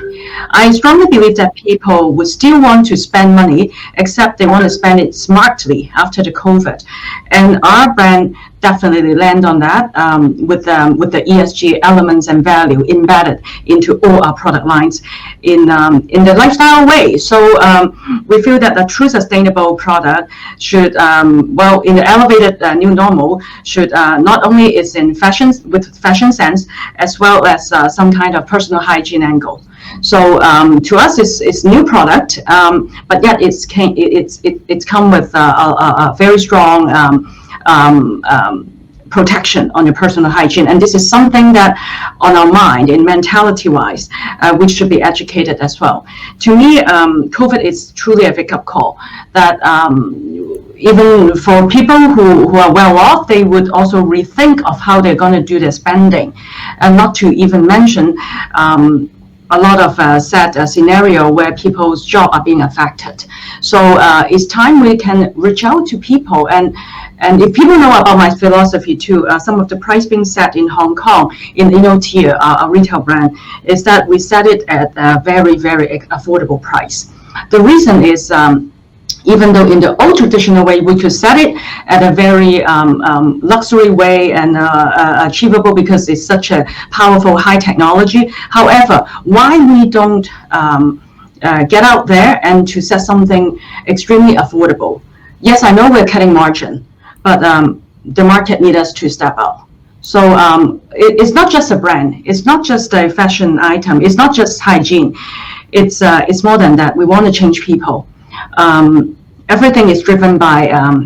I strongly believe that people would still want to spend money, except they want to spend it smartly after the COVID. And our brand definitely land on that with the ESG elements and value embedded into all our product lines in the lifestyle way. So we feel that a true sustainable product should, well, in the elevated new normal, should not only is in fashion with fashion sense, as well as some kind of personal hygiene angle. So to us, it's new product, but yet it's come with a very strong protection on your personal hygiene, and this is something that on our mind in mentality wise we should be educated as well. To me, COVID is truly a wake-up call that even for people who are well off, they would also rethink of how they're going to do their spending, and not to even mention a lot of sad scenario where people's job are being affected. So it's time we can reach out to people, and if people know about my philosophy too, some of the price being set in Hong Kong in Tier, a retail brand, is that we set it at a very, very affordable price. The reason is even though in the old traditional way we could set it at a very luxury way and achievable because it's such a powerful high technology. However, why we don't get out there and to set something extremely affordable? Yes, I know we're cutting margin, but the market needs us to step up. So it's not just a brand. It's not just a fashion item. It's not just hygiene. It's more than that. We want to change people. Everything is driven by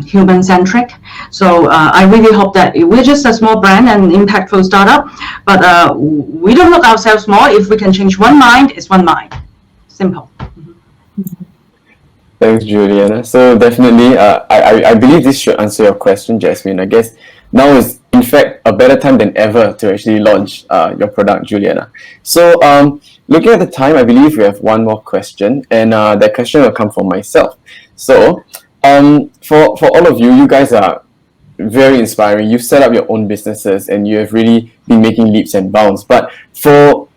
human-centric. So I really hope that we're just a small brand and impactful startup, but we don't look ourselves small. If we can change one mind, it's one mind. Simple. Thanks, Juliana. So definitely, I believe this should answer your question, Jasmine. I guess now is, in fact, a better time than ever to actually launch your product, Juliana. So looking at the time, I believe we have one more question, and that question will come from myself. So for all of you, you guys are very inspiring. You've set up your own businesses, and you have really been making leaps and bounds. But for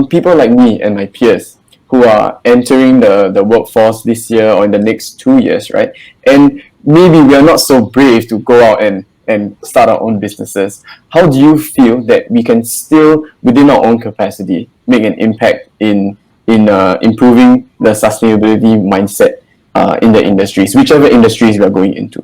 people like me and my peers, who are entering the workforce this year or in the next 2 years, right? And maybe we are not so brave to go out and start our own businesses. How do you feel that we can still, within our own capacity, make an impact in improving the sustainability mindset in the industries, whichever industries we are going into?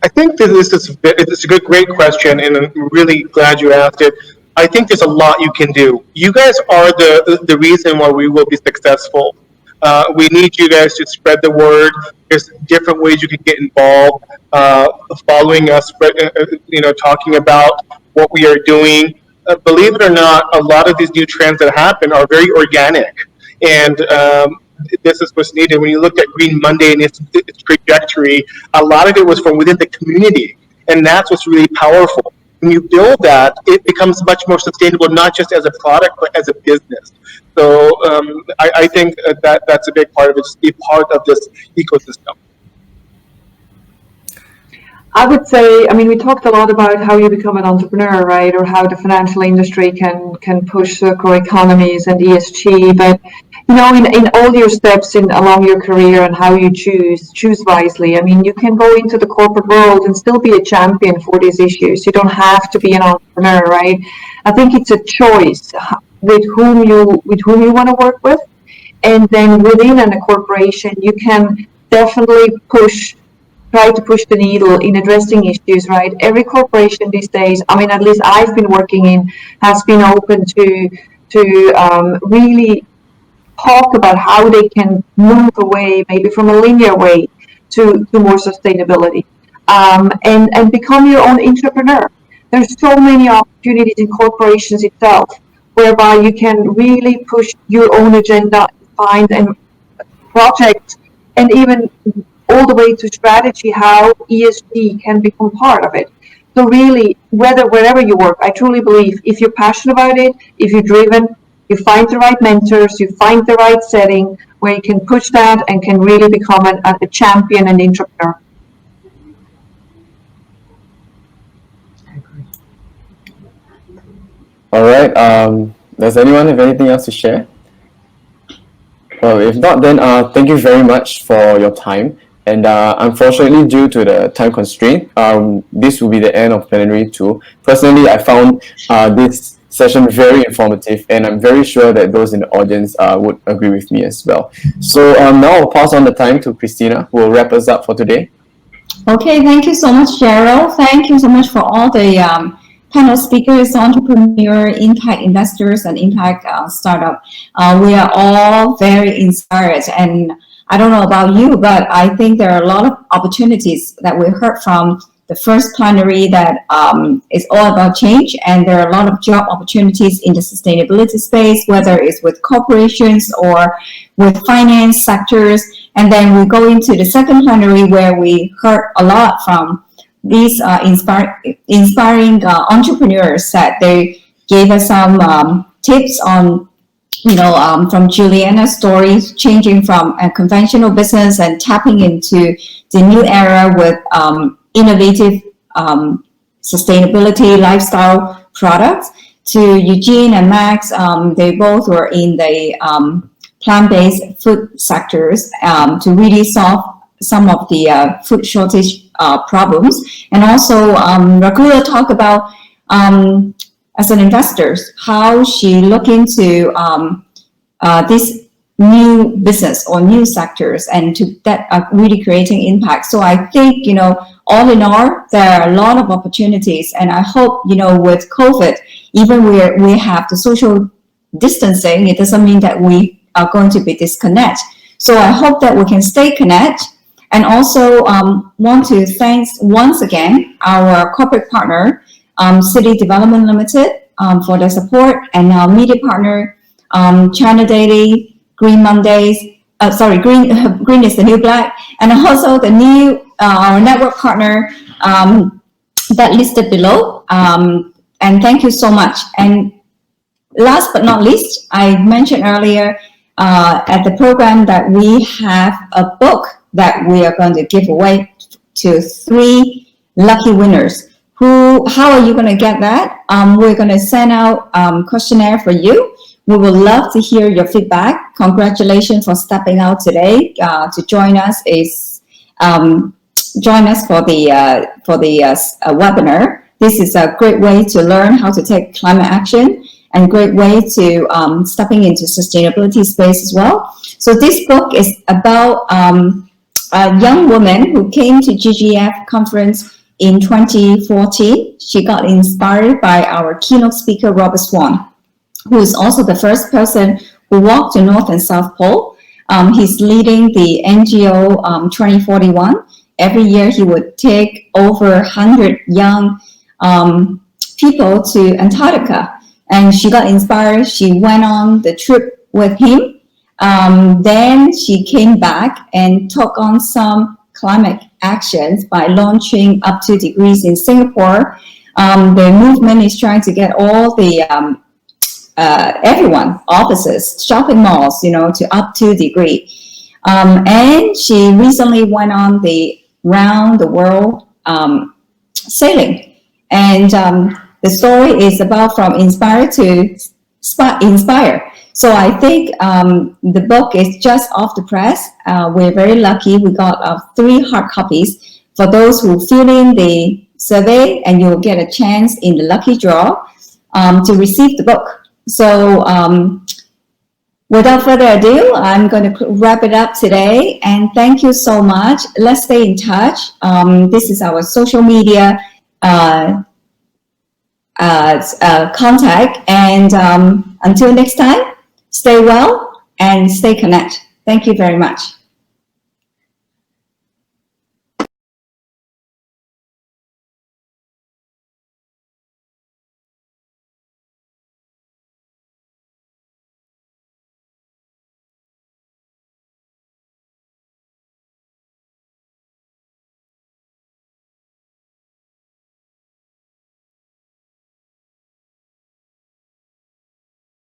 I think that it's a great question, and I'm really glad you asked it. I think there's a lot you can do. You guys are the reason why we will be successful. We need you guys to spread the word. There's different ways you can get involved. Following us, talking about what we are doing. Believe it or not, a lot of these new trends that happen are very organic, and this is what's needed. When you look at Green Monday and its trajectory, a lot of it was from within the community, and that's what's really powerful. When you build that, it becomes much more sustainable, not just as a product, but as a business. So I think that's a big part of it, just be part of this ecosystem. I would say, I mean, we talked a lot about how you become an entrepreneur, right? Or how the financial industry can push circular economies and ESG. But, you know, in all your steps along your career and how you choose wisely. I mean, you can go into the corporate world and still be a champion for these issues. You don't have to be an entrepreneur, right? I think it's a choice with whom you want to work with. And then within a corporation, you can definitely try to push the needle in addressing issues, right? Every corporation these days, I mean, at least I've been working in, has been open to really talk about how they can move away, maybe from a linear way to more sustainability, and become your own entrepreneur. There's so many opportunities in corporations itself, whereby you can really push your own agenda, find and project, and even all the way to strategy, how ESG can become part of it. So really, wherever you work, I truly believe if you're passionate about it, if you're driven, you find the right mentors, you find the right setting where you can push that and can really become a champion and entrepreneur. All right. Does anyone have anything else to share? Well, if not, then thank you very much for your time. And unfortunately, due to the time constraint, this will be the end of plenary 2. Personally, I found this session very informative, and I'm very sure that those in the audience would agree with me as well. So now I'll pass on the time to Christina, who will wrap us up for today. Okay, thank you so much, Cheryl. Thank you so much for all the panel speakers, entrepreneur, impact investors, and impact startup. We are all very inspired, and I don't know about you, but I think there are a lot of opportunities that we heard from the first plenary that is all about change, and there are a lot of job opportunities in the sustainability space, whether it's with corporations or with finance sectors. And then we go into the second plenary where we heard a lot from these inspiring entrepreneurs that they gave us some tips on, from Juliana's story, changing from a conventional business and tapping into the new era with innovative sustainability lifestyle products, to Eugene and Max. They both were in the plant-based food sectors to really solve some of the food shortage problems. And also Ragula talked about as an investor, how she look into this new business or new sectors and to that are really creating impact. So I think, all in all, there are a lot of opportunities, and I hope, with COVID, even we have the social distancing, it doesn't mean that we are going to be disconnected. So I hope that we can stay connected, and also want to thank once again our corporate partner, City Development Limited, for their support, and our media partner, China Daily, Green Mondays, Green is the New Black, and also the new our network partner that listed below. And thank you so much. And last but not least, I mentioned earlier at the program that we have a book that we are going to give away to 3 lucky winners. How are you going to get that? We're going to send out questionnaire for you. We would love to hear your feedback. Congratulations for stepping out today to join us. Join us for the webinar. This is a great way to learn how to take climate action, and great way to stepping into sustainability space as well. So this book is about a young woman who came to GGEF conference in 2014. She got inspired by our keynote speaker, Robert Swan, who is also the first person who walked the North and South Pole. He's leading the NGO 2041. Every year he would take over 100 young people to Antarctica. And she got inspired. She went on the trip with him. Then she came back and took on some climate actions by launching Up 2 Degrees in Singapore. The movement is trying to get all the everyone, offices, shopping malls, to Up 2 Degree. And she recently went on the round the world sailing. And the story is about from inspire to inspire. So I think the book is just off the press. We're very lucky. We got 3 hard copies for those who fill in the survey, and you'll get a chance in the lucky draw to receive the book. So without further ado, I'm going to wrap it up today. And thank you so much. Let's stay in touch. This is our social media contact. And until next time, stay well and stay connected. Thank you very much.